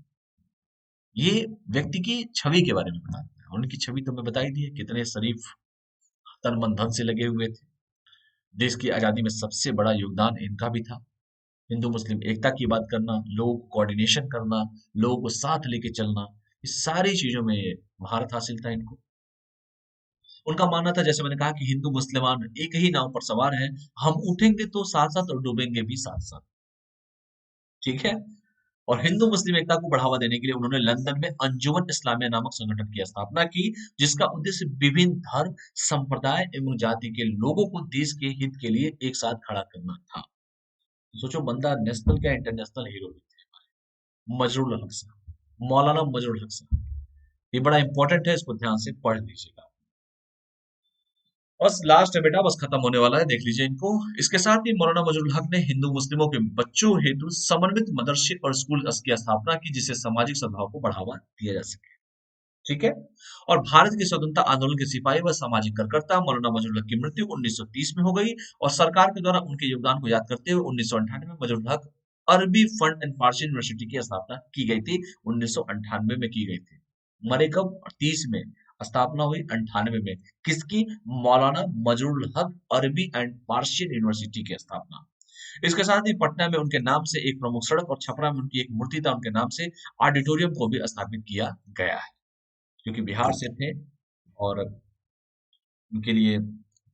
ये व्यक्ति की छवि के बारे में बताते हैं, उनकी छवि तो मैं बता ही दी है, कितने शरीफ, तन मन धन से लगे हुए थे। देश की आजादी में सबसे बड़ा योगदान इनका भी था। हिंदू मुस्लिम एकता की बात करना, लोगों को कोऑर्डिनेशन करना, लोगों को साथ लेके चलना, इस सारी चीजों में महारत हासिल था इनको। उनका मानना था, जैसे मैंने कहा, कि हिंदू मुसलमान एक ही नाव पर सवार हैं, हम उठेंगे तो साथ साथ और डूबेंगे भी साथ साथ। ठीक है, और हिंदू मुस्लिम एकता को बढ़ावा देने के लिए उन्होंने लंदन में अंजुमन इस्लामिया नामक संगठन की स्थापना की, जिसका उद्देश्य विभिन्न धर्म, संप्रदाय एवं जाति के लोगों को देश के हित के लिए एक साथ खड़ा करना था। सोचो, बंदा नेशनल क्या इंटरनेशनल हीरो भी थे, मजरूल हक साहब, मौलाना मजरूल हक साहब। ये बड़ा इंपॉर्टेंट है, इसको ध्यान से पढ़ लीजिएगा। बस लास्ट है बेटा, बस खत्म होने वाला है, देख लीजिए इनको। इसके साथ ही मौलाना मजरूल हक ने हिंदू मुस्लिमों के बच्चों हेतु समन्वित मदरसे और स्कूल की स्थापना की, जिससे सामाजिक सद्भाव को बढ़ावा दिया जा सके। ठीक है, और भारत के स्वतंत्रता आंदोलन के सिपाही व सामाजिक कार्यकर्ता मौलाना मजरूल हक की मृत्यु 1930 में हो गई और सरकार के द्वारा उनके योगदान को याद करते हुए 1998 में मजरूल हक अरबी फंड एंड फारसी यूनिवर्सिटी की स्थापना की गई थी। 1998 में की गई थी। मरे कब? 30 में। स्थापना हुई 98 में। किसकी? मौलाना मजरूल हक अरबी एंड फारसी यूनिवर्सिटी की स्थापना। इसके साथ ही पटना में उनके नाम से एक प्रमुख सड़क और छपरा में उनकी एक मूर्ति था उनके नाम से ऑडिटोरियम को भी स्थापित किया गया है, क्योंकि बिहार से थे और उनके लिए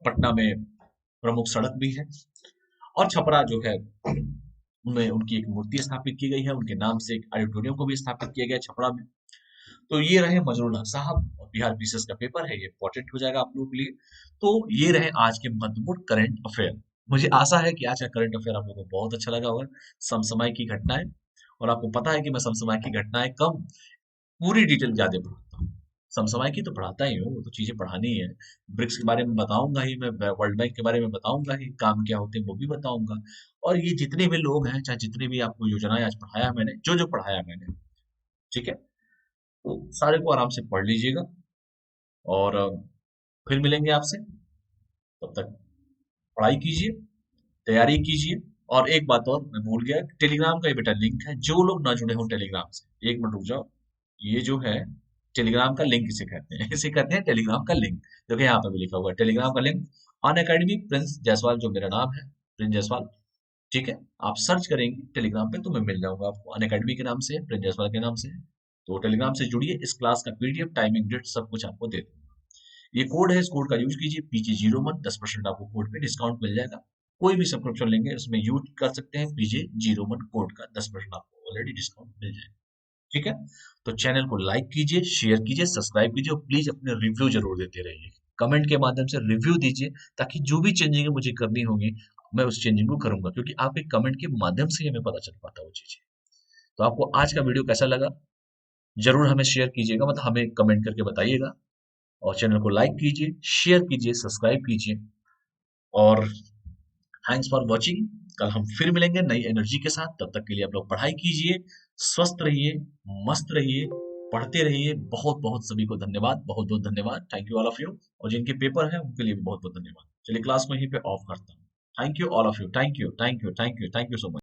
पटना में प्रमुख सड़क भी है और छपरा जो है उनमें उनकी एक मूर्ति स्थापित की गई है, उनके नाम से एक ऑडिटोरियम को भी स्थापित किया गया छपरा में। तो ये रहे मजरूल हक साहब और बिहार पीसीएस का पेपर है, ये इंपॉर्टेंट हो जाएगा आप लोगों के लिए। तो ये रहे आज के महत्वपूर्ण करंट अफेयर। मुझे आशा है कि आज का करंट अफेयर आप लोगों को बहुत अच्छा लगा होगा, समसामयिक की घटनाएं। और आपको पता है कि मैं समसामयिक की घटनाएं कम पूरी डिटेल ज्यादा पढ़ाता हूँ। समसामयिक की तो पढ़ाता ही हूँ, वो तो चीजें पढ़ानी ही है। ब्रिक्स के बारे में बताऊंगा ही मैं, वर्ल्ड बैंक के बारे में बताऊंगा ही, काम क्या होते हैं वो भी बताऊंगा। और ये जितने भी लोग हैं, चाहे जितने भी आपको योजनाएं आज पढ़ाया मैंने, जो जो पढ़ाया मैंने, ठीक है, तो सारे को आराम से पढ़ लीजिएगा और फिर मिलेंगे आपसे। तब तक पढ़ाई कीजिए, तैयारी कीजिए। और एक बात और मैं भूल गया, टेलीग्राम का ये बेटा लिंक है, जो लोग ना जुड़े हों टेलीग्राम से, एक मिनट रुक जाओ। ये जो है टेलीग्राम का लिंक इसे कहते हैं, इसे कहते हैं टेलीग्राम का लिंक। देखिए यहाँ पे भी लिखा हुआ है टेलीग्राम का लिंक, अन अकेडमी प्रिंस जायसवाल, जो मेरा नाम है प्रिंस जायसवाल। ठीक है, आप सर्च करेंगे टेलीग्राम पे तो मैं मिल जाऊंगा आपको, अन अकेडमी के नाम से, प्रिंस जायसवाल के नाम से। तो टेलीग्राम से जुड़िए, इस क्लास का पीडीएफ, टाइमिंग, डेट, सब कुछ आपको दे दूंगा। ये कोड है, इस कोड का यूज कीजिए, PG01, 10% आपको कोड पे डिस्काउंट मिल जाएगा। कोई भी सब्सक्रिप्शन लेंगे उसमें यूज कर सकते हैं PG01 कोड का, 10% आपको ऑलरेडी डिस्काउंट मिल जाएगा। ठीक है, तो चैनल को लाइक कीजिए, शेयर कीजिए, सब्सक्राइब कीजिए और प्लीज अपने रिव्यू जरूर देते रहिए। कमेंट के माध्यम से रिव्यू दीजिए, ताकि जो भी चेंजिंग मुझे करनी होगी मैं उस चेंजिंग को करूंगा, क्योंकि आपके कमेंट के माध्यम से ही हमें पता चल पाता है वो चीजें। तो आपको आज का वीडियो कैसा लगा जरूर हमें शेयर कीजिएगा, मतलब हमें कमेंट करके बताइएगा। और चैनल को लाइक कीजिए, शेयर कीजिए, सब्सक्राइब कीजिए। और थैंक्स फॉर वॉचिंग। कल हम फिर मिलेंगे नई एनर्जी के साथ, तब तक के लिए आप लोग पढ़ाई कीजिए, स्वस्थ रहिए, मस्त रहिए, पढ़ते रहिए। बहुत बहुत सभी को धन्यवाद, बहुत बहुत धन्यवाद, thank you all of you. और जिनके पेपर है उनके लिए भी बहुत बहुत धन्यवाद। चलिए क्लास को यहीं पे ऑफ करता हूँ। Thank you all of you, thank you, thank you, thank you, thank you so much.